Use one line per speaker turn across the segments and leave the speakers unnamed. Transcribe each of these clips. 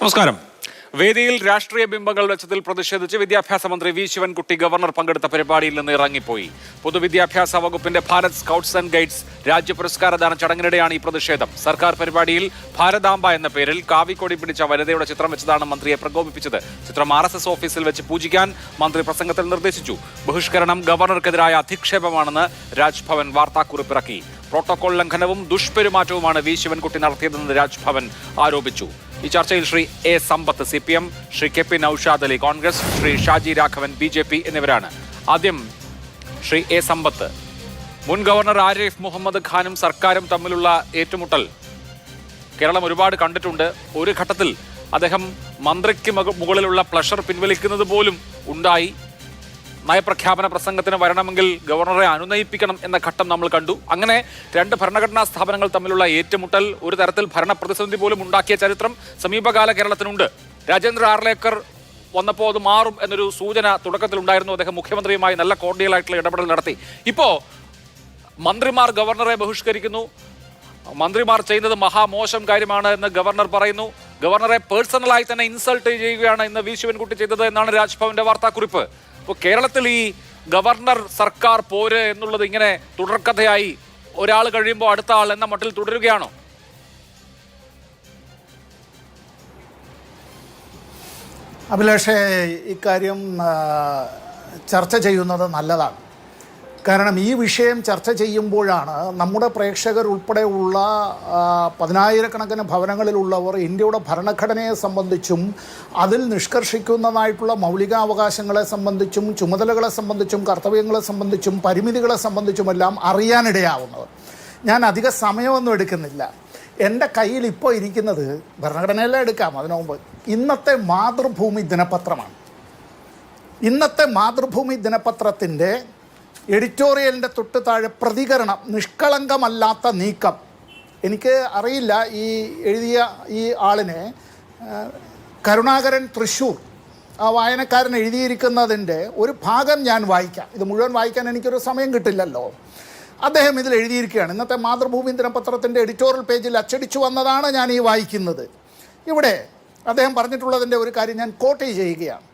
നമസ്കാരം. വേദിയിൽ രാഷ്ട്രീയ ബിംബങ്ങൾ വെച്ചതിൽ പ്രതിഷേധിച്ച് വിദ്യാഭ്യാസ മന്ത്രി വി ശിവൻകുട്ടി ഗവർണർ പങ്കെടുത്ത പരിപാടിയിൽ നിന്ന് ഇറങ്ങിപ്പോയി. പൊതുവിദ്യാഭ്യാസ വകുപ്പിന്റെ ഭാരത് സ്കൗട്ട്സ് ആൻഡ് ഗൈഡ്സ് രാജ്യ പുരസ്കാരദാന ചടങ്ങിനിടെയാണ് ഈ പ്രതിഷേധം. സർക്കാർ പരിപാടിയിൽ ഭാരതാംബ എന്ന പേരിൽ കാവിക്കൊടി പിടിച്ച വനിതയുടെ ചിത്രം വെച്ചതാണ് മന്ത്രിയെ പ്രകോപിപ്പിച്ചത്. ചിത്രം RSS ഓഫീസിൽ വെച്ച് പൂജിക്കാൻ മന്ത്രി പ്രസംഗത്തിൽ നിർദ്ദേശിച്ചു. ബഹിഷ്കരണം ഗവർണർക്കെതിരായ അധിക്ഷേപമാണെന്ന് രാജ്ഭവൻ വാർത്താക്കുറിപ്പിറക്കി. പ്രോട്ടോകോൾ ലംഘനവും ദുഷ്പെരുമാറ്റവുമാണ് വി ശിവൻകുട്ടി നടത്തിയതെന്ന് രാജ്ഭവൻ ആരോപിച്ചു. ഈ ചർച്ചയിൽ Shri A Sampath CPM, Shri KP Noushad Ali Congress, Shri Shaji Raghavan BJP എന്നിവരാണ്. ആദ്യം ശ്രീ എ സമ്പത്ത്. മുൻ ഗവർണർ ആരിഫ് മുഹമ്മദ് ഖാനും സർക്കാരും തമ്മിലുള്ള ഏറ്റുമുട്ടൽ കേരളം ഒരുപാട് കണ്ടിട്ടുണ്ട്. ഒരു ഘട്ടത്തിൽ അദ്ദേഹം മന്ത്രിക്ക് മുകളിലുള്ള പ്ലഷർ പിൻവലിക്കുന്നത് പോലും ഉണ്ടായി. നയപ്രഖ്യാപന പ്രസംഗത്തിന് വരണമെങ്കിൽ ഗവർണറെ അനുനയിപ്പിക്കണം എന്ന ഘട്ടം നമ്മൾ കണ്ടു. അങ്ങനെ രണ്ട് ഭരണഘടനാ സ്ഥാപനങ്ങൾ തമ്മിലുള്ള ഏറ്റുമുട്ടൽ ഒരു തരത്തിൽ ഭരണ പ്രതിസന്ധി പോലും ഉണ്ടാക്കിയ ചരിത്രം സമീപകാല കേരളത്തിനുണ്ട്. രാജേന്ദ്ര ആർലേക്കർ വന്നപ്പോൾ അത് മാറും എന്നൊരു സൂചന തുടക്കത്തിലുണ്ടായിരുന്നു. അദ്ദേഹം മുഖ്യമന്ത്രിയുമായി നല്ല കോർഡിയലായിട്ടുള്ള ഇടപെടൽ നടത്തി. ഇപ്പോൾ മന്ത്രിമാർ ഗവർണറെ ബഹിഷ്കരിക്കുന്നു. മന്ത്രിമാർ ചെയ്യുന്നത് മഹാമോശം കാര്യമാണ് എന്ന് ഗവർണർ പറയുന്നു. ഗവർണറെ പേഴ്സണലായി തന്നെ ഇൻസൾട്ട് ചെയ്യുകയാണ് ഇന്ന് വി ശിവൻകുട്ടി ചെയ്തത് എന്നാണ് രാജ്ഭവന്റെ വാർത്താക്കുറിപ്പ്. ഇപ്പോൾ കേരളത്തിൽ ഈ ഗവർണർ സർക്കാർ പോര് എന്നുള്ളത് ഇങ്ങനെ തുടർക്കഥയായി ഒരാൾ കഴിയുമ്പോൾ അടുത്ത ആൾ എന്ന മട്ടിൽ തുടരുകയാണോ?
അഭിലാഷേ, ഇക്കാര്യം ചർച്ച ചെയ്യുന്നത് നല്ലതാണ്. കാരണം ഈ വിഷയം ചർച്ച ചെയ്യുമ്പോഴാണ് നമ്മുടെ പ്രേക്ഷകർ ഉൾപ്പെടെയുള്ള പതിനായിരക്കണക്കിന് ഭവനങ്ങളിലുള്ളവർ ഇന്ത്യയുടെ ഭരണഘടനയെ സംബന്ധിച്ചും അതിൽ നിഷ്കർഷിക്കുന്നതായിട്ടുള്ള മൗലികാവകാശങ്ങളെ സംബന്ധിച്ചും ചുമതലകളെ സംബന്ധിച്ചും കർത്തവ്യങ്ങളെ സംബന്ധിച്ചും പരിമിതികളെ സംബന്ധിച്ചുമെല്ലാം അറിയാനിടയാവുന്നത്. ഞാൻ അധിക സമയമൊന്നും എടുക്കുന്നില്ല. എൻ്റെ കയ്യിൽ ഇപ്പോൾ ഇരിക്കുന്നത് ഭരണഘടനയെല്ലാം എടുക്കാം, അതിനു മുമ്പ് ഇന്നത്തെ മാതൃഭൂമി ദിനപത്രമാണ്. ഇന്നത്തെ മാതൃഭൂമി ദിനപത്രത്തിൻ്റെ എഡിറ്റോറിയലിൻ്റെ തൊട്ട് താഴെ പ്രതികരണം, നിഷ്കളങ്കമല്ലാത്ത നീക്കം. എനിക്ക് അറിയില്ല ഈ എഴുതിയ ഈ ആളിനെ, കരുണാകരൻ തൃശ്ശൂർ, ആ വായനക്കാരൻ എഴുതിയിരിക്കുന്നതിൻ്റെ ഒരു ഭാഗം ഞാൻ വായിക്കാം. ഇത് മുഴുവൻ വായിക്കാൻ എനിക്കൊരു സമയം കിട്ടില്ലല്ലോ. അദ്ദേഹം ഇതിൽ എഴുതിയിരിക്കുകയാണ്. ഇന്നത്തെ മാതൃഭൂമി ദിനപത്രത്തിൻ്റെ എഡിറ്റോറിയൽ പേജിൽ അച്ചടിച്ചു വന്നതാണ് ഞാൻ ഈ വായിക്കുന്നത്. ഇവിടെ അദ്ദേഹം പറഞ്ഞിട്ടുള്ളതിൻ്റെ ഒരു കാര്യം ഞാൻ കോട്ട് ചെയ്യുകയാണ്.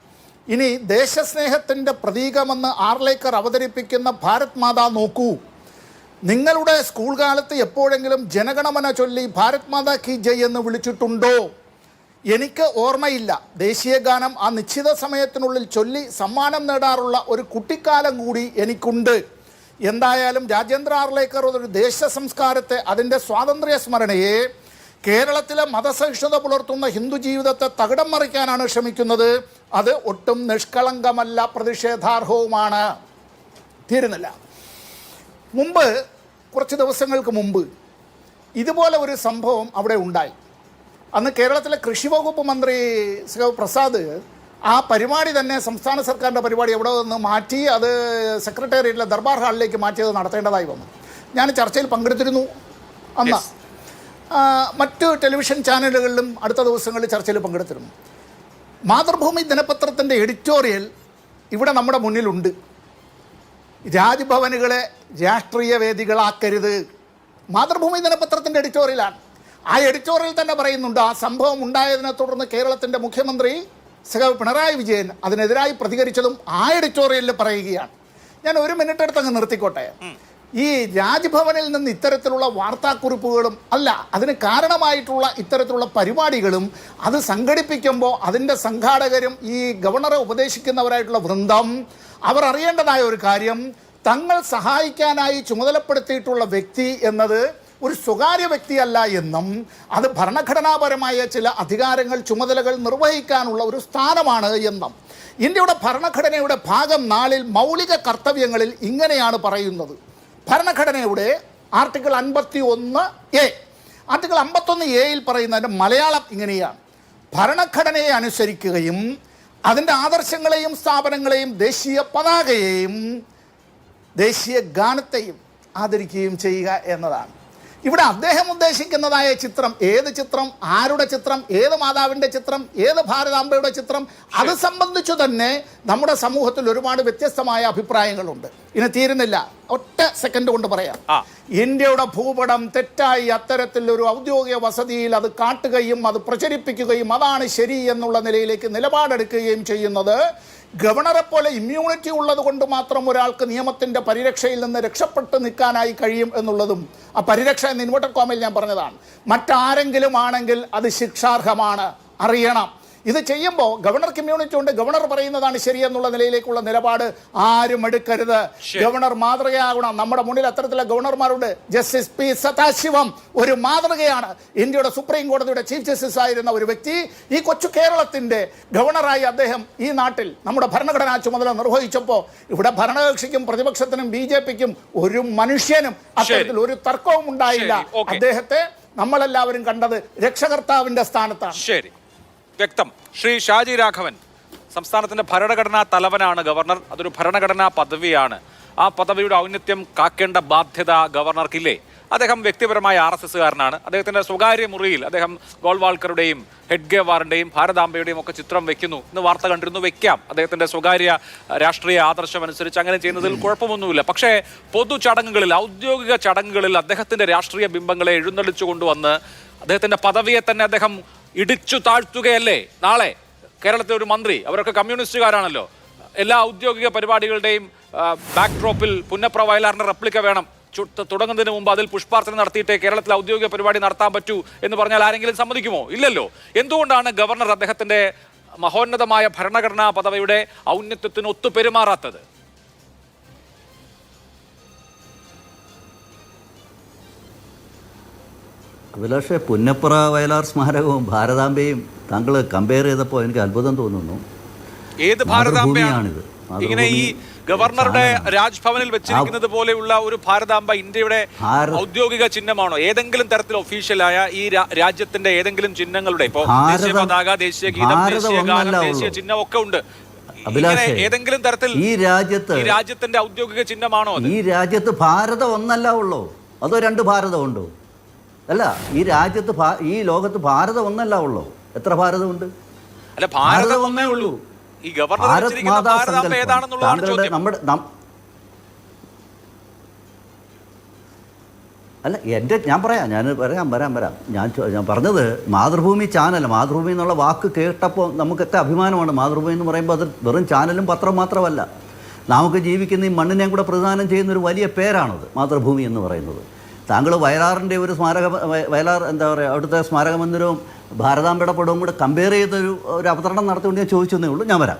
ഇനി ദേശസ്നേഹത്തിൻ്റെ പ്രതീകമെന്ന് ആർലേക്കർ അവതരിപ്പിക്കുന്ന ഭാരത് മാതാ നോക്കൂ. നിങ്ങളുടെ സ്കൂൾ കാലത്ത് എപ്പോഴെങ്കിലും ജനഗണമന ചൊല്ലി ഭാരത് മാതാ കി ജയ് എന്ന് വിളിച്ചിട്ടുണ്ടോ? എനിക്ക് ഓർമ്മയില്ല. ദേശീയ ഗാനം ആ നിശ്ചിത സമയത്തിനുള്ളിൽ ചൊല്ലി സമ്മാനം നേടാറുള്ള ഒരു കുട്ടിക്കാലം കൂടി എനിക്കുണ്ട്. എന്തായാലും രാജേന്ദ്ര ആർലേക്കർ ഒരു ദേശ സംസ്കാരത്തെ, അതിൻ്റെ സ്വാതന്ത്ര്യ സ്മരണയെ, കേരളത്തിലെ മതസഹിഷ്ണുത പുലർത്തുന്ന ഹിന്ദു ജീവിതത്തെ തകിടം മറിക്കാനാണ് ശ്രമിക്കുന്നത്. അത് ഒട്ടും നിഷ്കളങ്കമല്ല, പ്രതിഷേധാർഹവുമാണ്. തീരുന്നില്ല. മുമ്പ്, കുറച്ച് ദിവസങ്ങൾക്ക് മുമ്പ് ഇതുപോലെ ഒരു സംഭവം അവിടെ ഉണ്ടായി. അന്ന് കേരളത്തിലെ കൃഷി വകുപ്പ് മന്ത്രി പ്രസാദ് ആ പരിപാടി തന്നെ, സംസ്ഥാന സർക്കാരിൻ്റെ പരിപാടി എവിടെ നിന്ന് മാറ്റി അത് സെക്രട്ടേറിയറ്റിലെ ദർബാർ ഹാളിലേക്ക് മാറ്റിയത് നടത്തേണ്ടതായി വന്നു. ഞാൻ ചർച്ചയിൽ പങ്കെടുത്തിരുന്നു അന്ന്. മറ്റു ടെലിവിഷൻ ചാനലുകളിലും അടുത്ത ദിവസങ്ങളിൽ ചർച്ചയിൽ പങ്കെടുത്തിരുന്നു. മാതൃഭൂമി ദിനപത്രത്തിൻ്റെ എഡിറ്റോറിയൽ ഇവിടെ നമ്മുടെ മുന്നിലുണ്ട്. രാജ്ഭവനുകളെ രാഷ്ട്രീയ വേദികളാക്കരുത്. മാതൃഭൂമി ദിനപത്രത്തിൻ്റെ എഡിറ്റോറിയലാണ്. ആ എഡിറ്റോറിയൽ തന്നെ പറയുന്നുണ്ട്, ആ സംഭവം ഉണ്ടായതിനെ തുടർന്ന് കേരളത്തിൻ്റെ മുഖ്യമന്ത്രി പിണറായി വിജയൻ അതിനെതിരായി പ്രതികരിച്ചതും ആ എഡിറ്റോറിയലിൽ പറയുകയാണ്. ഞാൻ ഒരു മിനിറ്റ് എടുത്തങ്ങ് നിർത്തിക്കോട്ടെ. ഈ രാജ്ഭവനിൽ നിന്ന് ഇത്തരത്തിലുള്ള വാർത്താക്കുറിപ്പുകളും അല്ല, അതിന് കാരണമായിട്ടുള്ള ഇത്തരത്തിലുള്ള പരിപാടികളും അത് സംഘടിപ്പിക്കുമ്പോൾ അതിൻ്റെ സംഘാടകരും ഈ ഗവർണറെ ഉപദേശിക്കുന്നവരായിട്ടുള്ള വൃന്ദം അവർ അറിയേണ്ടതായ ഒരു കാര്യം, തങ്ങൾ സഹായിക്കാനായി ചുമതലപ്പെടുത്തിയിട്ടുള്ള വ്യക്തി എന്നത് ഒരു സ്വകാര്യ വ്യക്തിയല്ല എന്നും അത് ഭരണഘടനാപരമായ ചില അധികാരങ്ങൾ, ചുമതലകൾ നിർവഹിക്കാനുള്ള ഒരു സ്ഥാനമാണ് എന്നും. ഇന്ത്യയുടെ ഭരണഘടനയുടെ ഭാഗം 4 മൗലിക കർത്തവ്യങ്ങളിൽ ഇങ്ങനെയാണ് പറയുന്നത്. ഭരണഘടനയുടെ ആർട്ടിക്കിൾ 51A, ആർട്ടിക്കിൾ 51A പറയുന്നതിൻ്റെ മലയാളം ഇങ്ങനെയാണ്: ഭരണഘടനയെ അനുസരിക്കുകയും അതിൻ്റെ ആദർശങ്ങളെയും സ്ഥാപനങ്ങളെയും ദേശീയ പതാകയെയും ദേശീയ ഗാനത്തെയും ആദരിക്കുകയും ചെയ്യുക എന്നതാണ്. ഇവിടെ അദ്ദേഹം ഉദ്ദേശിക്കുന്നതായ ചിത്രം, ഏത് ചിത്രം, ആരുടെ ചിത്രം, ഏത് മാതാവിൻ്റെ ചിത്രം, ഏത് ഭാരതാംബയുടെ ചിത്രം, അത് സംബന്ധിച്ചു തന്നെ നമ്മുടെ സമൂഹത്തിൽ ഒരുപാട് വ്യത്യസ്തമായ അഭിപ്രായങ്ങളുണ്ട്. ഇനി തീരുന്നില്ല, ഒറ്റ സെക്കൻഡ് കൊണ്ട് പറയാം. ഇന്ത്യയുടെ ഭൂപടം തെറ്റായി അത്തരത്തിൽ ഒരു ഔദ്യോഗിക വസതിയിൽ അത് കാട്ടുകയും അത് പ്രചരിപ്പിക്കുകയും അതാണ് ശരി എന്നുള്ള നിലയിലേക്ക് നിലപാടെടുക്കുകയും ചെയ്യുന്നത് ഗവർണറെ പോലെ ഇമ്മ്യൂണിറ്റി ഉള്ളത് കൊണ്ട് മാത്രം ഒരാൾക്ക് നിയമത്തിൻ്റെ പരിരക്ഷയിൽ നിന്ന് രക്ഷപ്പെട്ട് നിൽക്കാനായി കഴിയും എന്നുള്ളതും, ആ പരിരക്ഷ എന്ന് ഇൻവെർട്ടഡ് കോമയിൽ ഞാൻ പറഞ്ഞതാണ്, മറ്റാരെങ്കിലും ആണെങ്കിൽ അത് ശിക്ഷാർഹമാണ്, അറിയണം. ഇത് ചെയ്യുമ്പോൾ ഗവർണർക്ക് ഇമ്മ്യൂണിറ്റി ഉണ്ട്, ഗവർണർ പറയുന്നതാണ് ശരിയെന്നുള്ള നിലയിലേക്കുള്ള നിലപാട് ആരും എടുക്കരുത്. ഗവർണർ മാതൃകയാകണം. നമ്മുടെ മുന്നിൽ അത്തരത്തിലുള്ള ഗവർണർമാരുണ്ട്. ജസ്റ്റിസ് പി സദാശിവം ഒരു മാതൃകയാണ്. ഇന്ത്യയുടെ സുപ്രീം കോടതിയുടെ ചീഫ് ജസ്റ്റിസ് ആയിരുന്ന ഒരു വ്യക്തി, ഈ കൊച്ചു കേരളത്തിൻ്റെ ഗവർണറായി അദ്ദേഹം ഈ നാട്ടിൽ നമ്മുടെ ഭരണഘടനാ ചുമതല നിർവഹിച്ചപ്പോൾ ഇവിടെ ഭരണകക്ഷിക്കും പ്രതിപക്ഷത്തിനും BJPക്കും ഒരു മനുഷ്യനും അത്തരത്തിൽ ഒരു തർക്കവും ഉണ്ടായില്ല. അദ്ദേഹത്തെ നമ്മളെല്ലാവരും കണ്ടത് രക്ഷകർത്താവിൻ്റെ സ്ഥാനത്താണ്.
ശരി, വ്യക്തം. ശ്രീ ഷാജി രാഘവൻ, സംസ്ഥാനത്തിന്റെ ഭരണഘടനാ തലവനാണ് ഗവർണർ. അതൊരു ഭരണഘടനാ പദവിയാണ്. ആ പദവിയുടെ ഔന്നത്യം കാക്കേണ്ട ബാധ്യത ഗവർണർക്കില്ലേ? അദ്ദേഹം വ്യക്തിപരമായ RSSകാരനാണ്. അദ്ദേഹത്തിന്റെ സ്വകാര്യ മുറിയിൽ അദ്ദേഹം ഗോൾവാൾക്കറുടെയും ഹെഡ്ഗേവാറിന്റെയും ഭാരതാംബയുടെയും ഒക്കെ ചിത്രം വെക്കുന്നു എന്ന് വാർത്ത കണ്ടിരുന്നു. വെക്കാം, അദ്ദേഹത്തിന്റെ സ്വകാര്യ രാഷ്ട്രീയ ആദർശം അനുസരിച്ച് അങ്ങനെ ചെയ്യുന്നതിൽ കുഴപ്പമൊന്നുമില്ല. പക്ഷേ പൊതു ചടങ്ങുകളിൽ, ഔദ്യോഗിക ചടങ്ങുകളിൽ അദ്ദേഹത്തിന്റെ രാഷ്ട്രീയ ബിംബങ്ങളെ എഴുന്നള്ളിച്ചു കൊണ്ടുവന്ന് അദ്ദേഹത്തിന്റെ പദവിയെ തന്നെ അദ്ദേഹം ഇടിച്ചു താഴ്ത്തുകയല്ലേ? നാളെ കേരളത്തിലെ ഒരു മന്ത്രി, അവരൊക്കെ കമ്മ്യൂണിസ്റ്റുകാരാണല്ലോ, എല്ലാ ഔദ്യോഗിക പരിപാടികളുടെയും ബാക്ക്ഡ്രോപ്പിൽ പുന്നപ്ര വയലാറിന്റെ റെപ്ലിക്ക വേണം, തുടങ്ങുന്നതിന് മുമ്പ് അതിൽ പുഷ്പാർച്ചന നടത്തിയിട്ടേ കേരളത്തിൽ ഔദ്യോഗിക പരിപാടി നടത്താൻ പറ്റൂ എന്ന് പറഞ്ഞാൽ ആരെങ്കിലും സമ്മതിക്കുമോ? ഇല്ലല്ലോ. എന്തുകൊണ്ടാണ് ഗവർണർ അദ്ദേഹത്തിന്റെ മഹോന്നതമായ ഭരണഘടനാ പദവിയുടെ ഔന്നത്യത്തിന് ഒത്തുപെരുമാറാത്തത്?
അഭിലാഷേ, പുന്നപ്ര വയലാർ സ്മാരകവും ഭാരതാംബയും താങ്കൾ കമ്പയർ ചെയ്തപ്പോൾ എനിക്ക് അത്ഭുതം തോന്നുന്നു.
ഏത് ഭാരതാംബയാണിത്? ഇങ്ങനെ ഈ ഗവർണറുടെ രാജ്ഭവനിൽ വെച്ചിരിക്കുന്നത് പോലെയുള്ള ഒരു ഭാരതാംബ ഇന്ത്യയുടെ ഔദ്യോഗിക ചിഹ്നമാണോ? ഏതെങ്കിലും തരത്തിൽ ഒഫീഷ്യലായ ഈ രാജ്യത്തിന്റെ ഏതെങ്കിലും ചിഹ്നങ്ങളുടെ, ഇപ്പോ ദേശീയ പതാക, ദേശീയ ഗീതം, ദേശീയ ഗാനം, ദേശീയ ചിഹ്നം ഒക്കെ ഉണ്ട്. ഏതെങ്കിലും തരത്തിൽ ഈ രാജ്യത്തിന്റെ ഔദ്യോഗിക ചിഹ്നമാണോ? ഈ
രാജ്യത്ത് ഭാരതം ഒന്നല്ല ഉള്ളൂ, അതോ രണ്ട് ഭാരതം ഉണ്ടോ? അല്ല, ഈ രാജ്യത്ത്, ഈ ലോകത്ത് ഭാരതം ഒന്നല്ല ഉള്ളൂ. എത്ര ഭാരതമുണ്ട്?
അല്ല, ഭാരതം ഒന്നേ ഉള്ളൂ. ഈ ഗവർണർ
നമ്മുടെ അല്ല, ഞാൻ വരാം. ഞാൻ പറഞ്ഞത് മാതൃഭൂമി ചാനൽ, മാതൃഭൂമി എന്നുള്ള വാക്ക് കേട്ടപ്പോൾ നമുക്കൊക്കെ അഭിമാനമാണ്. മാതൃഭൂമി എന്ന് പറയുമ്പോൾ അത് വെറും ചാനലും പത്രം മാത്രമല്ല, നമുക്ക് ജീവിക്കുന്ന ഈ മണ്ണിനെയും കൂടെ പ്രദാനം ചെയ്യുന്നൊരു വലിയ പേരാണത് മാതൃഭൂമി എന്ന് പറയുന്നത്. താങ്കൾ വയലാറിൻ്റെ ഒരു വയലാർ എന്താ പറയുക, അവിടുത്തെ സ്മാരക മന്ദിരവും ഭാരതാംബയുടെ പടവും കൂടെ കമ്പയർ ചെയ്തൊരു അവതരണം നടത്തിക്കൊണ്ട് ഞാൻ ചോദിച്ചതേ ഉള്ളൂ. ഞാൻ വരാം.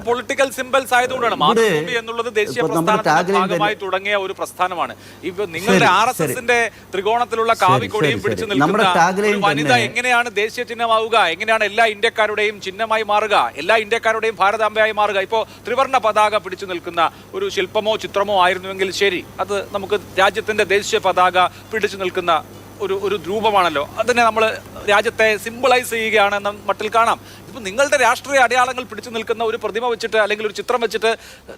പൊളിറ്റിക്കൽ സിംബൽസ് ആയതുകൊണ്ടാണ് മാതൃഭൂമി എന്നുള്ളത് ദേശീയ പ്രസ്ഥാനത്തിന്റെ ഭാഗമായി തുടങ്ങിയ ഒരു പ്രസ്ഥാനമാണ്. ഇപ്പൊ നിങ്ങളുടെ RSSന്റെ ത്രികോണത്തിലുള്ള കാവിക്കൊടിയും പിടിച്ചു നിൽക്കുന്ന വനിത എങ്ങനെയാണ് ദേശീയ ചിഹ്നമാവുക? എങ്ങനെയാണ് എല്ലാ ഇന്ത്യക്കാരുടെയും ചിഹ്നമായി മാറുക, എല്ലാ ഇന്ത്യക്കാരുടെയും ഭാരതാംബയായി മാറുക? ഇപ്പോ ത്രിവർണ്ണ പതാക പിടിച്ചു നിൽക്കുന്ന ഒരു ശില്പമോ ചിത്രമോ ആയിരുന്നുവെങ്കിൽ ശരി, അത് നമുക്ക് രാജ്യത്തിന്റെ ദേശീയ പതാക പിടിച്ചു നിൽക്കുന്ന ഒരു രൂപമാണല്ലോ. അതിനെ നമ്മൾ രാജ്യത്തെ സിംബിളൈസ് ചെയ്യുകയാണെന്ന മട്ടിൽ കാണാം. ഇപ്പം നിങ്ങളുടെ രാഷ്ട്രീയ അടയാളങ്ങൾ പിടിച്ചു നിൽക്കുന്ന ഒരു പ്രതിമ വെച്ചിട്ട് അല്ലെങ്കിൽ ഒരു ചിത്രം വെച്ചിട്ട്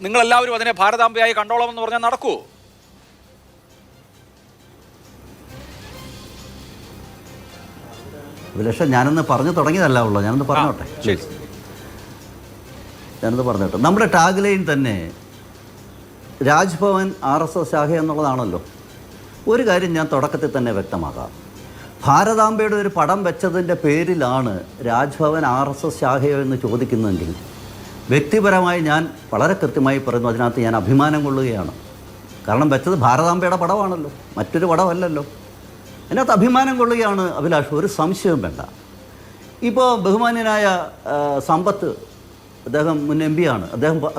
നിങ്ങളെല്ലാവരും അതിനെ ഭാരതാംബയായി കണ്ടോളാമെന്ന് പറഞ്ഞാൽ നടക്കുമോ?
അഭിലാഷ്, ഞാനൊന്ന് പറഞ്ഞു തുടങ്ങിയതല്ല ഉള്ളൂ, ഞാനൊന്ന് പറഞ്ഞോട്ടെ. നമ്മുടെ ടാഗ് ലൈൻ തന്നെ രാജ്ഭവൻ RSS ശാഖ എന്നുള്ളതാണല്ലോ. ഒരു കാര്യം ഞാൻ തുടക്കത്തിൽ തന്നെ വ്യക്തമാക്കാം. ഭാരതാംബയുടെ ഒരു പടം വെച്ചതിൻ്റെ പേരിലാണ് രാജ്ഭവൻ RSS ശാഖയോ എന്ന് ചോദിക്കുന്നതെങ്കിൽ വ്യക്തിപരമായി ഞാൻ വളരെ കൃത്യമായി പറയുന്നു, അതിനകത്ത് ഞാൻ അഭിമാനം കൊള്ളുകയാണ്. കാരണം വെച്ചത് ഭാരതാംബയുടെ പടമാണല്ലോ, മറ്റൊരു പടമല്ലല്ലോ. അതിനകത്ത് അഭിമാനം കൊള്ളുകയാണ് അഭിലാഷ്, ഒരു സംശയവും വേണ്ട. ഇപ്പോൾ ബഹുമാന്യനായ സമ്പത്ത്, അദ്ദേഹം മുൻ MP ആണ്,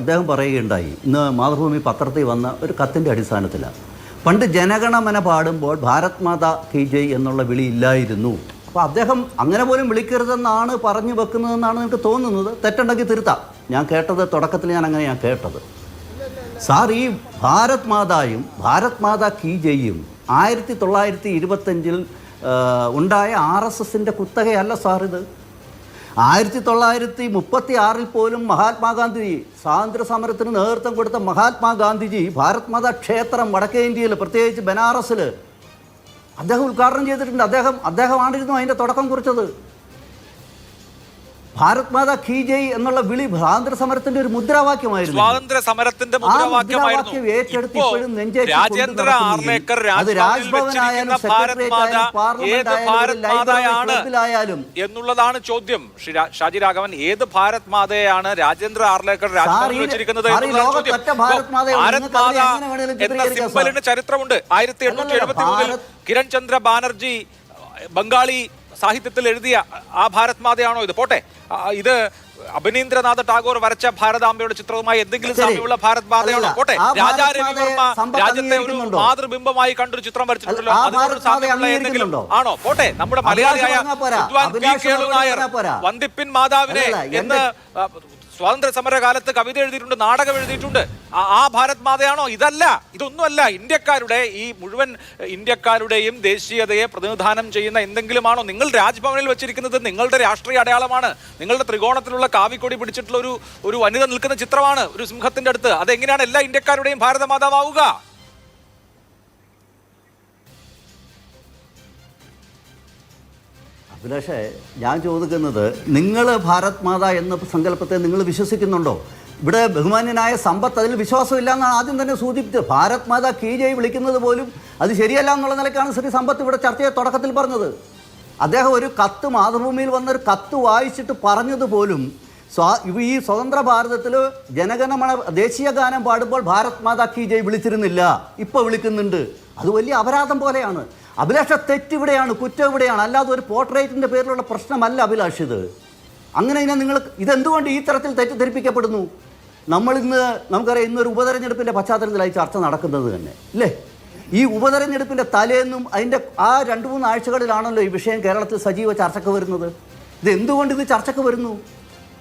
അദ്ദേഹം പറയുകയുണ്ടായി, ഇന്ന് മാതൃഭൂമി പത്രത്തിൽ വന്ന ഒരു കത്തിൻ്റെ അടിസ്ഥാനത്തിലാണ്, പണ്ട് ജനഗണമന പാടുമ്പോൾ ഭാരത് മാതാ കി ജയ് എന്നുള്ള വിളി ഇല്ലായിരുന്നു. അപ്പോൾ അദ്ദേഹം അങ്ങനെ പോലും വിളിക്കരുതെന്നാണ് പറഞ്ഞു വെക്കുന്നതെന്നാണ് എനിക്ക് തോന്നുന്നത്. തെറ്റുണ്ടെങ്കിൽ തിരുത്താം. ഞാൻ കേട്ടത് തുടക്കത്തിൽ ഞാൻ കേട്ടത്. സാർ, ഈ ഭാരത് മാതായും ഭാരത് മാതാ കി ജയ്യും 1925 ഉണ്ടായ RSSന്റെ കുത്തകയല്ല സാർ ഇത്. 1936 പോലും മഹാത്മാഗാന്ധി, സ്വാതന്ത്ര്യ സമരത്തിന് നേതൃത്വം കൊടുത്ത മഹാത്മാഗാന്ധിജി ഭാരത് മാതാ ക്ഷേത്രം വടക്കേ ഇന്ത്യയിൽ, പ്രത്യേകിച്ച് ബനാറസിൽ അദ്ദേഹം ഉദ്ഘാടനം ചെയ്തിട്ടുണ്ട്. അദ്ദേഹമാണിരുന്നു അതിൻ്റെ തുടക്കം കുറിച്ചത്. ഭാരത് മാതാ കീ ജയ് എന്നുള്ള വിളി സ്വാതന്ത്ര്യ സമരത്തിന്റെ ഒരു മുദ്രാവാക്യമായിരുന്നു.
സ്വാതന്ത്ര്യ സമരത്തിന്റെ മുദ്രാവാക്യം
ഏറ്റെടുത്ത് ഇപ്പോഴും
രാജേന്ദ്ര ആർലേക്കർ
രാജ്ഭവനായാലും
എന്നുള്ളതാണ് ചോദ്യം. ഷാജി രാഘവൻ, ഏത് ഭാരത് മാതയാണ് രാജേന്ദ്ര ആർലേക്കർ രാജ്ഭവനിൽ വെച്ചിരിക്കുന്നത്? ഭാരത് മാത എന്ന സിംബലിന് ചരിത്രമുണ്ട്. 1873 കിരൺ ചന്ദ്ര ബാനർജി ബംഗാളി സാഹിത്യത്തിൽ എഴുതിയ ആ ഭാരത് മാതയാണോ ഇത്? പോട്ടെ, ഇത് അഭിനീന്ദ്രനാഥ് ടാഗോർ വരച്ച ഭാരതാംബയുടെ ചിത്രവുമായി എന്തെങ്കിലും സാമ്യമുള്ള ഭാരത് മാതയാണോ? പോട്ടെ, രാജാ രവിവർമ്മ രാജ്യത്തെ ഒരു മാതൃബിംബമായി കണ്ടൊരു ചിത്രം വരച്ചിട്ടുണ്ടല്ലോ, അതിനോട് സാമ്യമുള്ള എന്തെങ്കിലും ആണോ? പോട്ടെ, നമ്മുടെ മലയാളിയായ വന്ദിപ്പിൻ മാതാവിനെ എന്ന് സ്വാതന്ത്ര്യ സമര കാലത്ത് കവിത എഴുതിയിട്ടുണ്ട്, നാടകം എഴുതിയിട്ടുണ്ട്. ആ ഭാരത് മാതയാണോ? ഇതല്ല, ഇതൊന്നുമല്ല. ഇന്ത്യക്കാരുടെ, ഈ മുഴുവൻ ഇന്ത്യക്കാരുടെയും ദേശീയതയെ പ്രതിനിധാനം ചെയ്യുന്ന എന്തെങ്കിലുമാണോ? നിങ്ങൾ രാജ്ഭവനിൽ വെച്ചിരിക്കുന്നത് നിങ്ങളുടെ രാഷ്ട്രീയ അടയാളമാണ്. നിങ്ങളുടെ ത്രികോണത്തിലുള്ള കാവിക്കൊടി പിടിച്ചിട്ടുള്ള ഒരു വനിത നിൽക്കുന്ന ചിത്രമാണ് ഒരു സിംഹത്തിന്റെ അടുത്ത്. അതെങ്ങനെയാണ് എല്ലാ ഇന്ത്യക്കാരുടെയും ഭാരത മാതാവാവുക?
അഭിലാഷേ, ഞാൻ ചോദിക്കുന്നത്, നിങ്ങൾ ഭാരത് മാതാ എന്ന സങ്കല്പത്തെ നിങ്ങൾ വിശ്വസിക്കുന്നുണ്ടോ? ഇവിടെ ബഹുമാന്യനായ സമ്പത്ത് അതിൽ വിശ്വാസമില്ല എന്നാണ് ആദ്യം തന്നെ സൂചിപ്പിച്ചത്. ഭാരത് മാതാ കീ ജയ് വിളിക്കുന്നത് പോലും അത് ശരിയല്ല എന്നുള്ള നിലയ്ക്കാണ് ശ്രീ സമ്പത്ത് ഇവിടെ ചർച്ചയെ തുടക്കത്തിൽ പറഞ്ഞത്. അദ്ദേഹം ഒരു കത്ത്, മാതൃഭൂമിയിൽ വന്നൊരു കത്ത് വായിച്ചിട്ട് പറഞ്ഞതുപോലും ഈ സ്വതന്ത്ര ഭാരതത്തിൽ ജനഗണമന ദേശീയ ഗാനം പാടുമ്പോൾ ഭാരത് മാതാ കീ ജയ് വിളിച്ചിരുന്നില്ല, ഇപ്പോൾ വിളിക്കുന്നുണ്ട്. അത് വലിയ അപരാധം പോലെയാണ്. അഭിലാഷ, തെറ്റിവിടെയാണ്, കുറ്റം ഇവിടെയാണ്, അല്ലാതെ ഒരു പോർട്രേറ്റിൻ്റെ പേരിലുള്ള പ്രശ്നമല്ല അഭിലാഷ് ഇത്. അങ്ങനെ നിങ്ങൾ ഇതെന്തുകൊണ്ട് ഈ തരത്തിൽ തെറ്റിദ്ധരിപ്പിക്കപ്പെടുന്നു? നമുക്കറിയാം, ഇന്നൊരു ഉപതെരഞ്ഞെടുപ്പിൻ്റെ പശ്ചാത്തലത്തിലായി ചർച്ച നടക്കുന്നത് തന്നെ അല്ലേ? ഈ ഉപതെരഞ്ഞെടുപ്പിൻ്റെ തലേന്നും അതിൻ്റെ ആ 2-3 ആഴ്ചകളിലാണല്ലോ ഈ വിഷയം കേരളത്തിൽ സജീവ ചർച്ചയ്ക്ക് വരുന്നത്. ഇത് എന്തുകൊണ്ട് ഇത് ചർച്ചയ്ക്ക് വരുന്നു?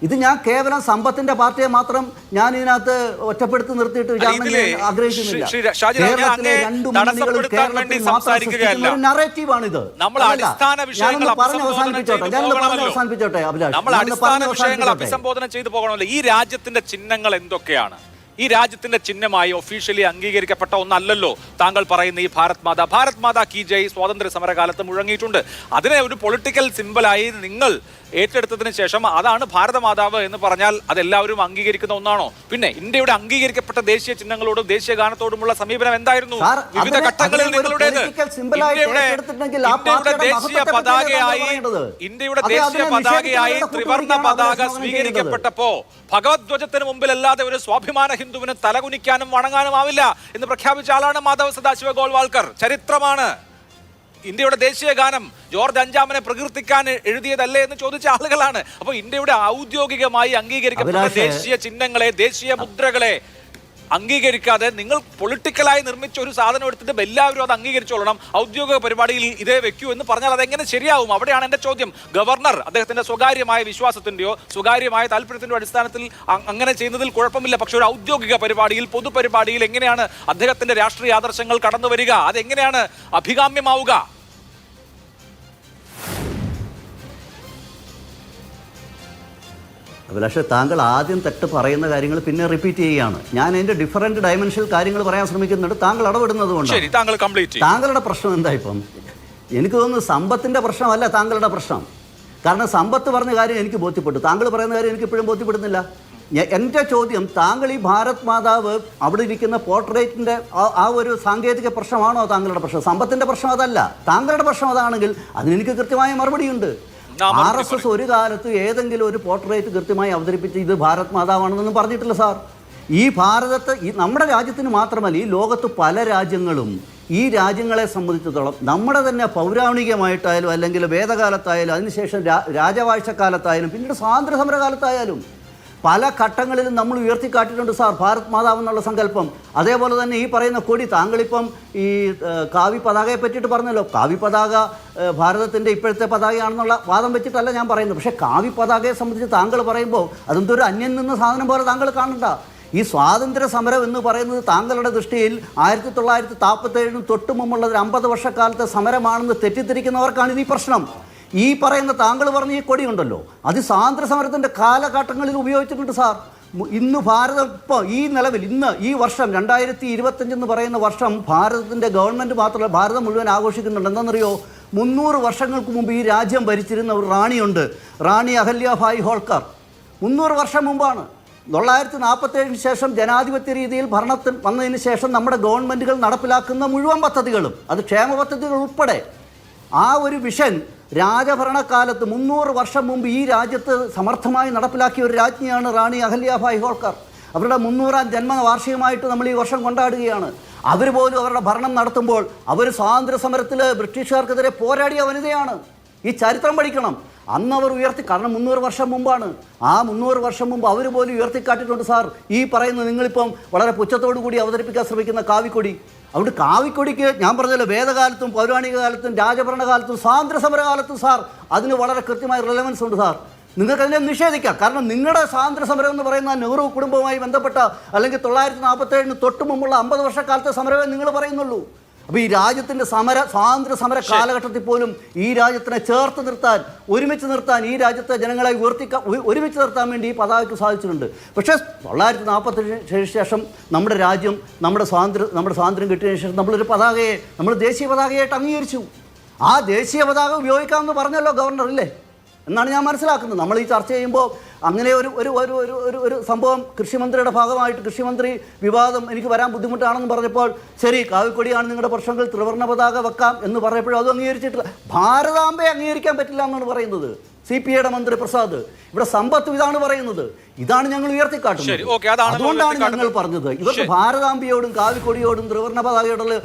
ഇത് ഞാൻ കേവലം സമ്പത്തിന്റെ പാർട്ടിയെ മാത്രം ഞാൻ ഇതിനകത്ത് ഒറ്റപ്പെടുത്തി നിർത്തിയിട്ട് ആഗ്രഹിക്കുന്നില്ല. നറേറ്റീവാണിത്.
അഭിസംബോധന ചെയ്തു പോകണമല്ലോ. ഈ രാജ്യത്തിന്റെ ചിഹ്നങ്ങൾ എന്തൊക്കെയാണ്? ഈ രാജ്യത്തിന്റെ ചിഹ്നമായി ഒഫീഷ്യലി അംഗീകരിക്കപ്പെട്ട ഒന്നല്ലല്ലോ താങ്കൾ പറയുന്ന ഈ ഭാരത് മാതാ കീ ജയ് സ്വാതന്ത്ര്യ സമരകാലത്ത് മുഴങ്ങിയിട്ടുണ്ട്. അതിനെ ഒരു പൊളിറ്റിക്കൽ സിംബലായി നിങ്ങൾ ഏറ്റെടുത്തതിന് ശേഷം അതാണ് ഭാരതമാതാവ് എന്ന് പറഞ്ഞാൽ അതെല്ലാവരും അംഗീകരിക്കുന്ന ഒന്നാണോ? പിന്നെ ഇന്ത്യയുടെ അംഗീകരിക്കപ്പെട്ട ദേശീയ ചിഹ്നങ്ങളോടും ദേശീയ ഗാനത്തോടുമുള്ള സമീപനം എന്തായിരുന്നു? വിവിധ ഘട്ടങ്ങളിൽ നിങ്ങളുടേത് ഇന്ത്യയുടെ ദേശീയ പതാകയായി ത്രിവർണ്ണ പതാക സ്വീകരിക്കപ്പെട്ടപ്പോ ഭഗവത്ധ്വജത്തിന് മുമ്പിലല്ലാതെ ഒരു സ്വാഭിമാന ഹിന്ദുവിന് തലകുനിക്കാനും വണങ്ങാനും ആവില്ല എന്ന് പ്രഖ്യാപിച്ച ആളാണ് മാധവ് സദാശിവ ഗോൾവാൾക്കർ. ചരിത്രമാണ്. ഇന്ത്യയുടെ ദേശീയ ഗാനം ജോർജ് അഞ്ചാമനെ പ്രകീർത്തിക്കാൻ എഴുതിയതല്ലേ എന്ന് ചോദിച്ച ആളുകളാണ്. അപ്പോൾ ഇന്ത്യയുടെ ഔദ്യോഗികമായി അംഗീകരിക്കപ്പെട്ട ദേശീയ ചിഹ്നങ്ങളെ, ദേശീയ മുദ്രകളെ അംഗീകരിക്കാതെ നിങ്ങൾ പൊളിറ്റിക്കലായി നിർമ്മിച്ച ഒരു സാധനം എടുത്തിട്ട് എല്ലാവരും അത് അംഗീകരിച്ചോളണം, ഔദ്യോഗിക പരിപാടിയിൽ ഇതേ വെക്കൂ എന്ന് പറഞ്ഞാൽ അതെങ്ങനെ ശരിയാവും? അവിടെയാണ് എൻ്റെ ചോദ്യം. ഗവർണർ അദ്ദേഹത്തിന്റെ സ്വകാര്യമായ വിശ്വാസത്തിന്റെയോ സ്വകാര്യമായ താല്പര്യത്തിന്റെയോ അടിസ്ഥാനത്തിൽ അങ്ങനെ ചെയ്യുന്നതിൽ കുഴപ്പമില്ല. പക്ഷെ ഒരു ഔദ്യോഗിക പരിപാടിയിൽ, പൊതുപരിപാടിയിൽ എങ്ങനെയാണ് അദ്ദേഹത്തിന്റെ രാഷ്ട്രീയ ആദർശങ്ങൾ കടന്നു വരിക? അതെങ്ങനെയാണ് അഭികാമ്യമാവുക?
അഭിലാഷ്, താങ്കൾ ആദ്യം തെറ്റ് പറയുന്ന കാര്യങ്ങൾ പിന്നെ റിപ്പീറ്റ് ചെയ്യുകയാണ്. ഞാൻ അതിൻ്റെ ഡിഫറൻറ്റ് ഡയമെൻഷനിൽ കാര്യങ്ങൾ പറയാൻ ശ്രമിക്കുന്നുണ്ട്. താങ്കൾ ഇടപെടുന്നത് കൊണ്ട് താങ്കളുടെ പ്രശ്നം എന്താ? ഇപ്പം എനിക്ക് തോന്നുന്നു സമ്പത്തിൻ്റെ പ്രശ്നമല്ല താങ്കളുടെ പ്രശ്നം. കാരണം സമ്പത്ത് പറഞ്ഞ കാര്യം എനിക്ക് ബോധ്യപ്പെട്ടു, താങ്കൾ പറയുന്ന കാര്യം എനിക്ക് ഇപ്പോഴും ബോധ്യപ്പെടുന്നില്ല. എൻ്റെ ചോദ്യം, താങ്കൾ ഈ ഭാരത് മാതാവ് അവിടെ ഇരിക്കുന്ന പോർട്രേറ്റിൻ്റെ ആ ഒരു സാങ്കേതിക പ്രശ്നമാണോ താങ്കളുടെ പ്രശ്നം? സമ്പത്തിൻ്റെ പ്രശ്നം അതല്ല. താങ്കളുടെ പ്രശ്നം അതാണെങ്കിൽ അതിനെനിക്ക് കൃത്യമായ മറുപടിയുണ്ട്. RSS ഒരു കാലത്ത് ഏതെങ്കിലും ഒരു പോർട്രേറ്റ് കൃത്യമായി അവതരിപ്പിച്ച് ഇത് ഭാരത് മാതാവാണെന്നൊന്നും പറഞ്ഞിട്ടില്ല സാർ. ഈ ഭാരതത്തെ, നമ്മുടെ രാജ്യത്തിന് മാത്രമല്ല, ഈ ലോകത്ത് പല രാജ്യങ്ങളും, ഈ രാജ്യങ്ങളെ സംബന്ധിച്ചിടത്തോളം നമ്മുടെ തന്നെ പൗരാണികമായിട്ടായാലും അല്ലെങ്കിൽ വേദകാലത്തായാലും അതിനുശേഷം രാജവാഴ്ചക്കാലത്തായാലും പിന്നീട് സ്വാതന്ത്ര്യ സമരകാലത്തായാലും പല ഘട്ടങ്ങളിലും നമ്മൾ ഉയർത്തിക്കാട്ടിയിട്ടുണ്ട് സാർ ഭാരത് മാതാവ് എന്നുള്ള സങ്കല്പം. അതേപോലെ തന്നെ ഈ പറയുന്ന കൊടി, താങ്കളിപ്പം ഈ കാവി പതാകയെ പറ്റിയിട്ട് പറഞ്ഞല്ലോ. കാവി പതാക ഭാരതത്തിൻ്റെ ഇപ്പോഴത്തെ പതാകയാണെന്നുള്ള വാദം വെച്ചിട്ടല്ല ഞാൻ പറയുന്നത്. പക്ഷേ കാവി പതാകയെ സംബന്ധിച്ച് താങ്കൾ പറയുമ്പോൾ അതെന്തൊരു അന്യം നിന്ന സാധനം പോലെ താങ്കൾ കാണണ്ട. ഈ സ്വാതന്ത്ര്യ സമരം എന്ന് പറയുന്നത് താങ്കളുടെ ദൃഷ്ടിയിൽ 1947 തൊട്ട് മുമ്പുള്ള ഒരു 50 വർഷക്കാലത്തെ സമരമാണെന്ന് തെറ്റിദ്ധരിക്കുന്നവർക്കാണ് ഇത് ഈ പ്രശ്നം. ഈ പറയുന്ന താങ്കൾ പറഞ്ഞ ഈ കൊടി ഉണ്ടല്ലോ, അത് സ്വാതന്ത്ര്യ സമരത്തിൻ്റെ കാലഘട്ടങ്ങളിൽ ഉപയോഗിച്ചിട്ടുണ്ട് സാർ. ഇന്ന് ഭാരതം ഇപ്പോൾ ഈ നിലവിൽ ഇന്ന് ഈ വർഷം 2025 എന്ന് പറയുന്ന വർഷം ഭാരതത്തിൻ്റെ ഗവൺമെൻറ് മാത്രമല്ല ഭാരതം മുഴുവൻ ആഘോഷിക്കുന്നുണ്ട്. എന്താണെന്നറിയോ? 300 വർഷങ്ങൾക്ക് മുമ്പ് ഈ രാജ്യം ഭരിച്ചിരുന്ന ഒരു റാണിയുണ്ട്, റാണി അഹല്യാഭായ് ഹോൾക്കർ. 300 വർഷം മുമ്പാണ്. 947 ശേഷം ജനാധിപത്യ രീതിയിൽ ഭരണത്തിൽ വന്നതിന് ശേഷം നമ്മുടെ ഗവൺമെൻറ്റുകൾ നടപ്പിലാക്കുന്ന മുഴുവൻ പദ്ധതികളും, അത് ക്ഷേമ പദ്ധതികൾ ഉൾപ്പെടെ, ആ ഒരു വിഷൻ രാജഭരണകാലത്ത് 300 വർഷം മുമ്പ് ഈ രാജ്യത്ത് സമർത്ഥമായി നടപ്പിലാക്കിയ ഒരു രാജ്ഞിയാണ് റാണി അഹല്യാഭായ് ഹോൾക്കർ. അവരുടെ 300ാം ജന്മവാർഷികമായിട്ട് നമ്മൾ ഈ വർഷം കൊണ്ടാടുകയാണ്. അവർ പോലും അവരുടെ ഭരണം നടത്തുമ്പോൾ അവർ സ്വാതന്ത്ര്യ സമരത്തിൽ ബ്രിട്ടീഷുകാർക്കെതിരെ പോരാടിയ വനിതയാണ്. ഈ ചരിത്രം പഠിക്കണം. അന്ന് അവർ കാരണം 300 വർഷം മുമ്പാണ്. ആ 300 വർഷം മുമ്പ് അവർ പോലും ഉയർത്തിക്കാട്ടിയിട്ടുണ്ട് സാർ ഈ പറയുന്നത് നിങ്ങളിപ്പം വളരെ പുച്ഛത്തോടു കൂടി അവതരിപ്പിക്കാൻ ശ്രമിക്കുന്ന കാവിക്കൊടി. അതുകൊണ്ട് കാവിക്കൊടിക്ക് ഞാൻ പറഞ്ഞല്ലോ, വേദകാലത്തും പൗരാണിക കാലത്തും രാജഭരണകാലത്തും സ്വാതന്ത്ര്യ സമരകാലത്തും സാർ അതിന് വളരെ കൃത്യമായ റിലവൻസ് ഉണ്ട് സാർ. നിങ്ങൾക്കതിനെ നിഷേധിക്കാം. കാരണം നിങ്ങളുടെ സ്വാതന്ത്ര്യ സമരം എന്ന് പറയുന്ന നെഹ്റു കുടുംബവുമായി ബന്ധപ്പെട്ട അല്ലെങ്കിൽ 947 തൊട്ട് മുമ്പുള്ള 50 വർഷക്കാലത്തെ സമരമേ നിങ്ങൾ പറയുന്നുള്ളൂ. അപ്പോൾ ഈ രാജ്യത്തിൻ്റെ സ്വാതന്ത്ര്യ സമര കാലഘട്ടത്തിൽ പോലും ഈ രാജ്യത്തിനെ ചേർത്ത് നിർത്താൻ, ഒരുമിച്ച് നിർത്താൻ, ഈ രാജ്യത്തെ ജനങ്ങളെ ഒരുമിച്ച് നിർത്താൻ വേണ്ടി ഈ പതാകയ്ക്ക് സാധിച്ചിട്ടുണ്ട്. പക്ഷേ 947 ശേഷം നമ്മുടെ രാജ്യം നമ്മുടെ സ്വാതന്ത്ര്യം കിട്ടിയതിന് ശേഷം നമ്മൾ ദേശീയ പതാകയായിട്ട് അംഗീകരിച്ചു. ആ ദേശീയ പതാക ഉപയോഗിക്കാമെന്ന് പറഞ്ഞല്ലോ ഗവർണർ, ഇല്ലേ എന്നാണ് ഞാൻ മനസ്സിലാക്കുന്നത്. നമ്മൾ ഈ ചർച്ച ചെയ്യുമ്പോൾ അങ്ങനെ ഒരു സംഭവം കൃഷിമന്ത്രിയുടെ ഭാഗമായിട്ട് കൃഷിമന്ത്രി വിവാദം എനിക്ക് വരാൻ ബുദ്ധിമുട്ടാണെന്ന് പറഞ്ഞപ്പോൾ ശരി കാവിക്കൊടിയാണ് നിങ്ങളുടെ പ്രശ്നങ്ങൾ, ത്രിവർണ്ണ പതാക വെക്കാം എന്ന് പറഞ്ഞപ്പോഴും അതും അംഗീകരിച്ചിട്ടില്ല. ഭാരതാംബയെ അംഗീകരിക്കാൻ പറ്റില്ല എന്നാണ് പറയുന്നത് CPIയുടെ മന്ത്രി പ്രസാദ്. ഇവിടെ സമ്പത്ത് ഇതാണ് പറയുന്നത്. ഇതാണ് ഞങ്ങൾ ഉയർത്തിക്കാട്ടുന്നത്. അതുകൊണ്ടാണ് ഞങ്ങൾ പറഞ്ഞത് ഇവർക്ക് ഭാരതാംബയോടും കാവിക്കൊടിയോടും ത്രിവർണ്ണ പതാകയോടുള്ള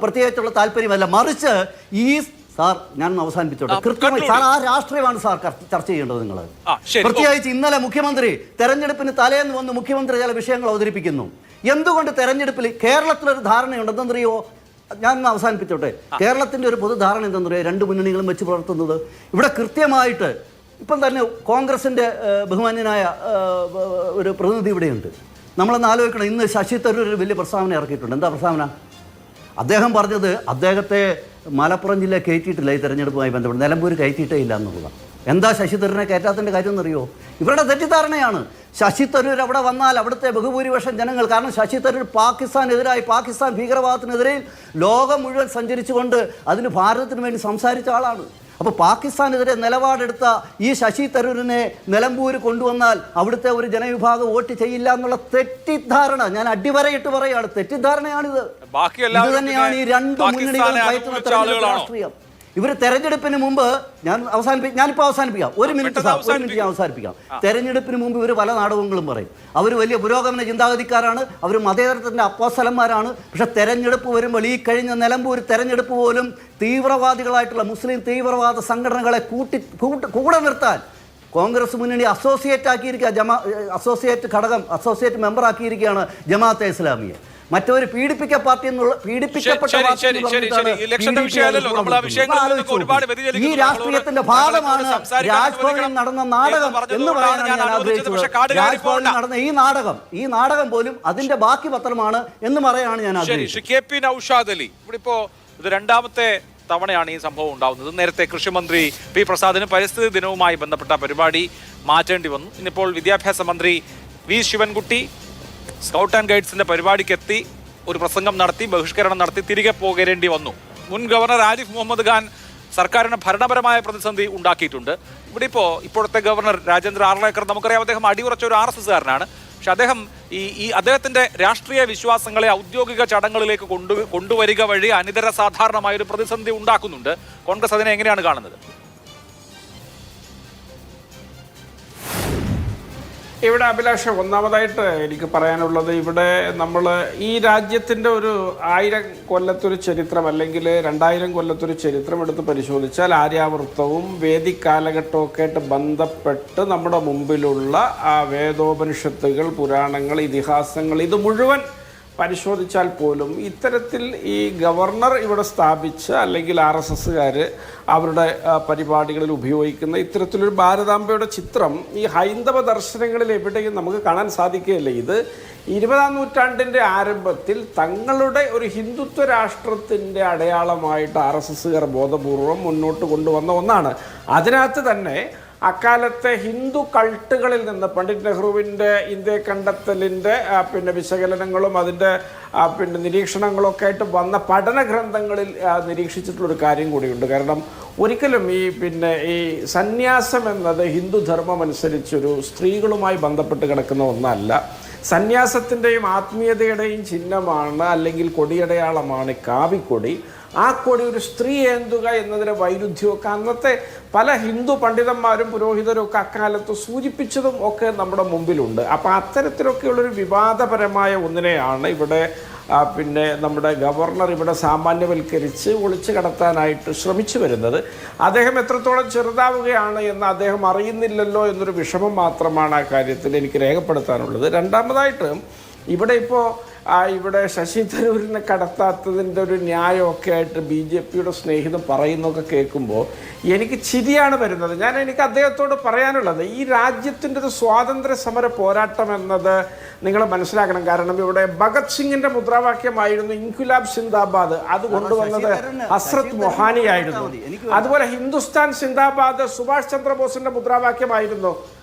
പ്രത്യേകിച്ചുള്ള താല്പര്യമല്ല, മറിച്ച് ഈ സാർ ഞാൻ അവസാനിപ്പിച്ചോട്ടെ. കൃത്യമായി സാർ ആ രാഷ്ട്രീയമാണ് സാർ ചർച്ച ചെയ്യേണ്ടത്. നിങ്ങൾ പ്രത്യേകിച്ച് ഇന്നലെ മുഖ്യമന്ത്രി തെരഞ്ഞെടുപ്പിന് തലേന്ന് വന്ന് മുഖ്യമന്ത്രി ചില വിഷയങ്ങൾ അവതരിപ്പിക്കുന്നു. എന്തുകൊണ്ട് തെരഞ്ഞെടുപ്പിൽ കേരളത്തിലൊരു ധാരണയുണ്ട് എന്തെന്നറിയോ? ഞാൻ അവസാനിപ്പിച്ചോട്ടെ. കേരളത്തിൻ്റെ ഒരു പൊതുധാരണ എന്തെന്നറിയോ? രണ്ട് മുന്നണികളും വെച്ച് പുലർത്തുന്നത്. ഇവിടെ കൃത്യമായിട്ട് ഇപ്പം തന്നെ കോൺഗ്രസിൻ്റെ ബഹുമാന്യനായ ഒരു പ്രതിനിധി ഇവിടെയുണ്ട്. നമ്മളൊന്ന് ആലോചിക്കണം. ഇന്ന് ശശി തരൂർ ഒരു വലിയ പ്രസ്താവന ഇറക്കിയിട്ടുണ്ട്. എന്താ പ്രസ്താവന? അദ്ദേഹം പറഞ്ഞത് അദ്ദേഹത്തെ മലപ്പുറം ജില്ല കയറ്റിയിട്ടില്ല ഈ തെരഞ്ഞെടുപ്പുമായി ബന്ധപ്പെട്ട്, നിലമ്പൂർ കയറ്റിയിട്ടേ ഇല്ല എന്നുള്ളതാണ്. എന്താ ശശി തരൂരിനെ കയറ്റാത്തതിൻ്റെ കാര്യം എന്നറിയോ? ഇവരുടെ തെറ്റിദ്ധാരണയാണ്. ശശി തരൂർ അവിടെ വന്നാൽ അവിടുത്തെ ബഹുഭൂരിപക്ഷം ജനങ്ങൾ, കാരണം ശശി തരൂർ പാകിസ്ഥാനെതിരായി പാകിസ്ഥാൻ ഭീകരവാദത്തിനെതിരെ ലോകം മുഴുവൻ സഞ്ചരിച്ചുകൊണ്ട് അതിന് ഭാരതത്തിന് വേണ്ടി സംസാരിച്ച ആളാണ്. അപ്പോൾ പാകിസ്ഥാനെതിരെ നിലപാടെടുത്ത ഈ ശശി തരൂരിനെ നിലമ്പൂർ കൊണ്ടുവന്നാൽ അവിടുത്തെ ഒരു ജനവിഭാഗം വോട്ട് ചെയ്യില്ല എന്നുള്ള തെറ്റിദ്ധാരണ ഞാൻ അടിവരയിട്ട് പറയുകയാണ്. തെറ്റിദ്ധാരണയാണിത്. ഇത് തന്നെയാണ് ഈ രണ്ട് മുന്നണികളും പയറ്റുന്ന തെരഞ്ഞെടുപ്പ് രാഷ്ട്രീയം. ഇവർ തെരഞ്ഞെടുപ്പിന് മുമ്പ് ഞാനിപ്പോൾ അവസാനിപ്പിക്കാം. ഒരു മിനിറ്റ് ഞാൻ അവസാനിപ്പിക്കാം. തെരഞ്ഞെടുപ്പിന് മുമ്പ് ഇവർ പല നാടകങ്ങളും പറയും. അവർ വലിയ പുരോഗമന ചിന്താഗതിക്കാരാണ്, അവർ മതേതരത്തിൻ്റെ അപ്പോസ്തലന്മാരാണ്. പക്ഷെ തെരഞ്ഞെടുപ്പ് വരുമ്പോൾ ഈ കഴിഞ്ഞ നിലമ്പൂർ തെരഞ്ഞെടുപ്പ് പോലും തീവ്രവാദികളായിട്ടുള്ള മുസ്ലിം തീവ്രവാദ സംഘടനകളെ കൂടെ നിർത്താൻ കോൺഗ്രസ് മുന്നണി അസോസിയേറ്റ് മെമ്പർ ആക്കിയിരിക്കുകയാണ് ജമാഅത്തെ ഇസ്ലാമിയെ. മറ്റൊരു പീഡിപ്പിക്കപ്പെട്ട പാർട്ടി ഈ രാഷ്ട്രീയത്തിന്റെ ഭാഗമാണ് രാജ്ഭവനിൽ നടന്ന നാടകം എന്ന് പറയാനാണ് ഞാൻ ആഗ്രഹിച്ചത്. രാജ്ഭവനിൽ നടന്ന ഈ നാടകം പോലും അതിന്റെ ബാക്കി പത്രമാണ് എന്ന് പറയാനാണ് ഞാൻ ആഗ്രഹിച്ചത്.
KP നൗഷാദ് അലി ഇവിടെ ഇപ്പോ ഇത് രണ്ടാമത്തെ തവണയാണ് ഈ സംഭവം ഉണ്ടാവുന്നത്. നേരത്തെ കൃഷിമന്ത്രി P പ്രസാദിന് പരിസ്ഥിതി ദിനവുമായി ബന്ധപ്പെട്ട പരിപാടി മാറ്റേണ്ടി വന്നു. ഇന്നിപ്പോൾ വിദ്യാഭ്യാസ മന്ത്രി V ശിവൻകുട്ടി സ്കൗട്ട് ആൻഡ് ഗൈഡ്സിന്റെ പരിപാടിക്ക് എത്തി ഒരു പ്രസംഗം നടത്തി, ബഹിഷ്കരണം നടത്തി തിരികെ പോകേണ്ടി വന്നു. മുൻ ഗവർണർ ആരിഫ് മുഹമ്മദ് ഖാൻ സർക്കാരിന് ഭരണപരമായ പ്രതിസന്ധി ഉണ്ടാക്കിയിട്ടുണ്ട്. ഇവിടെ ഇപ്പോഴത്തെ ഗവർണർ രാജേന്ദ്ര ആർലേക്കർ നമുക്കറിയാം, അദ്ദേഹം അടിയുറച്ച ഒരു RSSകാരനാണ്. പക്ഷെ അദ്ദേഹം ഈ അദ്ദേഹത്തിന്റെ രാഷ്ട്രീയ വിശ്വാസങ്ങളെ ഔദ്യോഗിക ചടങ്ങുകളിലേക്ക് കൊണ്ടുവരിക വഴി അനിതര സാധാരണമായ ഒരു പ്രതിസന്ധി ഉണ്ടാക്കുന്നുണ്ട്. കോൺഗ്രസ് അതിനെ എങ്ങനെയാണ് കാണുന്നത്?
ഇവിടെ അഭിലാഷ, ഒന്നാമതായിട്ട് എനിക്ക് പറയാനുള്ളത്, ഇവിടെ നമ്മൾ ഈ രാജ്യത്തിൻ്റെ ഒരു 1000 കൊല്ലത്തൊരു ചരിത്രം അല്ലെങ്കിൽ 2000 കൊല്ലത്തൊരു ചരിത്രം എടുത്ത് പരിശോധിച്ചാൽ ആര്യാവൃത്തവും വേദിക് കാലഘട്ടവും ഒക്കെ ആയിട്ട് ബന്ധപ്പെട്ട് നമ്മുടെ മുമ്പിലുള്ള ആ വേദോപനിഷത്തുകൾ, പുരാണങ്ങൾ, ഇതിഹാസങ്ങൾ ഇത് മുഴുവൻ പരിശോധിച്ചാൽ പോലും ഇത്തരത്തിൽ ഈ ഗവർണർ ഇവിടെ സ്ഥാപിച്ച അല്ലെങ്കിൽ RSSകാർ അവരുടെ പരിപാടികളിൽ ഉപയോഗിക്കുന്ന ഇത്തരത്തിലൊരു ഭാരതാംബയുടെ ചിത്രം ഈ ഹൈന്ദവ ദർശനങ്ങളിൽ എവിടെയും നമുക്ക് കാണാൻ സാധിക്കുകയില്ല. ഇത് 20ാം നൂറ്റാണ്ടിൻ്റെ ആരംഭത്തിൽ തങ്ങളുടെ ഒരു ഹിന്ദുത്വ രാഷ്ട്രത്തിൻ്റെ അടയാളമായിട്ട് RSSകാർ ബോധപൂർവം മുന്നോട്ട് കൊണ്ടുവന്ന ഒന്നാണ്. അതിനകത്ത് തന്നെ അക്കാലത്തെ ഹിന്ദു കൾട്ടുകളിൽ നിന്ന് പണ്ഡിറ്റ് നെഹ്റുവിൻ്റെ ഇന്ത്യ കണ്ടെത്തലിൻ്റെ പിന്നെ വിശകലനങ്ങളും അതിൻ്റെ പിന്നെ നിരീക്ഷണങ്ങളൊക്കെ ആയിട്ട് വന്ന പഠന ഗ്രന്ഥങ്ങളിൽ നിരീക്ഷിച്ചിട്ടുള്ളൊരു കാര്യം കൂടിയുണ്ട്. കാരണം ഒരിക്കലും ഈ സന്യാസം എന്നത് ഹിന്ദുധർമ്മം അനുസരിച്ചൊരു സ്ത്രീകളുമായി ബന്ധപ്പെട്ട് കിടക്കുന്ന ഒന്നല്ല. സന്യാസത്തിൻ്റെയും ആത്മീയതയുടെയും ചിഹ്നമാണ്, അല്ലെങ്കിൽ കൊടിയടയാളമാണ് കാവിക്കൊടി. ആ കൊടി ഒരു സ്ത്രീ ഏന്തുക എന്നതിലെ വൈരുദ്ധ്യമൊക്കെ അന്നത്തെ പല ഹിന്ദു പണ്ഡിതന്മാരും പുരോഹിതരും ഒക്കെ അക്കാലത്ത് സൂചിപ്പിച്ചതും ഒക്കെ നമ്മുടെ മുമ്പിലുണ്ട്. അപ്പോൾ അത്തരത്തിലൊക്കെയുള്ളൊരു വിവാദപരമായ ഒന്നിനെയാണ് ഇവിടെ പിന്നെ നമ്മുടെ ഗവർണർ ഇവിടെ സാമാന്യവൽക്കരിച്ച് ഒളിച്ചു കടത്താനായിട്ട് ശ്രമിച്ചു വരുന്നത്. അദ്ദേഹം എത്രത്തോളം ചെറുതാവുകയാണ് എന്ന് അദ്ദേഹം അറിയുന്നില്ലല്ലോ എന്നൊരു വിഷമം മാത്രമാണ് ആ കാര്യത്തിൽ എനിക്ക് രേഖപ്പെടുത്താനുള്ളത്. രണ്ടാമതായിട്ട് ഇവിടെ ശശി തരൂരിനെ കടത്താത്തതിൻ്റെ ഒരു ന്യായമൊക്കെ ആയിട്ട് BJPയുടെ സ്നേഹിതം പറയുന്നതൊക്കെ കേൾക്കുമ്പോൾ എനിക്ക് ചിരിയാണ് വരുന്നത്. എനിക്ക് അദ്ദേഹത്തോട് പറയാനുള്ളത്, ഈ രാജ്യത്തിൻ്റെ ഒരു സ്വാതന്ത്ര്യ സമര പോരാട്ടം എന്നത് നിങ്ങൾ മനസ്സിലാക്കണം. കാരണം ഇവിടെ ഭഗത് സിംഗിൻ്റെ മുദ്രാവാക്യമായിരുന്നു ഇൻക്വിലാബ് സിന്ദാബാദ്, അത് കൊണ്ടുവന്നത് ഹസ്രത്ത് മൊഹാനി ആയിരുന്നു. അതുപോലെ ഹിന്ദുസ്ഥാൻ സിന്ദാബാദ് സുഭാഷ് ചന്ദ്രബോസിൻ്റെ മുദ്രാവാക്യമായിരുന്നു,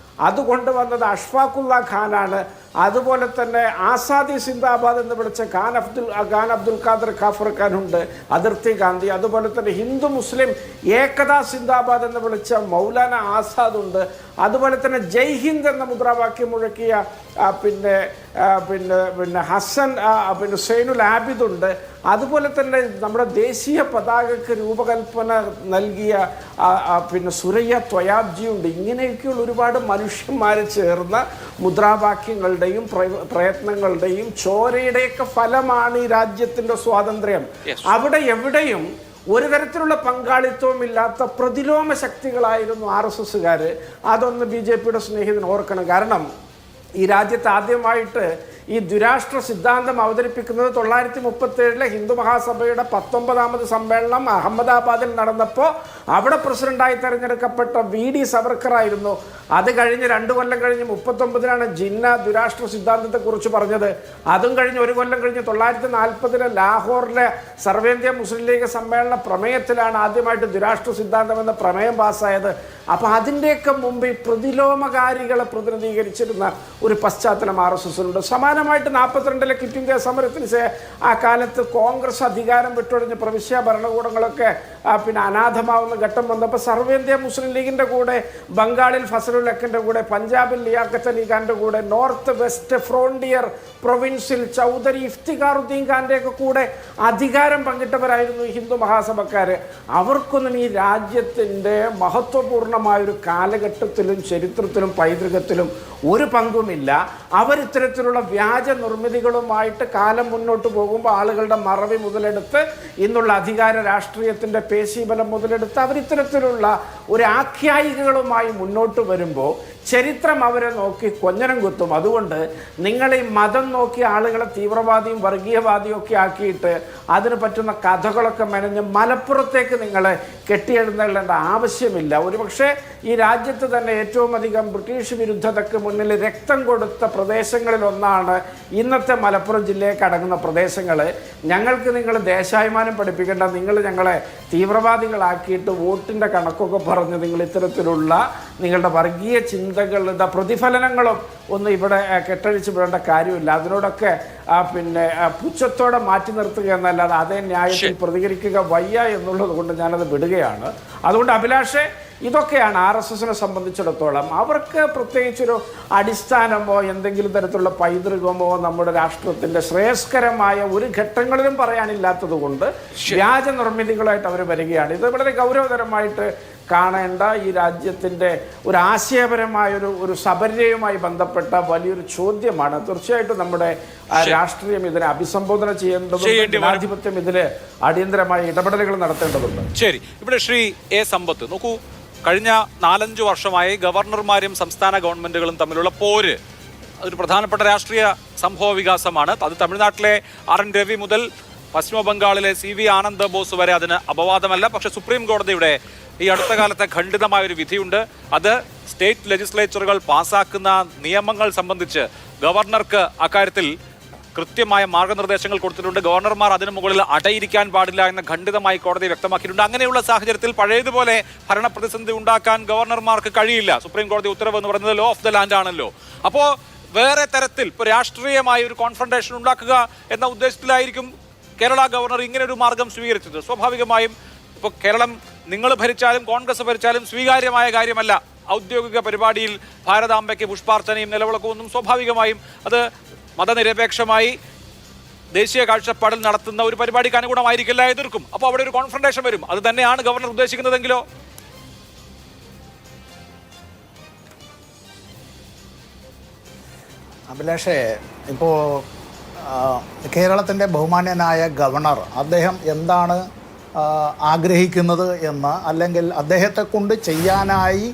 അത് കൊണ്ടുവന്നത് അഷ്ഫാഖുള്ള ഖാനാണ്. അതുപോലെ തന്നെ ആസാദി സിന്ദാബാദ് എന്ന് വിളിച്ച ഖാൻ അബ്ദുൽ ഖാദർ ഖാഫർ ഖാൻ ഉണ്ട്, അതിർത്തി ഗാന്ധി. അതുപോലെ തന്നെ ഹിന്ദു മുസ്ലിം ഏകതാ സിന്ദാബാദ് എന്ന് വിളിച്ച മൗലാന ആസാദ് ഉണ്ട്. അതുപോലെ തന്നെ ജയ് ഹിന്ദ് എന്ന മുദ്രാവാക്യം മുഴക്കിയ പിന്നെ ഹസൻ സൈനുൽ ആബിദ് ഉണ്ട്. അതുപോലെ തന്നെ നമ്മുടെ ദേശീയ പതാകയ്ക്ക് രൂപകൽപ്പന നൽകിയ സുരയ്യ ത്വയാബ്ജി ഉണ്ട്. ഇങ്ങനെയൊക്കെയുള്ള ഒരുപാട് മനുഷ്യന്മാർ ചേർന്ന മുദ്രാവാക്യങ്ങളുടെയും പ്രയത്നങ്ങളുടെയും ചോരയുടെയൊക്കെ ഫലമാണ് ഈ രാജ്യത്തിൻ്റെ സ്വാതന്ത്ര്യം. അവിടെ എവിടെയും ഒരു തരത്തിലുള്ള പങ്കാളിത്തവും ഇല്ലാത്ത പ്രതിലോമ ശക്തികളായിരുന്നു RSSകാർ. അതൊന്ന് BJPയുടെ സ്നേഹിതൻ ഓർക്കണം. കാരണം ഈ രാജ്യത്ത് ആദ്യമായിട്ട് ഈ ദ്വിരാഷ്ട്ര സിദ്ധാന്തം അവതരിപ്പിക്കുന്നത് 1937 ഹിന്ദു മഹാസഭയുടെ 19ാമത് സമ്മേളനം അഹമ്മദാബാദിൽ നടന്നപ്പോൾ അവിടെ പ്രസിഡന്റായി തെരഞ്ഞെടുക്കപ്പെട്ട VD സവർക്കർ ആയിരുന്നു. അത് കഴിഞ്ഞ് 2 കൊല്ലം കഴിഞ്ഞ് 1939 ജിന്ന ദ്വിരാഷ്ട്ര സിദ്ധാന്തത്തെക്കുറിച്ച് പറഞ്ഞത്. അതും കഴിഞ്ഞ് 1 കൊല്ലം കഴിഞ്ഞ് 1940 ലാഹോറിലെ സർവേന്ത്യ മുസ്ലിം ലീഗ് സമ്മേളന പ്രമേയത്തിലാണ് ആദ്യമായിട്ട് ദ്വിരാഷ്ട്ര സിദ്ധാന്തം എന്ന പ്രമേയം പാസ്സായത്. അപ്പോൾ അതിൻ്റെയൊക്കെ മുമ്പ് ഈ പ്രതിലോമകാരികളെ പ്രതിനിധീകരിച്ചിരുന്ന ഒരു പശ്ചാത്തലം RSSനുണ്ട്. സമാനമായിട്ട് 42 ക്വിറ്റ് ഇന്ത്യ സമരത്തിന് ആ കാലത്ത് കോൺഗ്രസ് അധികാരം വിട്ടൊഴിഞ്ഞ് പ്രവിശ്യ ഭരണകൂടങ്ങളൊക്കെ അനാഥമാവുന്ന ഘട്ടം വന്നപ്പോൾ സർവേന്ത്യ മുസ്ലിം ലീഗിൻ്റെ കൂടെ ബംഗാളിൽ ഫസലുൽ ഹക്കിൻ്റെ കൂടെ, പഞ്ചാബിൽ ലിയാഖത്ത് അലി ഖാൻ്റെ കൂടെ, നോർത്ത് വെസ്റ്റ് ഫ്രോണ്ടിയർ പ്രൊവിൻസിൽ ചൗധരി ഇഫ്തിഖാറുദ്ദീൻ ഖാൻ്റെയൊക്കെ കൂടെ അധികാരം പങ്കിട്ടവരായിരുന്നു ഈ ഹിന്ദു മഹാസഭക്കാർ. അവർക്കൊന്നും ഈ രാജ്യത്തിൻ്റെ മഹത്വപൂർണമായൊരു കാലഘട്ടത്തിലും ചരിത്രത്തിലും പൈതൃകത്തിലും ഒരു പങ്കുമില്ല. അവരിത്തരത്തിലുള്ള വ്യാജ നിർമ്മിതികളുമായിട്ട് കാലം മുന്നോട്ട് പോകുമ്പോൾ ആളുകളുടെ മറവി മുതലെടുത്ത് ഇന്നുള്ള അധികാര രാഷ്ട്രീയത്തിൻ്റെ പേശീബലം മുതലെടുത്ത് അവരിത്തരത്തിലുള്ള ഒരു ആഖ്യായികകളുമായി മുന്നോട്ട് വരുമ്പോൾ ചരിത്രം അവരെ നോക്കി കൊഞ്ഞനം കുത്തും. അതുകൊണ്ട് നിങ്ങൾ ഈ മതം നോക്കി ആളുകളെ തീവ്രവാദിയും വർഗീയവാദിയും ഒക്കെ ആക്കിയിട്ട് അതിന് പറ്റുന്ന കഥകളൊക്കെ മെനഞ്ഞ് മലപ്പുറത്തേക്ക് നിങ്ങളെ കെട്ടിയെഴുന്നേണ്ട ആവശ്യമില്ല. ഒരുപക്ഷെ ഈ രാജ്യത്ത് തന്നെ ഏറ്റവും അധികം ബ്രിട്ടീഷ് വിരുദ്ധതയ്ക്ക് മുന്നിൽ രക്തം കൊടുത്ത പ്രദേശങ്ങളിലൊന്നാണ് ഇന്നത്തെ മലപ്പുറം ജില്ലയ്ക്ക് അടങ്ങുന്ന പ്രദേശങ്ങൾ. ഞങ്ങൾക്ക് നിങ്ങൾ ദേശാഭിമാനം പഠിപ്പിക്കേണ്ട, നിങ്ങൾ ഞങ്ങളെ തീവ്രവാദികളാക്കിയിട്ട് വോട്ടിൻ്റെ കണക്കൊക്കെ പറഞ്ഞ് നിങ്ങൾ ഇത്തരത്തിലുള്ള നിങ്ങളുടെ വർഗീയ ചിന്തകളുടെ പ്രതിഫലനങ്ങളും ഒന്നും ഇവിടെ കെട്ടഴിച്ച് വിടേണ്ട കാര്യമില്ല. അതിനോടൊക്കെ പുച്ഛത്തോടെ മാറ്റി നിർത്തുക എന്നല്ലാതെ അതേ ന്യായത്തിൽ പ്രതികരിക്കുക വയ്യ എന്നുള്ളത് കൊണ്ട് ഞാനത് വിടുകയാണ്. അതുകൊണ്ട് അഭിലാഷേ, ഇതൊക്കെയാണ് RSSനെ സംബന്ധിച്ചിടത്തോളം. അവർക്ക് പ്രത്യേകിച്ചൊരു അടിസ്ഥാനമോ എന്തെങ്കിലും തരത്തിലുള്ള പൈതൃകമോ നമ്മുടെ രാഷ്ട്രത്തിൻ്റെ ശ്രേയസ്കരമായ ഒരു ഘട്ടങ്ങളിലും പറയാനില്ലാത്തത് കൊണ്ട് വ്യാജ നിർമ്മിതികളായിട്ട് അവർ വരികയാണ്. ഇത് വളരെ ഗൗരവതരമായിട്ട് കാണേണ്ട ഈ രാജ്യത്തിൻ്റെ ഒരു ആശയപരമായൊരു സബര്യയുമായി ബന്ധപ്പെട്ട വലിയൊരു ചോദ്യമാണ്. തീർച്ചയായിട്ടും നമ്മുടെ രാഷ്ട്രീയം ഇതിനെ അഭിസംബോധന ചെയ്യേണ്ടതുണ്ട്. ജനാധിപത്യം ഇതിൽ അടിയന്തരമായ ഇടപെടലുകൾ നടത്തേണ്ടതുണ്ട്.
ശരി, ഇവിടെ ശ്രീ A. സമ്പത്ത് നോക്കൂ, കഴിഞ്ഞ 4-5 വർഷമായി ഗവർണർമാരും സംസ്ഥാന ഗവൺമെന്റുകളും തമ്മിലുള്ള പോര് ഒരു പ്രധാനപ്പെട്ട രാഷ്ട്രീയ സംഭവ വികാസമാണ്. അത് തമിഴ്നാട്ടിലെ RN രവി മുതൽ പശ്ചിമ ബംഗാളിലെ CV ആനന്ദ് ബോസ് വരെ അതിന് അപവാദമല്ല. പക്ഷേ സുപ്രീം കോടതിയുടെ ഈ അടുത്ത കാലത്തെ ഖണ്ഡിതമായൊരു വിധിയുണ്ട്. അത് സ്റ്റേറ്റ് ലെജിസ്ലേച്ചറുകൾ പാസ്സാക്കുന്ന നിയമങ്ങൾ സംബന്ധിച്ച് ഗവർണർക്ക് അക്കാര്യത്തിൽ കൃത്യമായ മാർഗനിർദ്ദേശങ്ങൾ കൊടുത്തിട്ടുണ്ട്. ഗവർണർമാർ അതിനു മുകളിൽ അടയിരിക്കാൻ പാടില്ല എന്ന് ഖണ്ഡിതമായി കോടതി വ്യക്തമാക്കിയിട്ടുണ്ട്. അങ്ങനെയുള്ള സാഹചര്യത്തിൽ പഴയതുപോലെ ഭരണപ്രതിസന്ധി ഉണ്ടാക്കാൻ ഗവർണർമാർക്ക് കഴിയില്ല. സുപ്രീം കോടതി ഉത്തരവ് എന്ന് പറയുന്നത് ലോ ഓഫ് ദ ലാൻഡ് ആണല്ലോ. അപ്പോൾ വേറെ തരത്തിൽ ഇപ്പോൾ രാഷ്ട്രീയമായ ഒരു കോൺഫ്രണ്ടേഷൻ ഉണ്ടാക്കുക എന്ന ഉദ്ദേശത്തിലായിരിക്കും കേരള ഗവർണർ ഇങ്ങനെ ഒരു മാർഗം സ്വീകരിച്ചത്. സ്വാഭാവികമായും ഇപ്പോൾ കേരളം നിങ്ങൾ ഭരിച്ചാലും കോൺഗ്രസ് ഭരിച്ചാലും സ്വീകാര്യമായ കാര്യമല്ല ഔദ്യോഗിക പരിപാടിയിൽ ഭാരതാംബയ്ക്ക് പുഷ്പാർച്ചനയും നിലവിളക്കൊന്നും. സ്വാഭാവികമായും അത് മതനിരപേക്ഷമായി ദേശീയ കാഴ്ചപ്പാടിൽ നടത്തുന്ന ഒരു പരിപാടിക്ക് അനുകൂലമായിരിക്കില്ല, എതിർക്കും. അപ്പോൾ അവിടെ ഒരു കോൺഫ്രണ്ടേഷൻ വരും. അത് തന്നെയാണ് ഗവർണർ ഉദ്ദേശിക്കുന്നതെങ്കിലോ?
അഭിലാഷേ, ഇപ്പോൾ കേരളത്തിൻ്റെ ബഹുമാന്യനായ ഗവർണർ അദ്ദേഹം എന്താണ് ആഗ്രഹിക്കുന്നത് എന്ന്, അല്ലെങ്കിൽ അദ്ദേഹത്തെ കൊണ്ട് ചെയ്യാനായി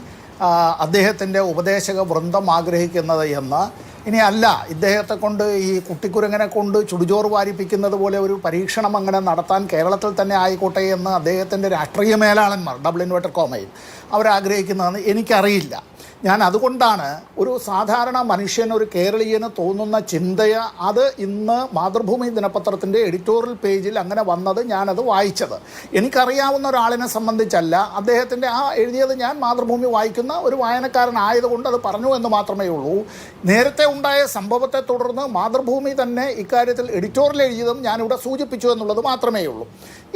അദ്ദേഹത്തിൻ്റെ ഉപദേശക വൃന്ദം ആഗ്രഹിക്കുന്നത് എന്ന്, ഇനി അല്ല ഇദ്ദേഹത്തെ കൊണ്ട് ഈ കുട്ടിക്കുരങ്ങനെ കൊണ്ട് ചുടുചോറ് വാരിപ്പിക്കുന്നത് പോലെ ഒരു പരീക്ഷണം അങ്ങനെ നടത്താൻ കേരളത്തിൽ തന്നെ ആയിക്കോട്ടെ എന്ന് അദ്ദേഹത്തിൻ്റെ രാഷ്ട്രീയ മേലാളന്മാർ ***, അവരാഗ്രഹിക്കുന്നതെന്ന് എനിക്കറിയില്ല. ഞാൻ അതുകൊണ്ടാണ് ഒരു സാധാരണ മനുഷ്യൻ, ഒരു കേരളീയന് തോന്നുന്ന ചിന്തയ അത് ഇന്ന് മാതൃഭൂമി ദിനപത്രത്തിൻ്റെ എഡിറ്റോറിയൽ പേജിൽ അങ്ങനെ വന്നത് ഞാനത് വായിച്ചത്. എനിക്കറിയാവുന്ന ഒരാളിനെ സംബന്ധിച്ചല്ല, അദ്ദേഹത്തിൻ്റെ ആ എഴുതിയത് ഞാൻ മാതൃഭൂമി വായിക്കുന്ന ഒരു വായനക്കാരനായതുകൊണ്ട് അത് പറഞ്ഞു എന്ന് മാത്രമേ ഉള്ളൂ. നേരത്തെ ഉണ്ടായ സംഭവത്തെ തുടർന്ന് മാതൃഭൂമി തന്നെ ഇക്കാര്യത്തിൽ എഡിറ്റോറിയൽ എഴുതിയതും ഞാനിവിടെ സൂചിപ്പിച്ചു എന്നുള്ളത് മാത്രമേ ഉള്ളൂ.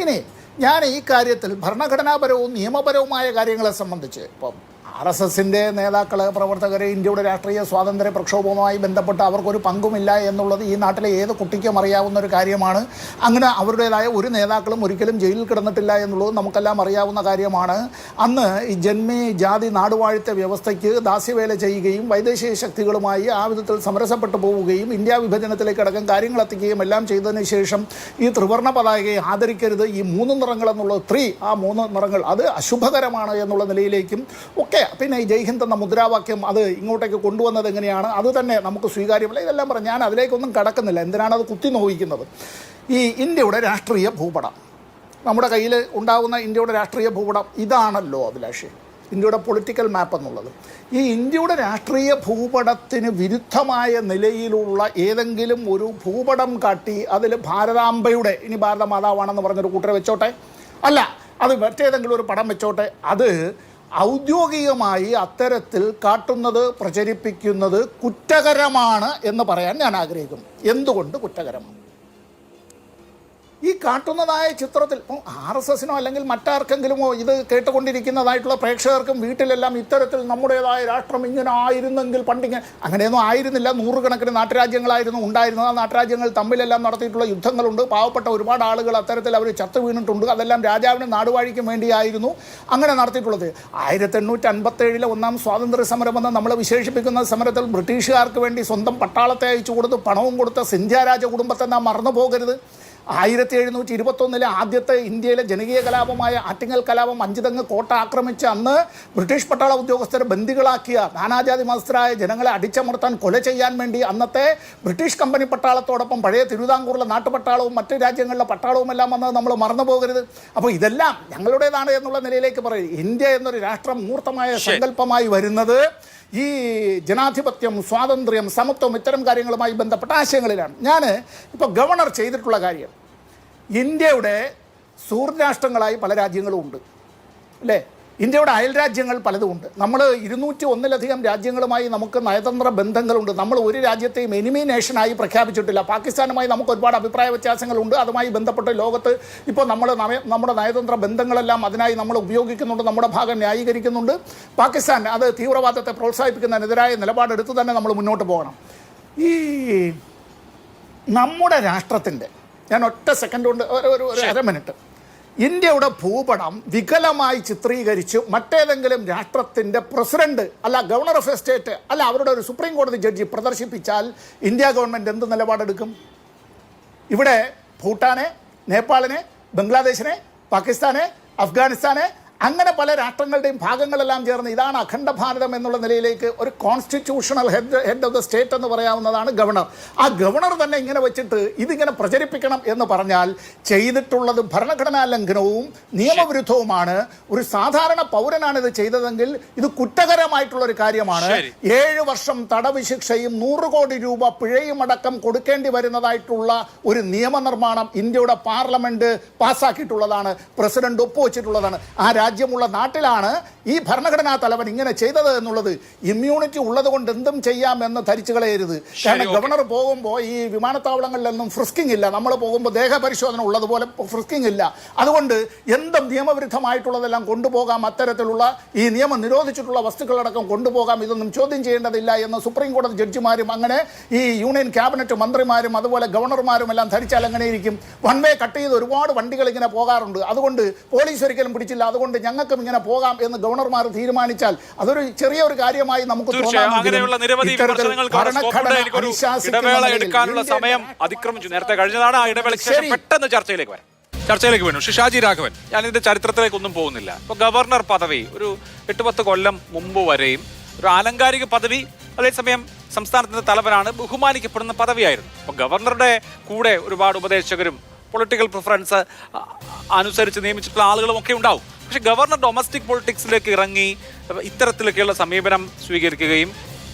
ഇനി ഞാൻ ഈ കാര്യത്തിൽ ഭരണഘടനാപരവും നിയമപരവുമായ കാര്യങ്ങളെ സംബന്ധിച്ച് ഇപ്പം RSSൻ്റെ നേതാക്കൾ, പ്രവർത്തകർ ഇന്ത്യയുടെ രാഷ്ട്രീയ സ്വാതന്ത്ര്യ പ്രക്ഷോഭവുമായി ബന്ധപ്പെട്ട് അവർക്കൊരു പങ്കുമില്ല എന്നുള്ളത് ഈ നാട്ടിലെ ഏത് കുട്ടിക്കും അറിയാവുന്ന ഒരു കാര്യമാണ്. അങ്ങനെ അവരുടേതായ ഒരു നേതാക്കളും ഒരിക്കലും ജയിലിൽ കിടന്നിട്ടില്ല എന്നുള്ളത് നമുക്കെല്ലാം അറിയാവുന്ന കാര്യമാണ്. അന്ന് ഈ ജന്മി ജാതി നാടുവാഴിത്ത വ്യവസ്ഥയ്ക്ക് ദാസ്യവേല ചെയ്യുകയും വൈദേശിക ശക്തികളുമായി ആ വിധത്തിൽ സമരസപ്പെട്ടു പോവുകയും ഇന്ത്യ വിഭജനത്തിലേക്കടക്കം കാര്യങ്ങൾ എത്തിക്കുകയും എല്ലാം ചെയ്തതിന് ശേഷം ഈ ത്രിവർണ്ണ പതാകയെ ആദരിക്കരുത്, ഈ 3 നിറങ്ങൾ എന്നുള്ളത് ആ 3 നിറങ്ങൾ അത് അശുഭകരമാണ് എന്നുള്ള നിലയിലേക്കും ഒക്കെ, പിന്നെ ഈ ജയ് ഹിന്ദ് എന്ന മുദ്രാവാക്യം അത് ഇങ്ങോട്ടേക്ക് കൊണ്ടുവന്നത് എങ്ങനെയാണ്, അത് തന്നെ നമുക്ക് സ്വീകാര്യമല്ല. ഇതെല്ലാം പറഞ്ഞു ഞാൻ അതിലേക്കൊന്നും കടക്കുന്നില്ല. എന്തിനാണ് അത് കുത്തി നോവിക്കുന്നത്? ഈ ഇന്ത്യയുടെ രാഷ്ട്രീയ ഭൂപടം, നമ്മുടെ കയ്യിൽ ഉണ്ടാകുന്ന ഇന്ത്യയുടെ രാഷ്ട്രീയ ഭൂപടം ഇതാണല്ലോ അഭിലാഷ്, ഇന്ത്യയുടെ പൊളിറ്റിക്കൽ മാപ്പ് എന്നുള്ളത്. ഈ ഇന്ത്യയുടെ രാഷ്ട്രീയ ഭൂപടത്തിന് വിരുദ്ധമായ നിലയിലുള്ള ഏതെങ്കിലും ഒരു ഭൂപടം കാട്ടി അതിൽ ഭാരതാംബയുടെ, ഇനി ഭാരതമാതാവാണെന്ന് പറഞ്ഞൊരു കൂട്ടരെ വെച്ചോട്ടെ, അല്ല അത് മറ്റേതെങ്കിലും ഒരു പടം വെച്ചോട്ടെ, അത് ഔദ്യോഗികമായി അത്തരത്തിൽ കാട്ടുന്നത്, പ്രചരിപ്പിക്കുന്നത് കുറ്റകരമാണ് എന്ന് പറയാൻ ഞാൻ ആഗ്രഹിക്കുന്നു. എന്തുകൊണ്ട് കുറ്റകരമാണ്? ഈ കാട്ടുന്നതായ ചിത്രത്തിൽ RSSനോ അല്ലെങ്കിൽ മറ്റാർക്കെങ്കിലുമോ ഇത് കേട്ടുകൊണ്ടിരിക്കുന്നതായിട്ടുള്ള പ്രേക്ഷകർക്കും വീട്ടിലെല്ലാം ഇത്തരത്തിൽ നമ്മുടേതായ രാഷ്ട്രം ഇങ്ങനെ ആയിരുന്നെങ്കിൽ പണ്ടിങ്ങനെ, അങ്ങനെയൊന്നും ആയിരുന്നില്ല. 100 കണക്കിന് നാട്ടുരാജ്യങ്ങളായിരുന്നു ഉണ്ടായിരുന്നത്. ആ നാട്ടുരാജ്യങ്ങൾ തമ്മിലെല്ലാം നടത്തിയിട്ടുള്ള യുദ്ധങ്ങളുണ്ട്. പാവപ്പെട്ട ഒരുപാട് ആളുകൾ അത്തരത്തിൽ അവർ ചത്തു വീണിട്ടുണ്ട്. അതെല്ലാം രാജാവിനും നാടുവാഴിക്കും വേണ്ടിയായിരുന്നു അങ്ങനെ നടത്തിയിട്ടുള്ളത്. 1857 ഒന്നാം സ്വാതന്ത്ര്യ സമരമെന്ന് നമ്മൾ വിശേഷിപ്പിക്കുന്ന സമരത്തിൽ ബ്രിട്ടീഷുകാർക്ക് വേണ്ടി സ്വന്തം പട്ടാളത്തെ അയച്ചു കൊടുത്ത് പണവും കൊടുത്ത സിന്ധ്യ രാജ കുടുംബത്തെ നാം മറന്നു പോകരുത്. 1721 ആദ്യത്തെ ഇന്ത്യയിലെ ജനകീയ കലാപമായ ആറ്റിങ്ങൽ കലാപം, അഞ്ചുതെങ്ങ് കോട്ട ആക്രമിച്ച് അന്ന് ബ്രിട്ടീഷ് പട്ടാള ഉദ്യോഗസ്ഥരെ ബന്ദികളാക്കിയ, നാനാജാതി മതസ്ഥരായ ജനങ്ങളെ അടിച്ചമർത്താൻ, കൊല ചെയ്യാൻ വേണ്ടി അന്നത്തെ ബ്രിട്ടീഷ് കമ്പനി പട്ടാളത്തോടൊപ്പം പഴയ തിരുവിതാംകൂറിലെ നാട്ടുപട്ടാളവും മറ്റ് രാജ്യങ്ങളിലെ പട്ടാളവും എല്ലാം വന്നത് നമ്മൾ മറന്നു പോകരുത്. അപ്പോൾ ഇതെല്ലാം ഞങ്ങളുടേതാണ് എന്നുള്ള നിലയിലേക്ക് പറയും. ഇന്ത്യ എന്നൊരു രാഷ്ട്രം മൂർത്തമായ സങ്കല്പമായി വരുന്നത് ഈ ജനാധിപത്യം, സ്വാതന്ത്ര്യം, സമത്വം ഇത്തരം കാര്യങ്ങളുമായി ബന്ധപ്പെട്ട ആശയങ്ങളിലാണ്. ഞാൻ ഇപ്പോൾ ഗവർണർ ചെയ്തിട്ടുള്ള കാര്യം, ഇന്ത്യയുടെ സുഹൃത്ത് രാഷ്ട്രങ്ങളായി പല രാജ്യങ്ങളും ഉണ്ട് അല്ലേ, ഇന്ത്യയുടെ അയൽ രാജ്യങ്ങൾ പലതുമുണ്ട്. നമ്മൾ 201 രാജ്യങ്ങളുമായി നമുക്ക് നയതന്ത്ര ബന്ധങ്ങളുണ്ട്. നമ്മൾ ഒരു രാജ്യത്തെയും എനിമി നേഷനായി പ്രഖ്യാപിച്ചിട്ടില്ല. പാകിസ്ഥാനുമായി നമുക്ക് ഒരുപാട് അഭിപ്രായ വ്യത്യാസങ്ങളുണ്ട്. അതുമായി ബന്ധപ്പെട്ട് ലോകത്ത് ഇപ്പോൾ നമ്മുടെ നയതന്ത്ര ബന്ധങ്ങളെല്ലാം അതിനായി നമ്മൾ ഉപയോഗിക്കുന്നുണ്ട്, നമ്മുടെ ഭാഗം ന്യായീകരിക്കുന്നുണ്ട്. പാകിസ്ഥാൻ അത് തീവ്രവാദത്തെ പ്രോത്സാഹിപ്പിക്കുന്നതിനെതിരായ നിലപാടെടുത്ത് തന്നെ നമ്മൾ മുന്നോട്ട് പോകണം. ഈ നമ്മുടെ രാഷ്ട്രത്തിൻ്റെ, ഞാൻ ഒറ്റ സെക്കൻഡ് കൊണ്ട് ഒരു 1/2 മിനിറ്റ്, ഇന്ത്യയുടെ ഭൂപടം വികലമായി ചിത്രീകരിച്ച് മറ്റേതെങ്കിലും രാഷ്ട്രത്തിൻ്റെ പ്രസിഡന്റ് അല്ല ഗവർണർ ഓഫ് എ സ്റ്റേറ്റ് അല്ല അവരുടെ ഒരു സുപ്രീം കോടതി ജഡ്ജി പ്രദർശിപ്പിച്ചാൽ ഇന്ത്യ ഗവൺമെൻറ് എന്ത് നിലപാടെടുക്കും? ഇവിടെ ഭൂട്ടാനെ, നേപ്പാളിനെ, ബംഗ്ലാദേശിനെ, പാകിസ്ഥാനെ, അഫ്ഗാനിസ്ഥാനെ അങ്ങനെ പല രാഷ്ട്രങ്ങളുടെയും ഭാഗങ്ങളെല്ലാം ചേർന്ന് ഇതാണ് അഖണ്ഡ ഭാരതം എന്നുള്ള നിലയിലേക്ക് ഒരു constitutional head of the state എന്ന് പറയാവുന്നതാണ് ഗവർണർ. ആ ഗവർണർ തന്നെ ഇങ്ങനെ വെച്ചിട്ട് ഇതിങ്ങനെ പ്രചരിപ്പിക്കണം എന്ന് പറഞ്ഞാൽ ചെയ്തിട്ടുള്ളത് ഭരണഘടനാ ലംഘനവും നിയമവിരുദ്ധവുമാണ്. ഒരു സാധാരണ പൗരനാണ് ഇത് ചെയ്തതെങ്കിൽ ഇത് കുറ്റകരമായിട്ടുള്ള ഒരു കാര്യമാണ്. 7 വർഷം തടവ് ശിക്ഷയും 100 കോടി രൂപ പിഴയും അടക്കം കൊടുക്കേണ്ടി വരുന്നതായിട്ടുള്ള ഒരു നിയമനിർമ്മാണം ഇന്ത്യയുടെ പാർലമെന്റ് പാസ്സാക്കിയിട്ടുള്ളതാണ്, പ്രസിഡന്റ് ഒപ്പുവെച്ചിട്ടുള്ളതാണ്. ആ രാജ്യമുള്ള നാട്ടിലാണ് ഈ ഭരണഘടനാ തലവൻ ഇങ്ങനെ ചെയ്തത് എന്നുള്ളത്. ഇമ്മ്യൂണിറ്റി ഉള്ളത് കൊണ്ട് എന്തും ചെയ്യാമെന്ന് ധരിച്ചു കളയരുത്. കാരണം ഗവർണർ പോകുമ്പോൾ ഈ വിമാനത്താവളങ്ങളിലൊന്നും ഫ്രിസ്കിംഗ് ഇല്ല. നമ്മൾ പോകുമ്പോൾ ദേഹപരിശോധന ഉള്ളതുപോലെ ഫ്രിസ്കിംഗ് ഇല്ല. അതുകൊണ്ട് എന്തും നിയമവിരുദ്ധമായിട്ടുള്ളതെല്ലാം കൊണ്ടുപോകാം, അത്തരത്തിലുള്ള ഈ നിയമം നിരോധിച്ചിട്ടുള്ള വസ്തുക്കളടക്കം കൊണ്ടുപോകാം, ഇതൊന്നും ചോദ്യം ചെയ്യേണ്ടതില്ല എന്ന് സുപ്രീം കോടതി ജഡ്ജിമാരും അങ്ങനെ ഈ യൂണിയൻ ക്യാബിനറ്റ് മന്ത്രിമാരും അതുപോലെ ഗവർണർമാരും എല്ലാം ധരിച്ചാൽ എങ്ങനെ ഇരിക്കും? വൺ വേ കട്ട് ചെയ്ത് ഒരുപാട് വണ്ടികൾ ഇങ്ങനെ പോകാറുണ്ട്. അതുകൊണ്ട് പോലീസ് ഒരിക്കലും പിടിച്ചില്ല, അതുകൊണ്ട് ഞങ്ങൾക്കും ഇങ്ങനെ പോകാം എന്ന് ഗവർണർമാർ തീരുമാനിച്ചാൽ അതൊരു ചെറിയൊരു കാര്യമായി നമുക്ക്
എടുക്കാനുള്ള സമയം അതിക്രമിച്ചു. നേരത്തെ കഴിഞ്ഞതാണ്. ആ ഇടവേളയ്ക്ക് ശേഷം പെട്ടെന്ന് ചർച്ചയിലേക്ക് വേണം. ഷാജി രാഘവൻ, ഞാൻ ഇതിന്റെ ചരിത്രത്തിലേക്കൊന്നും പോകുന്നില്ല. ഇപ്പൊ ഗവർണർ പദവി ഒരു 8-10 കൊല്ലം മുമ്പ് വരെയും ഒരു ആലങ്കാരിക പദവി, അതേസമയം സംസ്ഥാനത്തിന്റെ തലവനാണ്, ബഹുമാനിക്കപ്പെടുന്ന പദവിയായിരുന്നു. അപ്പൊ ഗവർണറുടെ കൂടെ ഒരുപാട് ഉപദേശകരും പൊളിറ്റിക്കൽ പ്രിഫറൻസ് അനുസരിച്ച് നിയമിച്ചിട്ടുള്ള ആളുകളും ഒക്കെ ഉണ്ടാവും. പക്ഷെ ഗവർണർ ഡൊമസ്റ്റിക് പൊളിറ്റിക്സിലേക്ക് ഇറങ്ങി ഇത്തരത്തിലൊക്കെയുള്ള സമീപനം സ്വീകരിക്കുകയും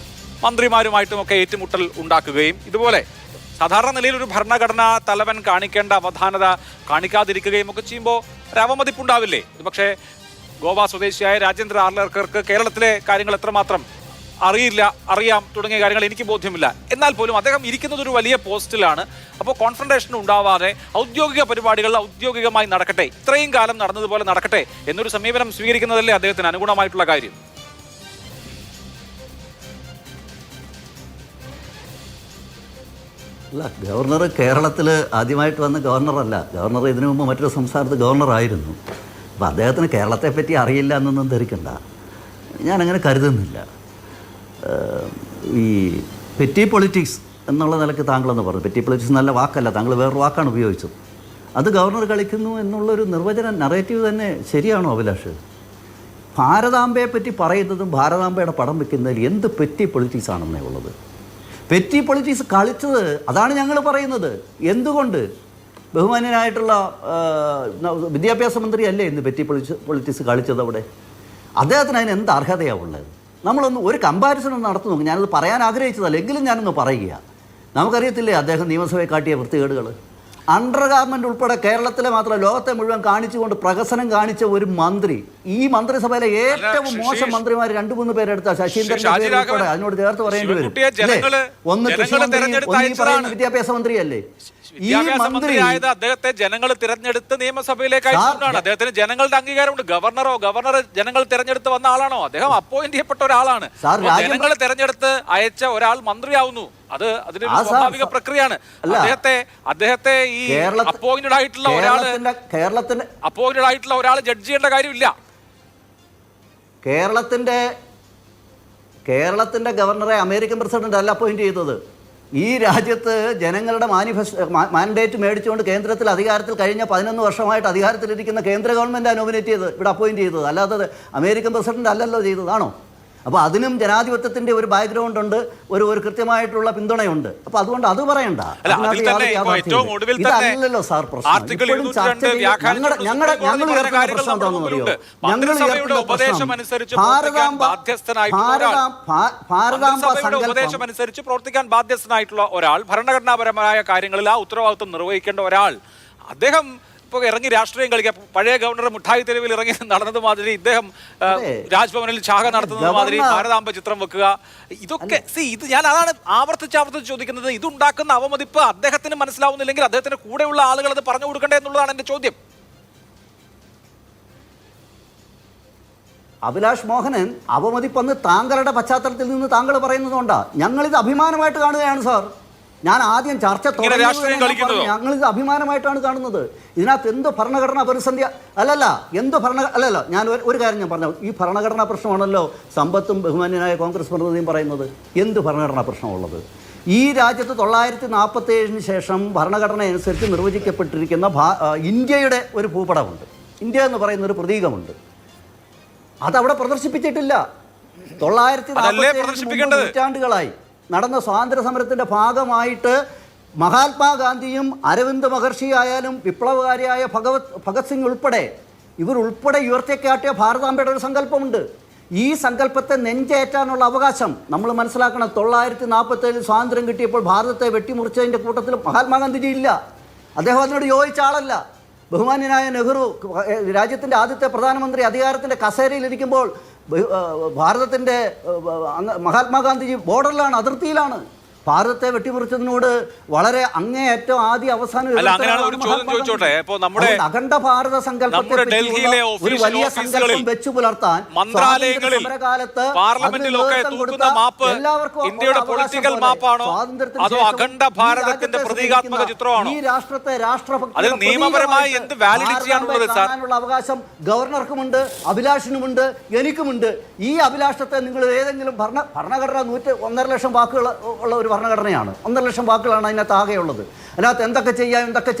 മന്ത്രിമാരുമായിട്ടുമൊക്കെ ഏറ്റുമുട്ടൽ ഉണ്ടാക്കുകയും ഇതുപോലെ സാധാരണ നിലയിൽ ഒരു ഭരണഘടനാ തലവൻ കാണിക്കേണ്ട അവധാനത കാണിക്കാതിരിക്കുകയും ഒക്കെ ചെയ്യുമ്പോൾ ഒരു അവമതിപ്പുണ്ടാവില്ലേ? ഇത് പക്ഷേ ഗോവ സ്വദേശിയായ രാജേന്ദ്ര ആർലേക്കർക്ക് കേരളത്തിലെ കാര്യങ്ങൾ എത്രമാത്രം അറിയാം തുടങ്ങിയ കാര്യങ്ങൾ എനിക്ക് ബോധ്യമില്ല. എന്നാൽ പോലും അദ്ദേഹം ഇരിക്കുന്നത് ഒരു വലിയ പോസ്റ്റിലാണ്. അപ്പോൾ കോൺഫ്രണ്ടേഷൻ ഉണ്ടാവാതെ ഔദ്യോഗിക പരിപാടികൾ ഔദ്യോഗികമായി നടക്കട്ടെ, ഇത്രയും കാലം നടന്നതുപോലെ നടക്കട്ടെ എന്നൊരു സമീപനം സ്വീകരിക്കുന്നതല്ലേ അദ്ദേഹത്തിന് അനുഗുണമായിട്ടുള്ള കാര്യം?
അല്ല, ഗവർണർ കേരളത്തിൽ ആദ്യമായിട്ട് വന്ന ഗവർണറല്ല. ഗവർണർ ഇതിനു മുമ്പ് മറ്റൊരു സംസ്ഥാനത്ത് ഗവർണറായിരുന്നു. അപ്പോൾ അദ്ദേഹത്തിന് കേരളത്തെ പറ്റി അറിയില്ല എന്നൊന്നും ധരിക്കണ്ട, ഞാനങ്ങനെ കരുതുന്നില്ല. ഈ പെറ്റി പൊളിറ്റിക്സ് എന്നുള്ള നിലയ്ക്ക് താങ്കളെന്ന് പറഞ്ഞു. പെറ്റി പൊളിറ്റിക്സ് നല്ല വാക്കല്ല, താങ്കൾ വേറൊരു വാക്കാണ് ഉപയോഗിച്ചത്. അത് ഗവർണർ കളിക്കുന്നു എന്നുള്ളൊരു നിർവചനം, നറേറ്റീവ് തന്നെ ശരിയാണോ അഭിലാഷ്? ഭാരതാംബയെ പറ്റി പറയുന്നതും ഭാരതാംബയുടെ പടം വെക്കുന്നതിൽ എന്ത് പെറ്റി പൊളിറ്റിക്സ് ആണെന്നേ ഉള്ളത്? പെറ്റി പൊളിറ്റിക്സ് കളിച്ചത് അതാണ് ഞങ്ങൾ പറയുന്നത്. എന്തുകൊണ്ട്? ബഹുമാന്യനായിട്ടുള്ള വിദ്യാഭ്യാസ മന്ത്രി അല്ലേ ഇന്ന് പെറ്റി പൊളിറ്റിക്സ് കളിച്ചത്? അവിടെ അദ്ദേഹത്തിന് അതിന് എന്ത് അർഹതയാണ് ഉള്ളത്? നമ്മളൊന്ന് ഒരു കമ്പാരിസൺ ഒന്ന് നടത്തി നോക്കും. ഞാനത് പറയാൻ ആഗ്രഹിച്ചതല്ല, എങ്കിലും ഞാനൊന്ന് പറയുക. നമുക്കറിയത്തില്ലേ അദ്ദേഹം നിയമസഭയെ കാട്ടിയ വൃത്തികേടുകൾ? അണ്ടർ ഗാർമെൻ്റ് ഉൾപ്പെടെ കേരളത്തിലെ മാത്രം ലോകത്തെ മുഴുവൻ കാണിച്ചുകൊണ്ട് പ്രഹസനം കാണിച്ച ഒരു മന്ത്രി, ഈ മന്ത്രിസഭയിലെ ഏറ്റവും മോശം മന്ത്രിമാർ 2-3 പേരെടുത്ത ശശീന്ദ്രൻ ഉൾപ്പെടെ അതിനോട് ചേർത്ത് പറയേണ്ടി വരും. ഒന്ന് പറയുന്ന വിദ്യാഭ്യാസ മന്ത്രിയല്ലേ ഈ മന്ത്രി?
അദ്ദേഹത്തെ ജനങ്ങൾ തിരഞ്ഞെടുത്ത് നിയമസഭയിലേക്ക് അയച്ചിട്ടാണ്. അദ്ദേഹത്തിന് ജനങ്ങളുടെ അംഗീകാരമുണ്ട്. ഗവർണർ ജനങ്ങൾ തിരഞ്ഞെടുത്ത് വന്ന ആളാണോ? അദ്ദേഹം അപ്പോയിന്റ് ചെയ്യപ്പെട്ട ഒരാളാണ്. ജനങ്ങൾ തിരഞ്ഞെടുത്ത് അയച്ച ഒരാൾ മന്ത്രിയാവുന്നു. അത് അതിന്റെ സ്വാഭാവിക പ്രക്രിയയാണ്. അദ്ദേഹത്തെ ഈ അപ്പോയിന്റഡ് ആയിട്ടുള്ള ഒരാള് ജഡ്ജ് ചെയ്യേണ്ട കാര്യമില്ല.
കേരളത്തിന്റെ ഗവർണറെ അമേരിക്കൻ പ്രസിഡന്റ് അല്ല അപ്പോയിന്റ് ചെയ്തത്. ഈ രാജ്യത്ത് ജനങ്ങളുടെ മാൻഡേറ്റ് മേടിച്ചുകൊണ്ട് കേന്ദ്രത്തിൽ അധികാരത്തിൽ കഴിഞ്ഞ 11 വർഷമായിട്ട് അധികാരത്തിലിരിക്കുന്ന കേന്ദ്ര ഗവൺമെൻറ്റാണ് നോമിനേറ്റ് ചെയ്തത്, ഇവിടെ അപ്പോയിന്റ് ചെയ്തത്. അല്ലാതെ അമേരിക്കൻ പ്രസിഡന്റ് അല്ലല്ലോ ചെയ്തതാണോ? അപ്പോൾ അതിനും ജനാധിപത്യത്തിൻ്റെ ഒരു ബാക്ക്ഗ്രൗണ്ട് ഉണ്ട്, ഒരു കൃത്യമായിട്ടുള്ള പിന്തുണയുണ്ട്. അപ്പോൾ അതുകൊണ്ട് അത് പറയണ്ട. ഇതല്ലല്ലോ സാർ പ്രശ്നം. ഞങ്ങൾ ഉയർത്തുന്ന പ്രശ്നം എന്താണെന്ന് അറിയോ? ഞങ്ങൾ ഉയർത്തുന്ന പ്രശ്നം
ഉപദേശമനുസരിച്ച് പ്രവർത്തിക്കാൻ ബാധ്യസ്ഥനായിട്ടുള്ള ഒരാൾ, ഭരണഘടനാപരമായ കാര്യങ്ങളിൽ ആ ഉത്തരവാദിത്വം നിർവഹിക്കേണ്ട ഒരാൾ, അദ്ദേഹം ഇപ്പോൾ ഇറങ്ങി രാഷ്ട്രീയം കളിക്കുക. പഴയ ഗവർണർ മുട്ടായി തെരുവിൽ ഇറങ്ങി നടന്നത് മാതിരി ഇദ്ദേഹം രാജ്ഭവനിൽ ശാഖ നടത്തുന്നത് മാതിരി ഭാരതാംബ ചിത്രം വെക്കുക, ഇതൊക്കെ ഇത് ഞാൻ അതാണ് ആവർത്തിച്ച് ചോദിക്കുന്നത്. ഇതുണ്ടാക്കുന്ന അവമതിപ്പ് അദ്ദേഹത്തിന് മനസ്സിലാവുന്നില്ലെങ്കിൽ അദ്ദേഹത്തിന് കൂടെയുള്ള ആളുകൾ അത് പറഞ്ഞു കൊടുക്കണ്ടേ എന്നുള്ളതാണ് എൻ്റെ ചോദ്യം.
അഭിലാഷ് മോഹനൻ, അവമതിപ്പെന്ന് താങ്കളുടെ പശ്ചാത്തലത്തിൽ നിന്ന് താങ്കൾ പറയുന്നതുകൊണ്ടാ. ഞങ്ങളിത് അഭിമാനമായിട്ട് കാണുകയാണ് സാർ. ഞാൻ ആദ്യം ചർച്ച ഞങ്ങളിത് അഭിമാനമായിട്ടാണ് കാണുന്നത്. ഇതിനകത്ത് എന്തോ ഭരണഘടനാ പ്രതിസന്ധി അല്ലല്ല. ഞാൻ ഒരു കാര്യം ഞാൻ പറഞ്ഞു, ഈ ഭരണഘടനാ പ്രശ്നമാണല്ലോ സമ്പത്തും ബഹുമാന്യനായ കോൺഗ്രസ് പ്രതിനിധിയും പറയുന്നത്. എന്ത് ഭരണഘടനാ പ്രശ്നമുള്ളത്? ഈ രാജ്യത്ത് 1947 ശേഷം ഭരണഘടന അനുസരിച്ച് നിർവചിക്കപ്പെട്ടിരിക്കുന്ന ഇന്ത്യയുടെ ഒരു ഭൂപടമുണ്ട്. ഇന്ത്യ എന്ന് പറയുന്ന ഒരു പ്രതീകമുണ്ട്. അതവിടെ പ്രദർശിപ്പിച്ചിട്ടില്ല. 947 നൂറ്റാണ്ടുകളായി നടന്ന സ്വാതന്ത്ര്യ സമരത്തിൻ്റെ ഭാഗമായിട്ട് മഹാത്മാഗാന്ധിയും അരവിന്ദ് മഹർഷി ആയാലും വിപ്ലവകാരിയായ ഭഗത് സിംഗ് ഉൾപ്പെടെ ഇവരുൾപ്പെടെ ഉയർത്തിക്കാട്ടിയ ഭാരതാംബയുടെ ഒരു സങ്കല്പമുണ്ട്. ഈ സങ്കല്പത്തെ നെഞ്ചേറ്റാനുള്ള അവകാശം നമ്മൾ മനസ്സിലാക്കണം. 947 സ്വാതന്ത്ര്യം കിട്ടിയപ്പോൾ ഭാരതത്തെ വെട്ടിമുറിച്ചതിൻ്റെ കൂട്ടത്തിൽ മഹാത്മാഗാന്ധിജി ഇല്ല. അദ്ദേഹം അതിനോട് യോജിച്ച ആളല്ല. ബഹുമാന്യനായ നെഹ്റു രാജ്യത്തിൻ്റെ ആദ്യത്തെ പ്രധാനമന്ത്രി അധികാരത്തിൻ്റെ കസേരയിലിരിക്കുമ്പോൾ ഭാരതത്തിൻ്റെ മഹാത്മാഗാന്ധിജി ബോർഡറിലാണ്, അതിർത്തിയിലാണ്. ഭാരതത്തെ വെട്ടിമുറിച്ചതിനോട് വളരെ അങ്ങേയറ്റം ആദ്യ അവസാനം അഖണ്ഡ ഭാരത സങ്കല്പത്തെ ഒരു വലിയ സങ്കല്പം വെച്ചു പുലർത്താൻ
മന്ത്രാലയങ്ങളിൽ പാർലമെന്റിലൊക്കെ തൂക്കുന്ന മാപ്പ് ഇന്ത്യയുടെ പൊളിറ്റിക്കൽ മാപ്പാണോ അതോ അഖണ്ഡ ഭാരതത്തിന്റെ പ്രതീകാത്മക ചിത്രമാണോ?
ഈ രാഷ്ട്രത്തെ രാഷ്ട്രഭക്തി
നിയമപരമായി എന്ത് വാലിഡിറ്റിയാണുള്ളത് സാർ?
അവകാശം ഗവർണർക്കുമുണ്ട്, അഭിലാഷിനുമുണ്ട്, എനിക്കുമുണ്ട്. ഈ അഭിലാഷത്തെ നിങ്ങൾ ഏതെങ്കിലും ഭരണഘടന 1.5 ലക്ഷം വാക്കുകൾ ഉള്ള ഒരു ഭരണഘടനയാണ്. 1.5 ലക്ഷം വാക്കുകളാണ് അതിനകത്ത് ആകെയുള്ളത്. അതിനകത്ത് എന്തൊക്കെ ചെയ്യാം, എന്തൊക്കെ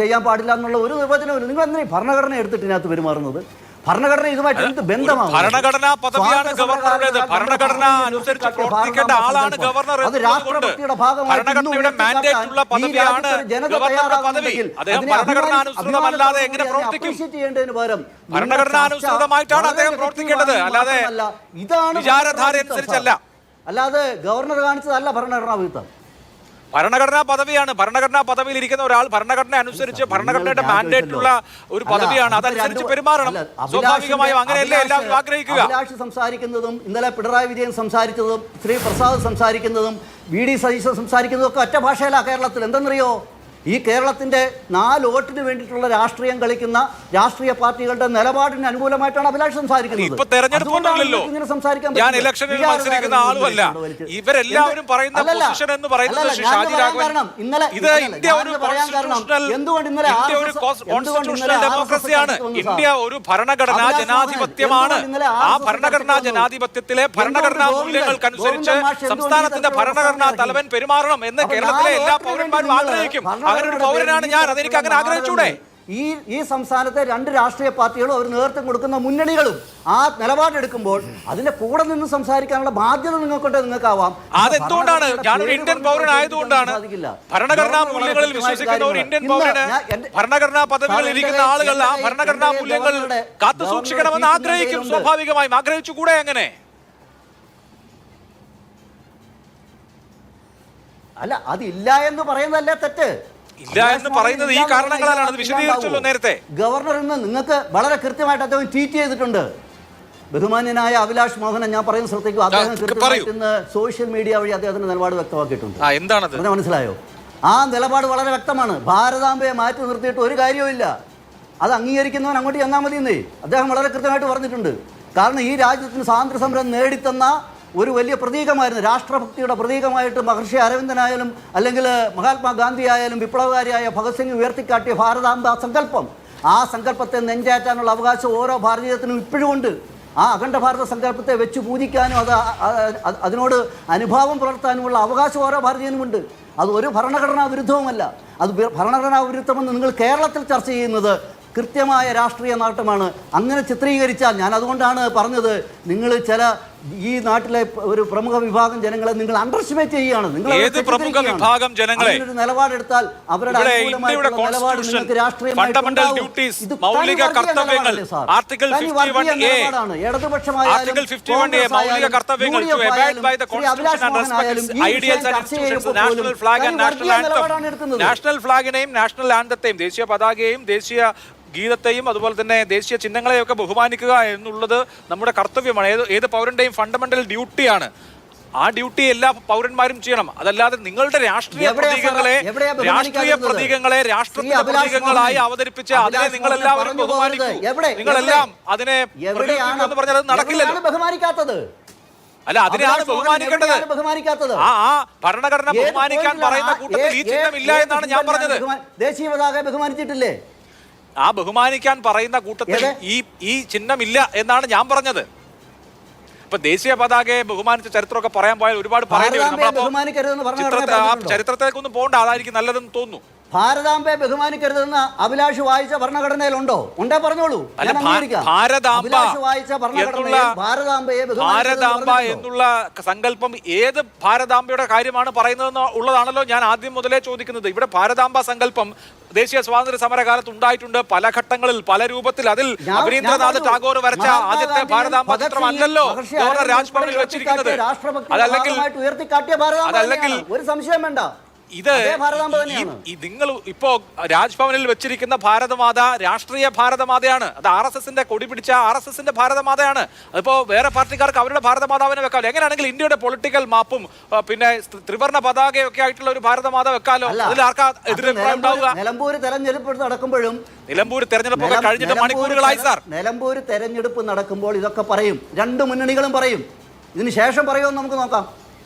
ചെയ്യാൻ പാടില്ല എന്നുള്ള ഒരു നിർവചനമില്ല. നിങ്ങൾ എന്തിനാ ഭരണഘടന എടുത്തിട്ട് ഇതിനകത്ത് പെരുമാറുന്നത്? ഭരണഘടന ഇതുമായിട്ട് എന്ത് ബന്ധമാണ്?
ഭരണഘടനാ പദവിയാണ് ഗവർണറുടേത്. ഭരണഘടന അനുസരിച്ച് പ്രവർത്തിക്കേണ്ട ആളാണ് ഗവർണർ.
അത് രാഷ്ട്രപതിയുടെ ഭാഗമായി
ഭരണഘടനയുടെ മാൻഡേറ്റ് ഉള്ള പദവിയാണ് ഗവർണറുടെ പദവി. അദ്ദേഹം ഭരണഘടനാനുസൃതമല്ലാതെ എങ്ങനെ പ്രവർത്തിക്കും? ഭരണഘടനാനുസൃതമായിട്ടാണ് അദ്ദേഹം പ്രവർത്തിക്കേണ്ടത്, അല്ലാതെ വിചാരധാര അനുസരിച്ചല്ല.
അല്ലാതെ ഗവർണർ കാണിച്ചതല്ല ഭരണഘടനാ വിരുദ്ധം.
ഭരണഘടനാ പദവിയാണ്. ഭരണഘടനാ പദവിയിൽ ഇരിക്കുന്ന ഒരാൾ ഭരണഘടന അനുസരിച്ച് ഭരണഘടനയുടെ മാൻഡേറ്റുള്ള ഒരു പദവിയാണ്, അതനുസരിച്ച് പെരുമാറണം. സ്വാഭാവികമായും അങ്ങനെയല്ലേ എല്ലാവരും ആഗ്രഹിക്കുക.
അഭിലാഷ് സംസാരിക്കുന്നതും ഇന്നലെ പിണറായി വിജയൻ സംസാരിച്ചതും ശ്രീ പ്രസാദ് സംസാരിക്കുന്നതും വി ഡി സതീശൻ സംസാരിക്കുന്നതും ഒക്കെ ഒറ്റ ഭാഷയിലാണ് കേരളത്തിൽ. എന്തെന്നറിയോ? ഈ കേരളത്തിൻ്റെ 4 വോട്ടിന് വേണ്ടിയിട്ടുള്ള രാഷ്ട്രീയം കളിക്കുന്ന രാഷ്ട്രീയ പാർട്ടികളുടെ നിലപാടിന് അനുകൂലമായിട്ടാണ് അഭിലാഷ് സംസാരിക്കുന്നത്.
ഇപ്പൊ തെരഞ്ഞെടുപ്പൊന്നുമില്ലല്ലോ, ഞാൻ ഇലക്ഷനിൽ മത്സരിക്കുന്ന ആളുമല്ല. ഇവരെല്ലാവരും പറയുന്ന പൊസിഷൻ എന്ന് പറയുന്നത് ഷാജി രാഘവൻ, ഇത് ഇന്ത്യ ഒരു കോൺസ്റ്റിറ്റ്യൂഷണൽ ഡെമോക്രസിയാണ്. ഇന്ത്യ ഒരു ഭരണഘടനാ ജനാധിപത്യമാണ്. ആ ഭരണഘടനാ ജനാധിപത്യത്തിലെ ഭരണഘടനാ മൂല്യങ്ങൾക്കനുസരിച്ച് സംസ്ഥാനത്തിന്റെ ഭരണഘടനാ തലവൻ പെരുമാറണം എന്ന് കേരളത്തിലെ എല്ലാ പൗരന്മാരും ആഗ്രഹിക്കും. അങ്ങനെ ഒരു പൗരനാണ് ഞാൻ, അതെനിക്ക് അങ്ങനെ ആഗ്രഹിച്ചൂടെ?
ഈ സംസ്ഥാനത്തെ 2 രാഷ്ട്രീയ പാർട്ടികളും അവർ നേതൃത്വം കൊടുക്കുന്ന മുന്നണികളും ആ നിലപാടെടുക്കുമ്പോൾ അതിന്റെ കൂടെ നിന്ന് സംസാരിക്കാനുള്ള ബാധ്യത നിങ്ങൾക്കാവാം.
അതെന്തുകൊണ്ടാണ്? ഞാനൊരു ഇന്ത്യൻ പൗരനായതുകൊണ്ടാണ്. ഭരണഘടനാ മൂല്യങ്ങളിൽ വിശ്വസിക്കുന്ന ഒരു ഇന്ത്യൻ പൗരന് ഭരണഘടനാ പദവികളിൽ ഇരിക്കുന്ന ആളുകൾ ആ ഭരണഘടനാ മൂല്യങ്ങൾ കാത്തു സൂക്ഷിക്കണമെന്ന് ആഗ്രഹിക്കും. സ്വാഭാവികമായും ആഗ്രഹിച്ചുകൂടെ? എങ്ങനെ
അല്ല, അതില്ല എന്ന് പറയുന്നതല്ലേ തെറ്റ്?
ഇല്ല എന്ന് പറയുന്നത് ഈ കാരണങ്ങളാണ്. അത് വിശദീകരിച്ചല്ലോ നേരത്തെ.
ഗവർണർ ഇന്ന് നിങ്ങൾക്ക് വളരെ കൃത്യമായിട്ട് അദ്ദേഹം ട്വീറ്റ് ചെയ്തിട്ടുണ്ട്. ബഹുമാന്യനായ അഭിലാഷ് മോഹനൻ, ഞാൻ പറയുന്ന ശ്രദ്ധിക്കും. അദ്ദേഹം കൃത്യമായിട്ട് ഇന്ന് സോഷ്യൽ മീഡിയ വഴി അദ്ദേഹത്തിന്റെ നിലപാട് വ്യക്തമാക്കിയിട്ടുണ്ട്.
എന്താണത്?
മനസ്സിലായോ? ആ നിലപാട് വളരെ വ്യക്തമാണ്. ഭാരതാംബയെ മാറ്റി നിർത്തിയിട്ട് ഒരു കാര്യവുമില്ല. അത് അംഗീകരിക്കുന്നവൻ അങ്ങോട്ട് ചെന്നാൽ മതി എന്നേ അദ്ദേഹം വളരെ കൃത്യമായിട്ട് പറഞ്ഞിട്ടുണ്ട്. കാരണം ഈ രാജ്യത്തിന് സ്വാതന്ത്ര്യ സമരം നേടിത്തന്ന ഒരു വലിയ പ്രതീകമായിരുന്നു, രാഷ്ട്രഭക്തിയുടെ പ്രതീകമായിട്ട് മഹർഷി അരവിന്ദനായാലും അല്ലെങ്കിൽ മഹാത്മാഗാന്ധി ആയാലും വിപ്ലവകാരിയായ ഭഗത് സിംഗ് ഉയർത്തിക്കാട്ടിയ ഭാരതാംബ സങ്കല്പം. ആ സങ്കല്പത്തെ നെഞ്ചാറ്റാനുള്ള അവകാശം ഓരോ ഭാരതീയത്തിനും ഇപ്പോഴും ഉണ്ട്. ആ അഖണ്ഡ ഭാരത സങ്കല്പത്തെ വെച്ച് പൂജിക്കാനും അതിനോട് അനുഭാവം പുലർത്താനുമുള്ള അവകാശം ഓരോ ഭാരതീയനുമുണ്ട്. അത് ഒരു ഭരണഘടനാ വിരുദ്ധവുമല്ല. അത് ഭരണഘടനാ വിരുദ്ധമെന്ന് നിങ്ങൾ കേരളത്തിൽ ചർച്ച ചെയ്യുന്നത് കൃത്യമായ രാഷ്ട്രീയ നാട്ടമാണ്. അങ്ങനെ ചിത്രീകരിച്ചാൽ, ഞാൻ അതുകൊണ്ടാണ് പറഞ്ഞത്, നിങ്ങൾ ചില ഈ നാട്ടിലെ ഒരു പ്രമുഖ വിഭാഗം ജനങ്ങളെ നിങ്ങൾ അണ്ടർസ്റ്റിമേറ്റ് ചെയ്യുകയാണ്. നിങ്ങൾ ഒരു നിലപാടെടുത്താൽ അവരുടെ നിലപാട് നിങ്ങൾക്ക് രാഷ്ട്രീയമാണ്. ഇടതുപക്ഷമായാലും
നാഷണൽ ഫ്ലാഗിനെയും നാഷണൽ ആന്തത്തെയും, ദേശീയ പതാകയെയും ദേശീയ ഗീതത്തെയും അതുപോലെ തന്നെ ദേശീയ ചിഹ്നങ്ങളെയൊക്കെ ബഹുമാനിക്കുക എന്നുള്ളത് നമ്മുടെ കർത്തവ്യമാണ്. ഏത് പൗരന്റെയും ഫണ്ടമെന്റൽ ഡ്യൂട്ടിയാണ്. ആ ഡ്യൂട്ടി എല്ലാ പൗരന്മാരും ചെയ്യണം. അതല്ലാതെ നിങ്ങളുടെ രാഷ്ട്രീയ പ്രതീകങ്ങളെ രാഷ്ട്രത്തിന്റെ പ്രതീകങ്ങളായി അവതരിപ്പിച്ച് അതിനെ നിങ്ങളെല്ലാവരും ബഹുമാനിക്കൂ, നിങ്ങളെല്ലാം അതിനെ എന്ന് പറഞ്ഞാൽ അത് നടക്കില്ലല്ലോ.
ബഹുമാനിക്കാത്തത്
അല്ല, അതിനെയാണ് ബഹുമാനിക്കേണ്ടത്. ആ ഭരണഘടന ബഹുമാനിക്കാൻ പറയുന്ന കൂട്ടത്തിൽ ഈ ചിഹ്നം ഇല്ല എന്നാണ് ഞാൻ പറഞ്ഞത്.
ദേശീയ പതാക ബഹുമാനിച്ചിട്ടില്ലേ?
ആ ബഹുമാനിക്കാൻ പറയുന്ന കൂട്ടത്തിൽ ഈ ചിഹ്നമില്ല എന്നാണ് ഞാൻ പറഞ്ഞത്. ഇപ്പൊ ദേശീയ പതാകയെ ബഹുമാനിച്ച ചരിത്രമൊക്കെ പറയാൻ പോയാൽ ഒരുപാട് പറയേണ്ടി വരും. ചരിത്രത്തിലേക്കൊന്നും പോകണ്ട, അതായിരിക്കും നല്ലതെന്ന് തോന്നുന്നു.
ഭാരതാംബയെ ബഹുമാനിക്കരുതെന്ന് അഭിലാഷ് വായിച്ച ഭരണഘടനയിലുണ്ടോ? ഉണ്ടേ പറഞ്ഞോളൂ.
അല്ല,
ഞാൻ അംഗീകരിക്കാം.
ഭാരതാംബ
അഭിലാഷ് വായിച്ച ഭരണഘടനയിൽ ഭാരതാംബയെ
ഭാരതാംബ എന്നുള്ള സങ്കല്പം ഏത് ഭാരതാംബയുടെ കാര്യമാണ് പറയുന്നതെന്ന് ഉള്ളതാണല്ലോ ഞാൻ ആദ്യം മുതലേ ചോദിക്കുന്നത്. ഇവിടെ ഭാരതാംബ സങ്കല്പം ദേശീയ സ്വാതന്ത്ര്യ സമരകാലത്ത് ഉണ്ടായിട്ടുണ്ട്, പല ഘട്ടങ്ങളിൽ പല രൂപത്തിൽ. അതിൽ രവീന്ദ്രനാഥ് ടാഗോർ വരച്ച ആദ്യത്തെ ഭാരതാംബ ചിത്രമല്ലല്ലോ ഗവർണർ രാജ്ഭവനിൽ വെച്ചിരിക്കുന്നത്. അതല്ലെങ്കിൽ
ഒരു സംശയം വേണ്ട,
ഇത് നിങ്ങൾ ഇപ്പോ രാജ്ഭവനിൽ വെച്ചിരിക്കുന്ന ഭാരതമാത രാഷ്ട്രീയ ഭാരതമാതയാണ്. അത് RSSന്റെ കൊടി പിടിച്ച RSSന്റെ ഭാരതമാതയാണ്. അതിപ്പോ വേറെ പാർട്ടിക്കാർക്ക് അവരുടെ ഭാരതമാതാവിനെ വെക്കാമല്ലോ. എങ്ങനെയാണെങ്കിൽ ഇന്ത്യയുടെ പൊളിറ്റിക്കൽ മാപ്പും പിന്നെ ത്രിവർണ്ണ പതാകയൊക്കെ ആയിട്ടുള്ള ഒരു ഭാരതമാത വെക്കാലോ. അതിൽ ആർക്കാ എതിരഭിപ്രായം ഉണ്ടാവുക?
നിലമ്പൂർ തെരഞ്ഞെടുപ്പ് നടക്കുമ്പോഴും
നിലമ്പൂർ തെരഞ്ഞെടുപ്പൊക്കെ കഴിഞ്ഞിട്ട് മണിക്കൂറുകളായി സാർ.
നിലമ്പൂർ തെരഞ്ഞെടുപ്പ് നടക്കുമ്പോൾ ഇതൊക്കെ പറയും, രണ്ട് മുന്നണികളും പറയും. ഇതിന് ശേഷം പറയുമെന്ന് നമുക്ക് നോക്കാം.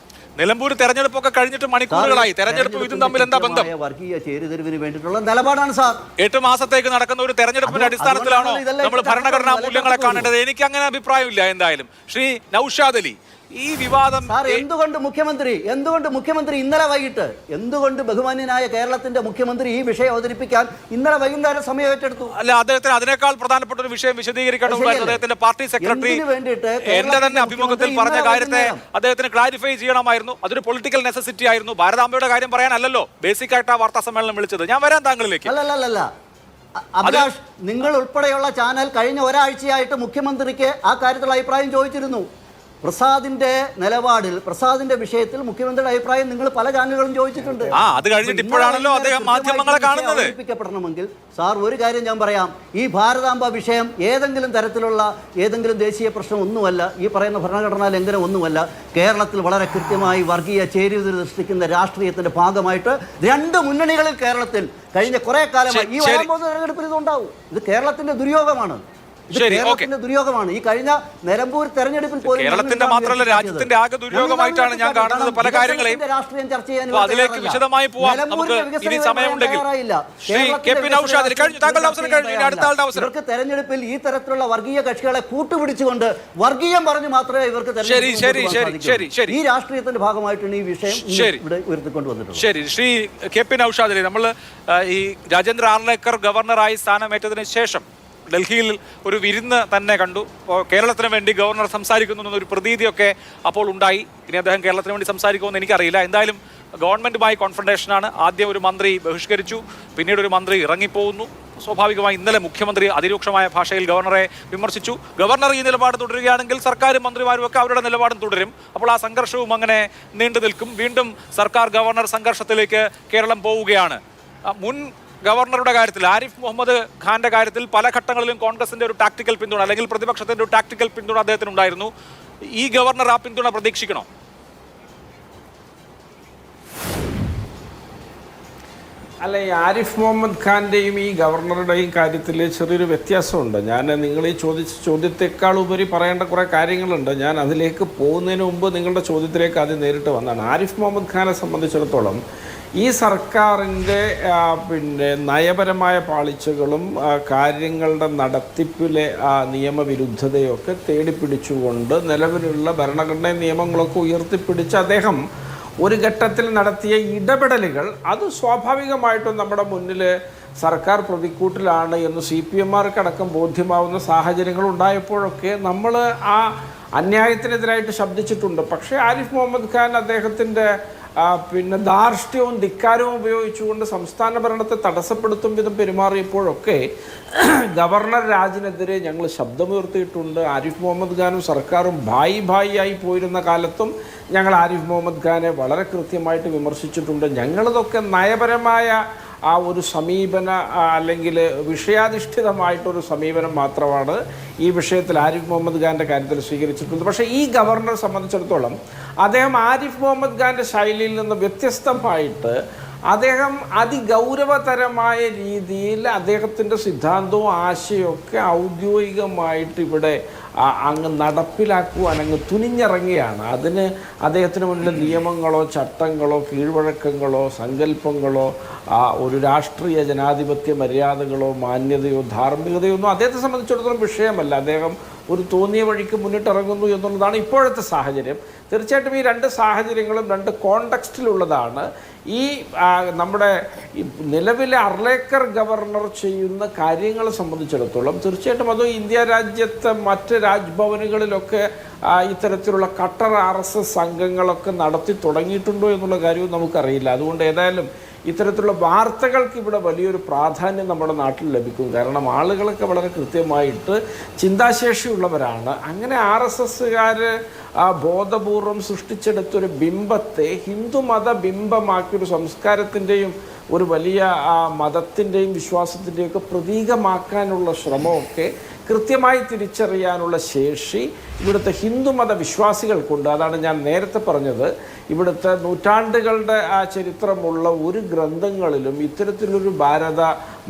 നിലമ്പൂർ തെരഞ്ഞെടുപ്പൊക്കെ കഴിഞ്ഞിട്ട് മണിക്കൂറുകളായി. തെരഞ്ഞെടുപ്പ് ഇതും തമ്മിൽ എന്താ ബന്ധം?
വർഗീയ ചേരിതിരിവിന് വേണ്ടിയിട്ടുള്ള നിലപാടാണ് സാർ.
8 മാസത്തേക്ക് നടക്കുന്ന ഒരു തെരഞ്ഞെടുപ്പിന്റെ അടിസ്ഥാനത്തിലാണോ നമ്മൾ ഭരണഘടനാ മൂല്യങ്ങളെ കാണേണ്ടത്? എനിക്ക് അങ്ങനെ അഭിപ്രായമില്ല. എന്തായാലും ശ്രീ നൌഷാദ് അലി, ഈ വിവാദം
എന്തുകൊണ്ട് മുഖ്യമന്ത്രി ഇന്നലെ വൈകിട്ട് എന്തുകൊണ്ട് ബഹുമാന്യനായ കേരളത്തിന്റെ മുഖ്യമന്ത്രി ഈ വിഷയം അവതരിപ്പിക്കാൻ ഇന്നലെ വൈകുന്നേരം സമയം ഏറ്റെടുത്തു?
അല്ല, അദ്ദേഹത്തിന് അതിനേക്കാൾ പ്രധാനപ്പെട്ട ഒരു വിഷയം വിശദീകരിക്കേണ്ടതുണ്ടായിരുന്നു. അദ്ദേഹത്തിന്റെ പാർട്ടി സെക്രട്ടറി എന്റെ തന്നെ അഭിമുഖത്തിൽ പറഞ്ഞ കാര്യത്തെ അദ്ദേഹത്തിന് ക്ലാരിഫൈ ചെയ്യണമായിരുന്നു. അതൊരു പൊളിറ്റിക്കൽ നെസസിറ്റി ആയിരുന്നു. ഭാരതാംബയുടെ കാര്യം പറയാനല്ലല്ലോ ബേസിക് ആയിട്ട് ആ വാർത്താ സമ്മേളനം വിളിച്ചത്. ഞാൻ വരാൻ താങ്കളിലേക്ക്.
അല്ലല്ല അഭിലാഷ്, നിങ്ങൾ ഉൾപ്പെടെയുള്ള ചാനൽ കഴിഞ്ഞ ഒരാഴ്ചയായിട്ട് മുഖ്യമന്ത്രിക്ക് ആ കാര്യത്തിലുള്ള അഭിപ്രായം ചോദിച്ചിരുന്നു. പ്രസാദിന്റെ നിലപാടിൽ, പ്രസാദിന്റെ വിഷയത്തിൽ മുഖ്യമന്ത്രിയുടെ അഭിപ്രായം നിങ്ങൾ പല ചാനലുകളും ചോദിച്ചിട്ടുണ്ട്.
അത് കഴിഞ്ഞിട്ട് ഇപ്പോഴാണല്ലോ അദ്ദേഹം മാധ്യമങ്ങളെ കാണുന്നത്.
അവതരിപ്പിക്കപ്പെടണമെങ്കിൽ സാർ ഒരു കാര്യം ഞാൻ പറയാം, ഈ ഭാരതാംബ വിഷയം ഏതെങ്കിലും തരത്തിലുള്ള ഏതെങ്കിലും ദേശീയ പ്രശ്നം ഒന്നുമല്ല, ഈ പറയുന്ന ഭരണഘടനാ ലംഘനം ഒന്നുമല്ല. കേരളത്തിൽ വളരെ കൃത്യമായി വർഗീയ ചേരിതിരിവ് സൃഷ്ടിക്കുന്ന രാഷ്ട്രീയത്തിന്റെ ഭാഗമായിട്ട് രണ്ട് മുന്നണികളിൽ കേരളത്തിൽ കഴിഞ്ഞ കുറെ കാലമായി ഈ വരാൻ പോകുന്ന തെരഞ്ഞെടുപ്പിൽ ഇതുണ്ടാവും. ഇത് കേരളത്തിന്റെ ദുര്യോഗമാണ്. ദുര്യോഗമാണ്. ഈ കഴിഞ്ഞ നിലമ്പൂർ തെരഞ്ഞെടുപ്പിൽ പോലും
കേരളത്തിന്റെ മാത്രമല്ല രാജ്യത്തിന്റെ ആകെ ദുര്യോഗമായിട്ടാണ് ഞാൻ കാണുന്നത് പല കാര്യങ്ങളെയും.
രാഷ്ട്രീയം ചർച്ച ചെയ്യാൻ
അതിലേക്ക് വിശദമായി പോവാം നമുക്ക് ഇനി സമയമുണ്ടെങ്കിൽ.
ഇവർക്ക് തെരഞ്ഞെടുപ്പിൽ ഈ തരത്തിലുള്ള വർഗീയ കക്ഷികളെ കൂട്ടുപിടിച്ചുകൊണ്ട് വർഗീയം പറഞ്ഞു മാത്രമേ ഇവർക്ക് ഈ രാഷ്ട്രീയത്തിന്റെ ഭാഗമായിട്ടാണ് ഈ വിഷയം ഇവിടെ ഉയർത്തിക്കൊണ്ട് വന്നിട്ടുള്ളത്.
ശരി, ശ്രീ KP നൌഷാദ് അലി, നമ്മൾ ഈ രാജേന്ദ്ര ആർലേക്കർ ഗവർണറായി സ്ഥാനമേറ്റതിന് ശേഷം ഡൽഹിയിൽ ഒരു വിരുന്ന് തന്നെ കണ്ടു. കേരളത്തിന് വേണ്ടി ഗവർണർ സംസാരിക്കുന്നു എന്നൊരു പ്രതീതിയൊക്കെ അപ്പോൾ ഉണ്ടായി. ഇനി അദ്ദേഹം കേരളത്തിന് വേണ്ടി സംസാരിക്കുമെന്ന് എനിക്കറിയില്ല. എന്തായാലും ഗവൺമെൻറ്റുമായി കോൺഫ്രണ്ടേഷനാണ്. ആദ്യം ഒരു മന്ത്രി ബഹിഷ്കരിച്ചു, പിന്നീട് ഒരു മന്ത്രി ഇറങ്ങിപ്പോകുന്നു. സ്വാഭാവികമായി ഇന്നലെ മുഖ്യമന്ത്രി അതിരൂക്ഷമായ ഭാഷയിൽ ഗവർണറെ വിമർശിച്ചു. ഗവർണർ ഈ നിലപാട് തുടരുകയാണെങ്കിൽ സർക്കാരും മന്ത്രിമാരും ഒക്കെ അവരുടെ നിലപാടും തുടരും. അപ്പോൾ ആ സംഘർഷവും അങ്ങനെ നീണ്ടു നിൽക്കും. വീണ്ടും സർക്കാർ ഗവർണർ സംഘർഷത്തിലേക്ക് കേരളം പോവുകയാണ്. മുൻ ഗവർണറുടെ കാര്യത്തിൽ, ആരിഫ് മുഹമ്മദ് ഖാന്റെ കാര്യത്തിൽ പല ഘട്ടങ്ങളിലും കോൺഗ്രസിന്റെ ഒരു ടാക്ടിക്കൽ പിന്തുണ അല്ലെങ്കിൽ പ്രതിപക്ഷത്തിന്റെ ഒരു ടാക്ടിക്കൽ പിന്തുണ അദ്ദേഹത്തിന് ഉണ്ടായിരുന്നു. ഈ ഗവർണർ ആ പിന്തുണ പ്രതീക്ഷിക്കണോ?
അല്ല, ഈ ആരിഫ് മുഹമ്മദ് ഖാന്റെയും ഈ ഗവർണറുടെയും കാര്യത്തിൽ ചെറിയൊരു വ്യത്യാസമുണ്ട്. ഞാൻ നിങ്ങൾ ഈ ചോദിച്ച ചോദ്യത്തെക്കാൾ ഉപരി പറയേണ്ട കുറേ കാര്യങ്ങളുണ്ട്. ഞാൻ അതിലേക്ക് പോകുന്നതിന് മുമ്പ് നിങ്ങളുടെ ചോദ്യത്തിലേക്ക് ആദ്യം നേരിട്ട് വന്നതാണ്. ആരിഫ് മുഹമ്മദ് ഖാനെ സംബന്ധിച്ചിടത്തോളം ഈ സർക്കാരിൻ്റെ നയപരമായ പാളിച്ചകളും കാര്യങ്ങളുടെ നടത്തിപ്പിലെ നിയമവിരുദ്ധതയൊക്കെ തേടിപ്പിടിച്ചുകൊണ്ട് നിലവിലുള്ള ഭരണഘടനാ നിയമങ്ങളൊക്കെ ഉയർത്തിപ്പിടിച്ച് അദ്ദേഹം ഒരു ഘട്ടത്തിൽ നടത്തിയ ഇടപെടലുകൾ അത് സ്വാഭാവികമായിട്ടും നമ്മുടെ മുന്നിൽ സർക്കാർ പ്രതിക്കൂട്ടിലാണ് എന്ന് CPM-മാർക്കടക്കം ബോധ്യമാവുന്ന സാഹചര്യങ്ങൾ ഉണ്ടായപ്പോഴൊക്കെ നമ്മൾ ആ അന്യായത്തിനെതിരായിട്ട് ശബ്ദിച്ചിട്ടുണ്ട്. പക്ഷേ ആരിഫ് മുഹമ്മദ് ഖാൻ അദ്ദേഹത്തിൻ്റെ ധാർഷ്ട്യവും ധിക്കാരവും ഉപയോഗിച്ചുകൊണ്ട് സംസ്ഥാന ഭരണത്തെ തടസ്സപ്പെടുത്തും വിധം പെരുമാറിയപ്പോഴൊക്കെ ഗവർണർ രാജിനെതിരെ ഞങ്ങൾ ശബ്ദമുയർത്തിയിട്ടുണ്ട്. ആരിഫ് മുഹമ്മദ് ഖാനും സർക്കാരും ഭായി ആയി പോയിരുന്ന കാലത്തും ഞങ്ങൾ ആരിഫ് മുഹമ്മദ് ഖാനെ വളരെ കൃത്യമായിട്ട് വിമർശിച്ചിട്ടുണ്ട്. ഞങ്ങളിതൊക്കെ നയപരമായ ആ ഒരു സമീപന അല്ലെങ്കിൽ വിഷയാധിഷ്ഠിതമായിട്ടൊരു സമീപനം മാത്രമാണ് ഈ വിഷയത്തിൽ ആരിഫ് മുഹമ്മദ് ഖാൻ്റെ കാര്യത്തിൽ സ്വീകരിച്ചിട്ടുള്ളത്. പക്ഷേ ഈ ഗവർണറെ സംബന്ധിച്ചിടത്തോളം അദ്ദേഹം ആരിഫ് മുഹമ്മദ് ഖാൻ്റെ ശൈലിയിൽ നിന്ന് വ്യത്യസ്തമായിട്ട് അദ്ദേഹം അതിഗൗരവതരമായ രീതിയിൽ അദ്ദേഹത്തിൻ്റെ സിദ്ധാന്തവും ആശയമൊക്കെ ഔദ്യോഗികമായിട്ട് ഇവിടെ അങ്ങ് നടപ്പിലാക്കുവാൻ അങ്ങ് തുനിഞ്ഞിറങ്ങിയാണ്. അതിന് അദ്ദേഹത്തിന് മുന്നിൽ നിയമങ്ങളോ ചട്ടങ്ങളോ കീഴ്വഴക്കങ്ങളോ സങ്കല്പങ്ങളോ ഒരു രാഷ്ട്രീയ ജനാധിപത്യ മര്യാദകളോ മാന്യതയോ ധാർമ്മികതയോ ഒന്നും അദ്ദേഹത്തെ സംബന്ധിച്ചിടത്തോളം വിഷയമല്ല. അദ്ദേഹം ഒരു തോന്നിയ വഴിക്ക് മുന്നിട്ടിറങ്ങുന്നു എന്നുള്ളതാണ് ഇപ്പോഴത്തെ സാഹചര്യം. തീർച്ചയായിട്ടും ഈ രണ്ട് സാഹചര്യങ്ങളും രണ്ട് കോണ്ടെക്സ്റ്റിലുള്ളതാണ്. ഈ നമ്മുടെ നിലവിലെ അർലേക്കർ ഗവർണർ ചെയ്യുന്ന കാര്യങ്ങളെ സംബന്ധിച്ചിടത്തോളം തീർച്ചയായിട്ടും അത് ഇന്ത്യ രാജ്യത്തെ മറ്റ് രാജ്ഭവനുകളിലൊക്കെ ഇത്തരത്തിലുള്ള കട്ടർ RSS സംഘങ്ങളൊക്കെ നടത്തി തുടങ്ങിയിട്ടുണ്ടോ എന്നുള്ള കാര്യവും നമുക്കറിയില്ല. അതുകൊണ്ട് ഏതായാലും ഇത്തരത്തിലുള്ള വാർത്തകൾക്ക് ഇവിടെ വലിയൊരു പ്രാധാന്യം നമ്മുടെ നാട്ടിൽ ലഭിക്കും. കാരണം ആളുകളൊക്കെ വളരെ കൃത്യമായിട്ട് ചിന്താശേഷിയുള്ളവരാണ്. അങ്ങനെ RSSകാർ ബോധപൂർവം സൃഷ്ടിച്ചെടുത്തൊരു ബിംബത്തെ ഹിന്ദുമത ബിംബമാക്കിയൊരു സംസ്കാരത്തിൻ്റെയും ഒരു വലിയ മതത്തിൻ്റെയും വിശ്വാസത്തിൻ്റെയും ഒക്കെ പ്രതീകമാക്കാനുള്ള ശ്രമമൊക്കെ കൃത്യമായി തിരിച്ചറിയാനുള്ള ശേഷി ഇവിടുത്തെ ഹിന്ദുമത വിശ്വാസികൾക്കുണ്ട്. അതാണ് ഞാൻ നേരത്തെ പറഞ്ഞത്. ഇവിടുത്തെ നൂറ്റാണ്ടുകളുടെ ചരിത്രമുള്ള ഒരു ഗ്രന്ഥങ്ങളിലും ഇത്തരത്തിലൊരു ഭാരത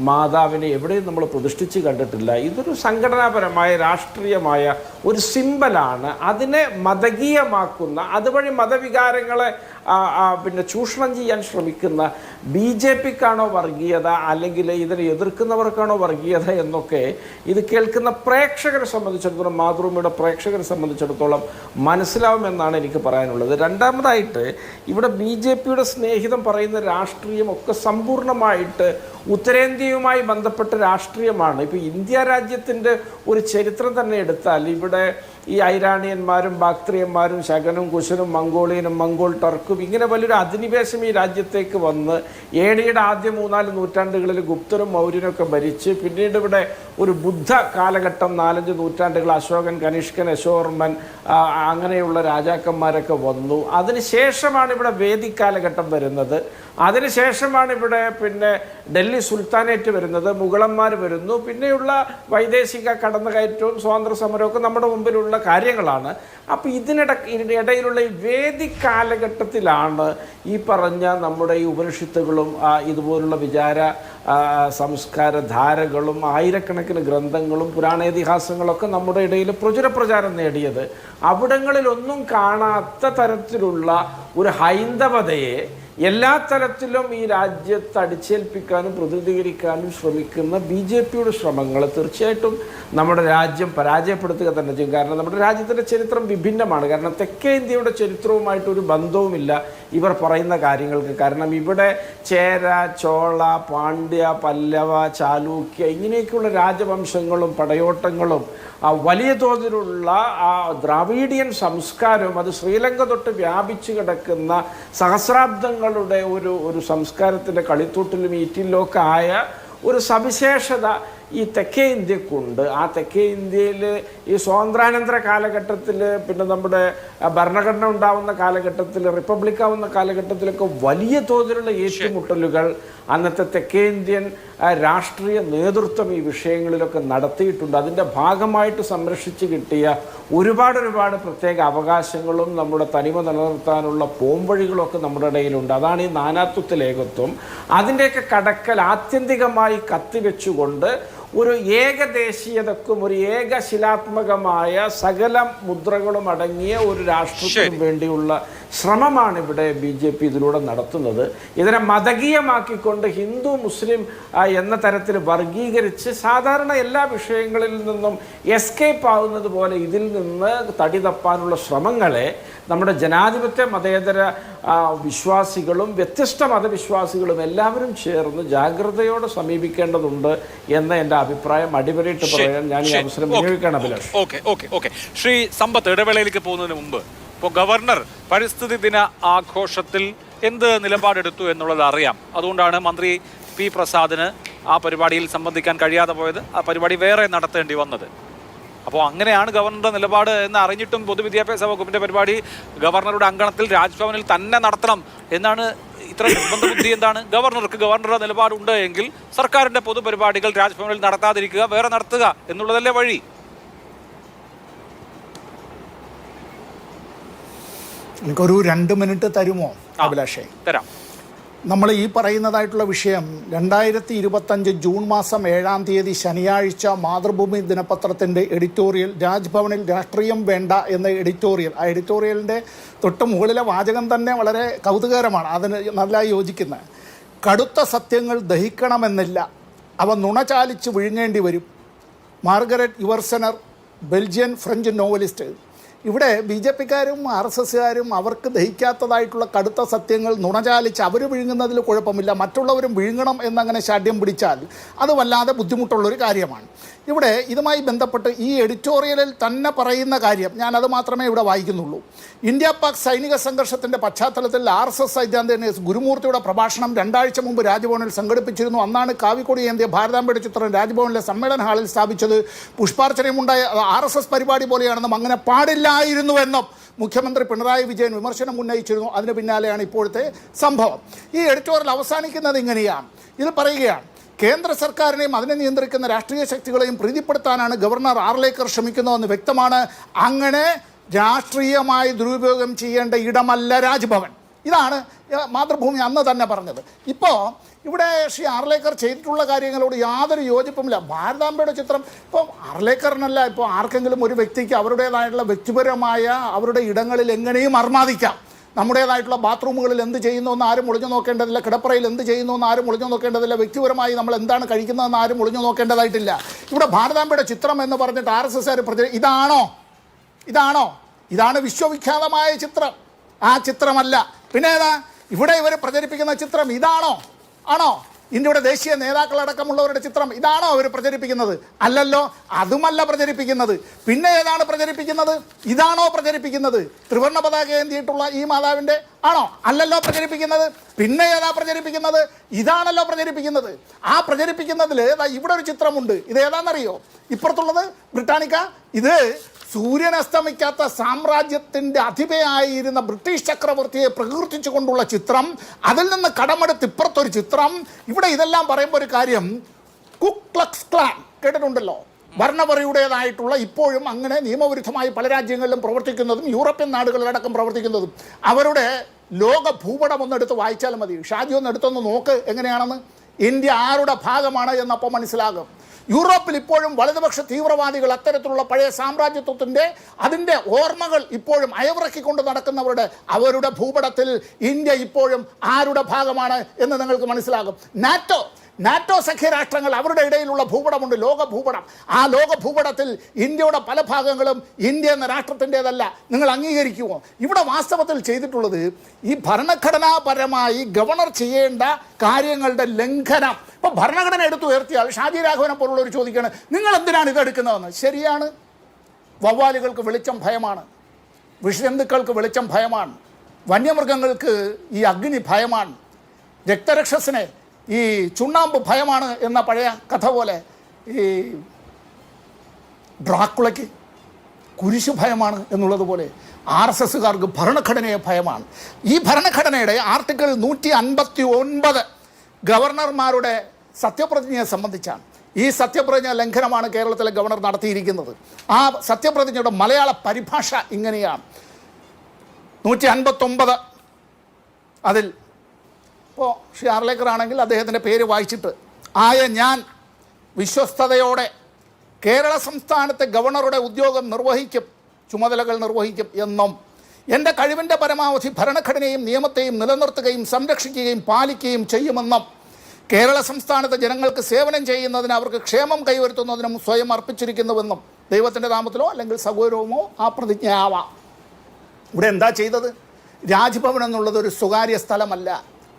മാതാവിനെ എവിടെയും നമ്മൾ പ്രതിഷ്ഠിച്ച് കണ്ടിട്ടില്ല. ഇതൊരു സംഘടനാപരമായ രാഷ്ട്രീയമായ ഒരു സിമ്പലാണ്. അതിനെ മതകീയമാക്കുന്ന, അതുവഴി മതവികാരങ്ങളെ പിന്നെ ചൂഷണം ചെയ്യാൻ ശ്രമിക്കുന്ന BJPക്കാണോ വർഗീയത, അല്ലെങ്കിൽ ഇതിനെ എതിർക്കുന്നവർക്കാണോ വർഗീയത എന്നൊക്കെ ഇത് കേൾക്കുന്ന പ്രേക്ഷകരെ സംബന്ധിച്ചിടത്തോളം, മാതൃഭൂമിയുടെ പ്രേക്ഷകരെ സംബന്ധിച്ചിടത്തോളം മനസ്സിലാവുമെന്നാണ് എനിക്ക് പറയാനുള്ളത്. രണ്ടാമതായിട്ട് ഇവിടെ BJPയുടെ സ്നേഹിതം പറയുന്ന രാഷ്ട്രീയം ഒക്കെ സമ്പൂർണ്ണമായിട്ട് ഉത്തരേന്ത്യയുമായി ബന്ധപ്പെട്ട രാഷ്ട്രീയമാണ്. ഇപ്പോൾ ഇന്ത്യ രാജ്യത്തിൻ്റെ ഒരു ചരിത്രം തന്നെ എടുത്താൽ ഇവിടെ ഈ ഐരാണിയന്മാരും ബാക്ട്രിയന്മാരും ശകനും കുശനും മംഗോളിയനും മംഗോൾ ടർക്കും ഇങ്ങനെ വലിയൊരു അധിനിവേശം ഈ രാജ്യത്തേക്ക് വന്ന് ADയുടെ ആദ്യ 3-4 നൂറ്റാണ്ടുകളിൽ ഗുപ്തരും മൗര്യനൊക്കെ ഭരിച്ച്, പിന്നീട് ഇവിടെ ഒരു ബുദ്ധ കാലഘട്ടം 4-5 നൂറ്റാണ്ടുകൾ അശോകൻ, കനിഷ്കൻ, യശോവർമ്മൻ അങ്ങനെയുള്ള രാജാക്കന്മാരൊക്കെ വന്നു. അതിനുശേഷമാണ് ഇവിടെ വേദിക് കാലഘട്ടം വരുന്നത്. അതിനുശേഷമാണ് ഇവിടെ പിന്നെ ഡൽഹി സുൽത്താനേറ്റ് വരുന്നത്, മുഗളന്മാർ വരുന്നു. പിന്നെയുള്ള വൈദേശിക കടന്നുകയറ്റവും സ്വാതന്ത്ര്യ സമരമൊക്കെ നമ്മുടെ മുമ്പിലുള്ള കാര്യങ്ങളാണ്. അപ്പോൾ ഇതിനിടയിലുള്ള ഈ വേദിക് കാലഘട്ടത്തിലാണ് ഈ പറഞ്ഞ നമ്മുടെ ഈ ഉപനിഷത്തുകളും ഇതുപോലുള്ള വിചാര സംസ്കാര ധാരകളും ആയിരക്കണക്കിന് ഗ്രന്ഥങ്ങളും പുരാണേതിഹാസങ്ങളൊക്കെ നമ്മുടെ ഇടയിൽ പ്രചാരം നേടിയത്. അവിടങ്ങളിലൊന്നും കാണാത്ത തരത്തിലുള്ള ഒരു ഹൈന്ദവതയെ എല്ലാ തലത്തിലും ഈ രാജ്യത്ത് അടിച്ചേൽപ്പിക്കാനും പ്രതിനിധീകരിക്കാനും ശ്രമിക്കുന്ന BJPയുടെ ശ്രമങ്ങൾ തീർച്ചയായിട്ടും നമ്മുടെ രാജ്യം പരാജയപ്പെടുത്തുക തന്നെ ചെയ്യും. കാരണം നമ്മുടെ രാജ്യത്തിൻ്റെ ചരിത്രം വിഭിന്നമാണ്. കാരണം തെക്കേ ഇന്ത്യയുടെ ചരിത്രവുമായിട്ടൊരു ബന്ധവുമില്ല ഇവർ പറയുന്ന കാര്യങ്ങൾക്ക്. കാരണം ഇവിടെ ചേര, ചോള, പാണ്ഡ്യ, പല്ലവ, ചാലൂക്യ ഇങ്ങനെയൊക്കെയുള്ള രാജവംശങ്ങളും പടയോട്ടങ്ങളും വലിയ തോതിലുള്ള ദ്രാവീഡിയൻ സംസ്കാരവും അത് ശ്രീലങ്ക തൊട്ട് വ്യാപിച്ചു കിടക്കുന്ന സഹസ്രാബ്ദങ്ങളുടെ ഒരു സംസ്കാരത്തിൻ്റെ കളിത്തൂട്ടിലും ഈറ്റിലൊക്കെ ആയ ഒരു സവിശേഷത ഈ തെക്കേ ഇന്ത്യക്കുണ്ട്. ആ തെക്കേ ഇന്ത്യയിൽ ഈ സ്വാതന്ത്ര്യാനന്തര കാലഘട്ടത്തിൽ, പിന്നെ നമ്മുടെ ഭരണഘടന ഉണ്ടാവുന്ന കാലഘട്ടത്തിൽ, റിപ്പബ്ലിക്കാവുന്ന കാലഘട്ടത്തിലൊക്കെ വലിയ തോതിലുള്ള ഏറ്റുമുട്ടലുകൾ അന്നത്തെ തെക്കേ ഇന്ത്യൻ രാഷ്ട്രീയ നേതൃത്വം ഈ വിഷയങ്ങളിലൊക്കെ നടത്തിയിട്ടുണ്ട്. അതിൻ്റെ ഭാഗമായിട്ട് സംരക്ഷിച്ച് കിട്ടിയ ഒരുപാട് പ്രത്യേക അവകാശങ്ങളും നമ്മുടെ തനിമ നിലനിർത്താനുള്ള പോംവഴികളൊക്കെ നമ്മുടെ ഇടയിലുണ്ട്. അതാണ് ഈ നാനാത്വത്തിൽ ഏകത്വം. അതിൻ്റെയൊക്കെ കടക്കൽ ആത്യന്തികമായി കത്തിവെച്ചുകൊണ്ട് ഒരു ഏകദേശീയതക്കും ഒരു ഏകശിലാത്മകമായ സകല മുദ്രകളും അടങ്ങിയ ഒരു രാഷ്ട്രത്തിനും വേണ്ടിയുള്ള ശ്രമമാണ് ഇവിടെ BJP ഇതിലൂടെ നടത്തുന്നത്. ഇതിനെ മതകീയമാക്കിക്കൊണ്ട് ഹിന്ദു മുസ്ലിം എന്ന തരത്തിൽ വർഗീകരിച്ച് സാധാരണ എല്ലാ വിഷയങ്ങളിൽ നിന്നും എസ്കേപ്പ് ആവുന്നത് പോലെ ഇതിൽ നിന്ന് തടി തപ്പാനുള്ള ശ്രമങ്ങളെ നമ്മുടെ ജനാധിപത്യ മതേതര വിശ്വാസികളും വ്യത്യസ്ത മതവിശ്വാസികളും എല്ലാവരും ചേർന്ന് ജാഗ്രതയോടെ സമീപിക്കേണ്ടതുണ്ട് എന്ന എൻ്റെ അഭിപ്രായം അടിവരയിട്ട് പറയാൻ ഞാൻ ഈ അവസരം വിനിയോഗിക്കണം. അഭിലാഷ്,
ഓക്കെ. ശ്രീ സമ്പത്ത്, ഇടവേളയിലേക്ക് പോകുന്നതിന് മുമ്പ് ഇപ്പോൾ ഗവർണർ പരിസ്ഥിതി ദിന ആഘോഷത്തിൽ എന്ത് നിലപാടെടുത്തു എന്നുള്ളത് അറിയാം. അതുകൊണ്ടാണ് മന്ത്രി P. പ്രസാദിന് ആ പരിപാടിയിൽ സംബന്ധിക്കാൻ കഴിയാതെ പോയത്. ആ പരിപാടി വേറെ നടത്തേണ്ടി വന്നത്. അപ്പോൾ അങ്ങനെയാണ് ഗവർണറുടെ നിലപാട് എന്ന് അറിഞ്ഞിട്ടും പൊതുവിദ്യാഭ്യാസ വകുപ്പിന്റെ പരിപാടി ഗവർണറുടെ അങ്കണത്തിൽ രാജ്ഭവനിൽ തന്നെ നടത്തണം എന്നാണ്. ഇത്ര നിർബന്ധ ബുദ്ധി എന്താണ്? ഗവർണറുടെ നിലപാടുണ്ട് എങ്കിൽ സർക്കാരിന്റെ പൊതുപരിപാടികൾ രാജ്ഭവനിൽ നടത്താതിരിക്കുക, വേറെ നടത്തുക എന്നുള്ളതല്ലേ വഴി?
എനിക്കൊരു 2 മിനിറ്റ് തരുമോ അഭിലാഷേ?
തരാം.
നമ്മൾ ഈ പറയുന്നതായിട്ടുള്ള വിഷയം 2025 ജൂൺ മാസം 7-ാം തീയതി ശനിയാഴ്ച മാതൃഭൂമി ദിനപത്രത്തിൻ്റെ എഡിറ്റോറിയൽ, രാജ്ഭവനിൽ രാഷ്ട്രീയം വേണ്ട എന്ന എഡിറ്റോറിയൽ. ആ എഡിറ്റോറിയലിൻ്റെ തൊട്ട് മുകളിലെ വാചകം തന്നെ വളരെ കൗതുകകരമാണ്, അതിന് നല്ലതായി യോജിക്കുന്നത്. കടുത്ത സത്യങ്ങൾ ദഹിക്കണമെന്നില്ല, അവ നുണ ചാലിച്ച് വിഴുങ്ങേണ്ടി വരും. Margaret Yourcenar Belgian French novelist. ഇവിടെ ബി ജെ പിക്കാരും ആർ എസ് എസ്സുകാരും അവർക്ക് ദഹിക്കാത്തതായിട്ടുള്ള കടുത്ത സത്യങ്ങൾ നുണചാലിച്ച് അവർ വിഴുങ്ങുന്നതിൽ കുഴപ്പമില്ല, മറ്റുള്ളവരും വിഴുങ്ങണം എന്നങ്ങനെ ശാഠ്യം പിടിച്ചാൽ അത് വല്ലാതെ ബുദ്ധിമുട്ടുള്ളൊരു കാര്യമാണ്. ഇവിടെ ഇതുമായി ബന്ധപ്പെട്ട് ഈ എഡിറ്റോറിയലിൽ തന്നെ പറയുന്ന കാര്യം ഞാനത് മാത്രമേ ഇവിടെ വായിക്കുന്നുള്ളൂ. ഇന്ത്യ പാക് സൈനിക സംഘർഷത്തിൻ്റെ പശ്ചാത്തലത്തിൽ ആർ എസ് എസ് സൈദ്ധാന്തികൻ ഗുരുമൂർത്തിയുടെ പ്രഭാഷണം 2 ആഴ്ച മുമ്പ് രാജ്ഭവനിൽ സംഘടിപ്പിച്ചിരുന്നു. അന്നാണ് കാവിക്കൊടി ഏന്തിയ ഭാരതാംബയുടെ ചിത്രം രാജ്ഭവനിലെ സമ്മേളന ഹാളിൽ സ്ഥാപിച്ചത്. പുഷ്പാർച്ചനയുമുണ്ടായ RSS പരിപാടി പോലെയാണെന്നും അങ്ങനെ പാടില്ലായിരുന്നുവെന്നും മുഖ്യമന്ത്രി പിണറായി വിജയൻ വിമർശനം ഉന്നയിച്ചിരുന്നു. അതിന് പിന്നാലെയാണ് ഇപ്പോഴത്തെ സംഭവം. ഈ എഡിറ്റോറിയൽ അവസാനിക്കുന്നത് ഇങ്ങനെയാണ്. ഇത് പറയുകയാണ്: കേന്ദ്ര സർക്കാരിനെയും അതിനെ നിയന്ത്രിക്കുന്ന രാഷ്ട്രീയ ശക്തികളെയും പ്രീതിപ്പെടുത്താനാണ് ഗവർണർ ആർലേക്കർ ശ്രമിക്കുന്നതെന്ന് വ്യക്തമാണ്. അങ്ങനെ രാഷ്ട്രീയമായി ദുരുപയോഗം ചെയ്യേണ്ട ഇടമല്ല രാജ്ഭവൻ. ഇതാണ് മാതൃഭൂമി അന്ന് തന്നെ പറഞ്ഞത്. ഇപ്പോൾ ഇവിടെ ശ്രീ ആർലേക്കർ ചെയ്തിട്ടുള്ള കാര്യങ്ങളോട് യാതൊരു യോജിപ്പുമില്ല. ഭാരതാംബയുടെ ചിത്രം ഇപ്പോൾ ആർലേക്കറിനല്ല, ഇപ്പോൾ ആർക്കെങ്കിലും ഒരു വ്യക്തിക്ക് അവരുടേതായിട്ടുള്ള വ്യക്തിപരമായ അവരുടെ ഇടങ്ങളിൽ എങ്ങനെയും അർമാദിക്കാം. നമ്മുടേതായിട്ടുള്ള ബാത്റൂമുകളിൽ എന്ത് ചെയ്യുന്നു എന്ന് ആരും ഒളിഞ്ഞു നോക്കേണ്ടതില്ല, കിടപ്പറയിൽ എന്ത് ചെയ്യുന്നു എന്ന് ആരും ഒളിഞ്ഞു നോക്കേണ്ടതില്ല, വ്യക്തിപരമായി നമ്മൾ എന്താണ് കഴിക്കുന്നതെന്ന് ആരും ഒളിഞ്ഞു നോക്കേണ്ടതായിട്ടില്ല. ഇവിടെ ഭാരതാംബയുടെ ചിത്രം എന്ന് പറഞ്ഞിട്ട് RSS ഇതാണ് വിശ്വവിഖ്യാതമായ ചിത്രം. ആ ചിത്രമല്ല. പിന്നെ ഏതാ ഇവിടെ ഇവർ പ്രചരിപ്പിക്കുന്ന ചിത്രം? ആണോ ഇന്ത്യയുടെ ദേശീയ നേതാക്കളടക്കമുള്ളവരുടെ ചിത്രം ഇതാണോ അവർ പ്രചരിപ്പിക്കുന്നത്? അല്ലല്ലോ, അതുമല്ല പ്രചരിപ്പിക്കുന്നത്. പിന്നെ ഏതാണ് പ്രചരിപ്പിക്കുന്നത്? ഇതാണോ പ്രചരിപ്പിക്കുന്നത്? ത്രിവർണ്ണ പതാക ഏന്തിയിട്ടുള്ള ഈ മാതാവിൻ്റെ ആണോ? അല്ലല്ലോ പ്രചരിപ്പിക്കുന്നത്. പിന്നെ ഏതാ പ്രചരിപ്പിക്കുന്നത്? ഇതാണല്ലോ പ്രചരിപ്പിക്കുന്നത്. ആ പ്രചരിപ്പിക്കുന്നതിൽ ഇവിടെ ഒരു ചിത്രമുണ്ട്. ഇത് ഏതാണെന്നറിയോ? ഇപ്പുറത്തുള്ളത് ബ്രിട്ടാനിക്ക. ഇത് സൂര്യൻ അസ്തമിക്കാത്ത സാമ്രാജ്യത്തിൻ്റെ അധിപയായിരുന്ന ബ്രിട്ടീഷ് ചക്രവർത്തിയെ പ്രകീർത്തിച്ചുകൊണ്ടുള്ള ചിത്രം. അതിൽ നിന്ന് കടമെടുത്ത് ഇപ്പുറത്തൊരു ചിത്രം. ഇവിടെ ഇതെല്ലാം പറയുമ്പോൾ ഒരു കാര്യം, കു ക്ലക്സ് ക്ലാൻ കേട്ടിട്ടുണ്ടല്ലോ, ഭരണപരിയുടേതായിട്ടുള്ള ഇപ്പോഴും അങ്ങനെ നിയമവിരുദ്ധമായി പല രാജ്യങ്ങളിലും പ്രവർത്തിക്കുന്നതും യൂറോപ്യൻ നാടുകളിലടക്കം പ്രവർത്തിക്കുന്നതും. അവരുടെ ലോക ഭൂപടം ഒന്നെടുത്ത് വായിച്ചാൽ മതി. ഷാജി ഒന്ന് എടുത്തൊന്ന് നോക്ക് എങ്ങനെയാണെന്ന്. ഇന്ത്യ ആരുടെ ഭാഗമാണ് എന്നപ്പോൾ മനസ്സിലാകും. യൂറോപ്പിൽ ഇപ്പോഴും വലതുപക്ഷ തീവ്രവാദികൾ അത്തരത്തിലുള്ള പഴയ സാമ്രാജ്യത്വത്തിൻ്റെ അതിൻ്റെ ഓർമ്മകൾ ഇപ്പോഴും അയവിറക്കിക്കൊണ്ട് നടക്കുന്നവരുടെ അവരുടെ ഭൂപടത്തിൽ ഇന്ത്യ ഇപ്പോഴും ആരുടെ ഭാഗമാണ് എന്ന് നിങ്ങൾക്ക് മനസ്സിലാകും. നാറ്റോ സഖ്യരാഷ്ട്രങ്ങൾ അവരുടെ ഇടയിലുള്ള ഭൂപടമുണ്ട്, ലോക ഭൂപടം. ആ ലോക ഭൂപടത്തിൽ ഇന്ത്യയുടെ പല ഭാഗങ്ങളും ഇന്ത്യ എന്ന രാഷ്ട്രത്തിൻ്റെതല്ല. നിങ്ങൾ അംഗീകരിക്കുമോ? ഇവിടെ വാസ്തവത്തിൽ ചെയ്തിട്ടുള്ളത് ഈ ഭരണഘടനാപരമായി ഗവർണർ ചെയ്യേണ്ട കാര്യങ്ങളുടെ ലംഘനം. ഇപ്പോൾ ഭരണഘടന എടുത്തുയർത്തിയാൽ ഷാജി രാഘവനെ പോലുള്ളവർ ചോദിക്കുകയാണ്, നിങ്ങൾ എന്തിനാണ് ഇതെടുക്കുന്നതെന്ന്. ശരിയാണ്, വവ്വാലുകൾക്ക് വെളിച്ചം ഭയമാണ്, വിഷജന്തുക്കൾക്ക് വെളിച്ചം ഭയമാണ്, വന്യമൃഗങ്ങൾക്ക് ഈ അഗ്നി ഭയമാണ്, രക്തരക്ഷസിനെ ഈ ചുണ്ണാമ്പ് ഭയമാണ് എന്ന പഴയ കഥ പോലെ ഈ ഡ്രാക്കുളയ്ക്ക് കുരിശു ഭയമാണ് എന്നുള്ളതുപോലെ RSSകാർക്ക് ഭരണഘടനയെ ഭയമാണ്. ഈ ഭരണഘടനയുടെ ആർട്ടിക്കിൾ 159 ഗവർണർമാരുടെ സത്യപ്രതിജ്ഞയെ സംബന്ധിച്ചാണ്. ഈ സത്യപ്രതിജ്ഞ ലംഘനമാണ് കേരളത്തിലെ ഗവർണർ നടത്തിയിരിക്കുന്നത്. ആ സത്യപ്രതിജ്ഞയുടെ മലയാള പരിഭാഷ ഇങ്ങനെയാണ്. 159 അതിൽ ഇപ്പോൾ ശ്രീ ആർലേക്കർ ആണെങ്കിൽ അദ്ദേഹത്തിൻ്റെ പേര് വായിച്ചിട്ട്, ഞാൻ വിശ്വസ്തയോടെ കേരള സംസ്ഥാനത്തെ ഗവർണറുടെ ഉദ്യോഗം നിർവഹിക്കും, ചുമതലകൾ നിർവഹിക്കും എന്നും എൻ്റെ കഴിവിൻ്റെ പരമാവധി ഭരണഘടനയും നിയമത്തെയും നിലനിർത്തുകയും സംരക്ഷിക്കുകയും പാലിക്കുകയും ചെയ്യുമെന്നും കേരള സംസ്ഥാനത്തെ ജനങ്ങൾക്ക് സേവനം ചെയ്യുന്നതിന് അവർക്ക് ക്ഷേമം കൈവരുത്തുന്നതിനും സ്വയം അർപ്പിച്ചിരിക്കുന്നുവെന്നും ദൈവത്തിൻ്റെ നാമത്തിലോ അല്ലെങ്കിൽ സൗകര്യവുമോ ആ പ്രതിജ്ഞ ആവാം. ഇവിടെ എന്താ ചെയ്തത്? രാജ്ഭവൻ എന്നുള്ളത് ഒരു സ്വകാര്യ സ്ഥലമല്ല.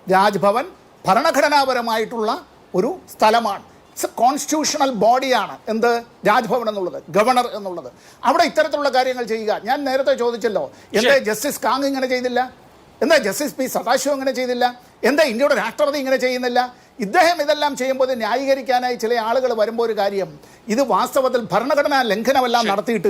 രാജ്ഭവൻ ഭരണഘടനാപരമായിട്ടുള്ള ഒരു സ്ഥലമാണ്. ഇറ്റ്സ് എ കോൺസ്റ്റിറ്റ്യൂഷണൽ ബോഡിയാണ്. എന്ത്? രാജ്ഭവൻ എന്നുള്ളത്, ഗവർണർ എന്നുള്ളത്. അവിടെ ഇത്തരത്തിലുള്ള കാര്യങ്ങൾ ചെയ്യുക. ഞാൻ നേരത്തെ ചോദിച്ചല്ലോ, എന്താ ജസ്റ്റിസ് കാങ് ഇങ്ങനെ ചെയ്തില്ല? എന്താ ജസ്റ്റിസ് പി സദാശിവം ഇങ്ങനെ ചെയ്തില്ല? എന്താ ഇന്ത്യയുടെ രാഷ്ട്രപതി ഇങ്ങനെ ചെയ്യുന്നില്ല? ഇദ്ദേഹം ഇതെല്ലാം ചെയ്യുമ്പോൾ ന്യായീകരിക്കാനായി ചില ആളുകൾ വരുമ്പോൾ ഒരു കാര്യം, ഇത് വാസ്തവത്തിൽ ഭരണഘടനാ ലംഘനമെല്ലാം നടത്തിയിട്ട്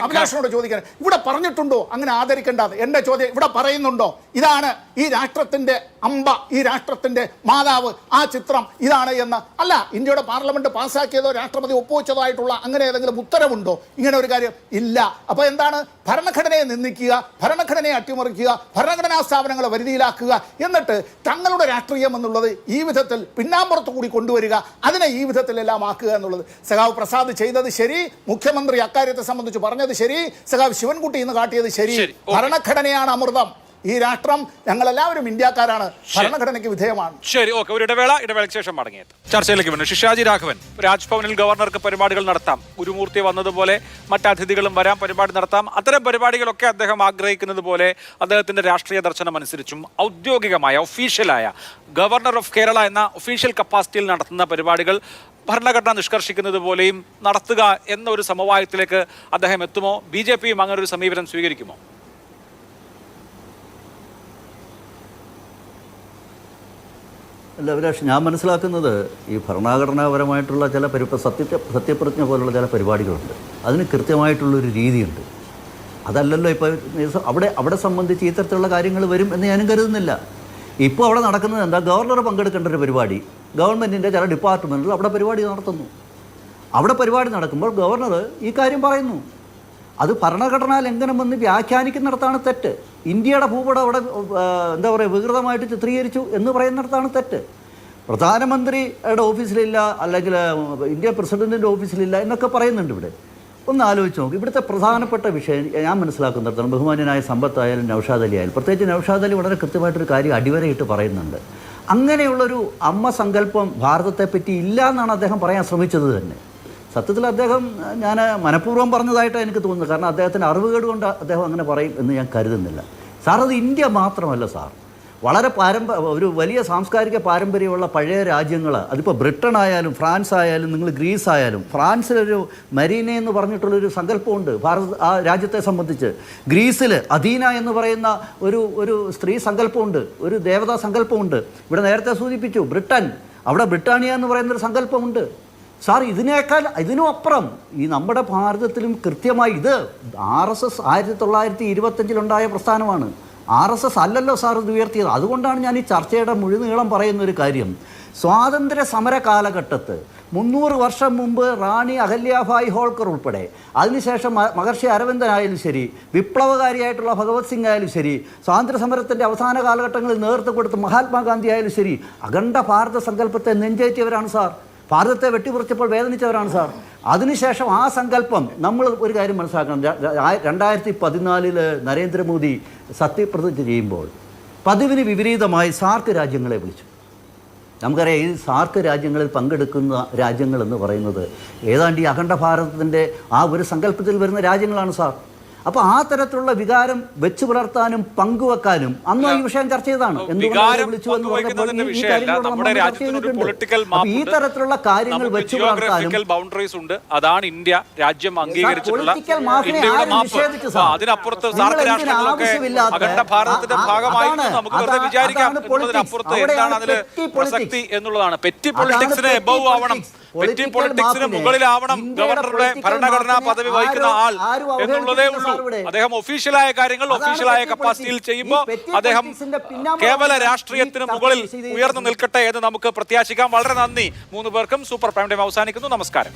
അഭിലാഷനോട് ചോദിക്കാൻ ഇവിടെ പറഞ്ഞിട്ടുണ്ടോ അങ്ങനെ ആദരിക്കേണ്ടത്? എൻ്റെ ചോദ്യം, ഇവിടെ പറയുന്നുണ്ടോ ഇതാണ് ഈ രാഷ്ട്രത്തിൻ്റെ അമ്പ, ഈ രാഷ്ട്രത്തിൻ്റെ മാതാവ്, ആ ചിത്രം ഇതാണ് എന്ന്? അല്ല, ഇന്ത്യയുടെ പാർലമെന്റ് പാസ്സാക്കിയതോ രാഷ്ട്രപതി ഒപ്പുവെച്ചതോ ആയിട്ടുള്ള അങ്ങനെ ഏതെങ്കിലും ഉത്തരവുണ്ടോ? ഇങ്ങനെ ഒരു കാര്യം ഇല്ല. അപ്പോൾ എന്താണ്? ഭരണഘടനയെ നിന്ദിക്കുക, ഭരണഘടനയെ അട്ടിമറിക്കുക, ഭരണഘടനാ സ്ഥാപനങ്ങളെ വരുതിയിലാക്കുക, എന്നിട്ട് തങ്ങളുടെ രാഷ്ട്രീയം എന്നുള്ളത് ഈ വിധത്തിൽ പിന്നാമ്പുറത്ത് കൂടി കൊണ്ടുവരിക, അതിനെ ഈ വിധത്തിലെല്ലാം ആക്കുക എന്നുള്ളത്. സഖാവ് പ്രസാദ് ചെയ്തത് ശരി, മുഖ്യമന്ത്രി അക്കാര്യത്തെ സംബന്ധിച്ച് പറഞ്ഞത് ശരി, സഖാവ് ശിവൻകുട്ടി ഇന്ന് കാട്ടിയത് ശരി. ഭരണഘടനയാണ് അമൃതം, ഈ രാഷ്ട്രം ഞങ്ങളെല്ലാവരും ഇന്ത്യക്കാരാണ്, ഭരണഘടനയ്ക്ക് വിധേയമാണ്.
ശരി, ഓക്കെ, ഒരു ഇടവേളയ്ക്ക് ശേഷം മടങ്ങിയെത്തും. ചർച്ചയിലേക്ക് വന്നു ഷിഷാജി രാഘവൻ. രാജ്ഭവനിൽ ഗവർണർക്ക് പരിപാടികൾ നടത്താം, ഗുരുമൂർത്തി വന്നതുപോലെ മറ്റതിഥികളും വരാം, പരിപാടി നടത്താം. അത്തരം പരിപാടികളൊക്കെ അദ്ദേഹം ആഗ്രഹിക്കുന്നത് പോലെ അദ്ദേഹത്തിന്റെ രാഷ്ട്രീയ ദർശനം അനുസരിച്ചും ഔദ്യോഗികമായ ഒഫീഷ്യലായ ഗവർണർ ഓഫ് കേരള എന്ന ഒഫീഷ്യൽ കപ്പാസിറ്റിയിൽ നടത്തുന്ന പരിപാടികൾ ഭരണഘടന നിഷ്കർഷിക്കുന്നത് പോലെയും നടത്തുക എന്ന ഒരു സമവായത്തിലേക്ക് അദ്ദേഹം എത്തുമോ? BJPയും അങ്ങനെ ഒരു സമീപനം സ്വീകരിക്കുമോ?
അല്ല അഭിലാഷ്, ഞാൻ മനസ്സിലാക്കുന്നത് ഈ ഭരണഘടനാപരമായിട്ടുള്ള ചില സത്യപ്രതിജ്ഞ പോലുള്ള ചില പരിപാടികളുണ്ട്, അതിന് കൃത്യമായിട്ടുള്ളൊരു രീതിയുണ്ട്. അതല്ലല്ലോ ഇപ്പോൾ അവിടെ സംബന്ധിച്ച് ഈ തരത്തിലുള്ള കാര്യങ്ങൾ വരും എന്ന് ഞാനും കരുതുന്നില്ല. ഇപ്പോൾ അവിടെ നടക്കുന്നത് എന്താ, ഗവർണർ പങ്കെടുക്കേണ്ട ഒരു പരിപാടി ഗവൺമെൻറ്റിൻ്റെ ചില ഡിപ്പാർട്ട്മെൻറ്റിൽ അവിടെ പരിപാടി നടത്തുന്നു. അവിടെ പരിപാടി നടക്കുമ്പോൾ ഗവർണർ ഈ കാര്യം പറയുന്നു. അത് ഭരണഘടനാ ലംഘനമെന്ന് വ്യാഖ്യാനിക്കുന്നിടത്താണ് തെറ്റ്. ഇന്ത്യയുടെ ഭൂപടം അവിടെ എന്താ പറയുക വികൃതമായിട്ട് ചിത്രീകരിച്ചു എന്ന് പറയുന്നിടത്താണ് തെറ്റ്. പ്രധാനമന്ത്രിയുടെ ഓഫീസിലില്ല, അല്ലെങ്കിൽ ഇന്ത്യ പ്രസിഡൻറ്റിൻ്റെ ഓഫീസിലില്ല എന്നൊക്കെ പറയുന്നുണ്ട്. ഇവിടെ ഒന്ന് ആലോചിച്ച് നോക്കും. ഇവിടുത്തെ പ്രധാനപ്പെട്ട വിഷയം ഞാൻ മനസ്സിലാക്കുന്നിടത്തോളം ബഹുമാന്യനായ സമ്പത്തായാലും നൗഷാദ് അലി ആയാലും, പ്രത്യേകിച്ച് നൗഷാദ് അലി വളരെ കൃത്യമായിട്ടൊരു കാര്യം അടിവരയിട്ട് പറയുന്നുണ്ട്. അങ്ങനെയുള്ളൊരു അമ്മ സങ്കല്പം ഭാരതത്തെപ്പറ്റി ഇല്ല എന്നാണ് അദ്ദേഹം പറയാൻ ശ്രമിച്ചത് തന്നെ. സത്യത്തിൽ അദ്ദേഹം ഞാൻ മനഃപൂർവ്വം പറഞ്ഞതായിട്ടാണ് എനിക്ക് തോന്നുന്നത്. കാരണം അദ്ദേഹത്തിൻ്റെ അറിവുകേട് കൊണ്ട് അദ്ദേഹം അങ്ങനെ പറയും എന്ന് ഞാൻ കരുതുന്നില്ല. സാർ, അത് ഇന്ത്യ മാത്രമല്ല സാർ, വളരെ ഒരു വലിയ സാംസ്കാരിക പാരമ്പര്യമുള്ള പഴയ രാജ്യങ്ങൾ, അതിപ്പോൾ ബ്രിട്ടൻ ആയാലും ഫ്രാൻസ് ആയാലും, നിങ്ങൾ ഗ്രീസ് ആയാലും, ഫ്രാൻസിലൊരു മരീനെ എന്ന് പറഞ്ഞിട്ടുള്ളൊരു സങ്കല്പമുണ്ട് ആ രാജ്യത്തെ സംബന്ധിച്ച്. ഗ്രീസിൽ അധീന എന്ന് പറയുന്ന ഒരു സ്ത്രീ സങ്കല്പമുണ്ട്, ഒരു ദേവതാ സങ്കല്പമുണ്ട്. ഇവിടെ നേരത്തെ സൂചിപ്പിച്ചു ബ്രിട്ടൻ, അവിടെ ബ്രിട്ടാനിയ എന്ന് പറയുന്നൊരു സങ്കല്പമുണ്ട്. സാർ, ഇതിനും അപ്പുറം ഈ നമ്മുടെ ഭാരതത്തിലും കൃത്യമായി ഇത് RSS 1925 പ്രസ്ഥാനമാണ്. RSS അല്ലല്ലോ സാർ ഇത് ഉയർത്തിയത്. അതുകൊണ്ടാണ് ഞാൻ ഈ ചർച്ചയുടെ മുഴുനീളം പറയുന്നൊരു കാര്യം. സ്വാതന്ത്ര്യ സമര കാലഘട്ടത്ത് 300 വർഷം മുമ്പ് റാണി അഹല്യാഭായ് ഹോൾക്കർ ഉൾപ്പെടെ, അതിനുശേഷം മഹർഷി അരവിന്ദനായാലും ശരി, വിപ്ലവകാരിയായിട്ടുള്ള ഭഗവത് സിംഗ് ആയാലും ശരി, സ്വാതന്ത്ര്യ സമരത്തിൻ്റെ അവസാന കാലഘട്ടങ്ങളിൽ നേതൃത്വം കൊടുത്ത മഹാത്മാഗാന്ധി ആയാലും ശരി, അഖണ്ഡ ഭാരത സങ്കല്പത്തെ നെഞ്ചേറ്റിയവരാണ് സാർ. ഭാരതത്തെ വെട്ടിമുറിച്ചപ്പോൾ വേദനിച്ചവരാണ് സാർ. അതിനുശേഷം ആ സങ്കല്പം നമ്മൾ ഒരു കാര്യം മനസ്സിലാക്കണം. 2014 നരേന്ദ്രമോദി സത്യപ്രതിജ്ഞ ചെയ്യുമ്പോൾ പതിവിന് വിപരീതമായി സാർക്ക് രാജ്യങ്ങളെ വിളിച്ചു. നമുക്കറിയാം, ഈ സാർക്ക് രാജ്യങ്ങളിൽ പങ്കെടുക്കുന്ന രാജ്യങ്ങളെന്ന് പറയുന്നത് ഏതാണ്ട് ഈ അഖണ്ഡ ഭാരതത്തിൻ്റെ ആ ഒരു സങ്കല്പത്തിൽ വരുന്ന രാജ്യങ്ങളാണ് സാർ. അപ്പോൾ ആ തരത്തിലുള്ള വികാരം വെച്ചു പുലർത്താനും പങ്കുവെക്കാനും അന്ന് ഈ വിഷയം ചർച്ച ചെയ്തതാണ്. ഈ തരത്തിലുള്ള കാര്യങ്ങൾ വെച്ചു പുലർത്താനും
ബൗണ്ടറീസ് ഉണ്ട്. അതാണ് ഇന്ത്യ രാജ്യം അംഗീകരിച്ചിട്ടുള്ള അതിനപ്പുറത്ത് സാർക്ക് രാഷ്ട്രങ്ങളൊക്കെ അഖണ്ഡ ഭാരതത്തിന്റെ ഭാഗമായിരുന്നു നമുക്ക് വെറുതെ വിചാരിക്കാം. അതിനപ്പുറത്ത് എന്താണ് അതിൽ പ്രസക്തി എന്നുള്ളതാണ്. പെറ്റി പൊളിറ്റിക്സിന് എബവ് ആവണം, പെറ്റി പൊളിറ്റിക്സിന് മുകളിലാവണം ഗവർണറുടെ ഭരണഘടനാ പദവി വഹിക്കുന്ന ആൾ എന്നുള്ളതേ ഉള്ളൂ. അദ്ദേഹം ഒഫീഷ്യലായ കാര്യങ്ങൾ ഒഫീഷ്യലായ കപ്പാസിറ്റിയിൽ ചെയ്യുമ്പോൾ അദ്ദേഹം കേവല രാഷ്ട്രീയത്തിന് മുകളിൽ ഉയർന്നു നിൽക്കട്ടെ എന്ന് നമുക്ക് പ്രത്യാശിക്കാം. വളരെ നന്ദി 3 പേർക്കും. സൂപ്പർ പ്രൈം ടൈം അവസാനിക്കുന്നു. നമസ്കാരം.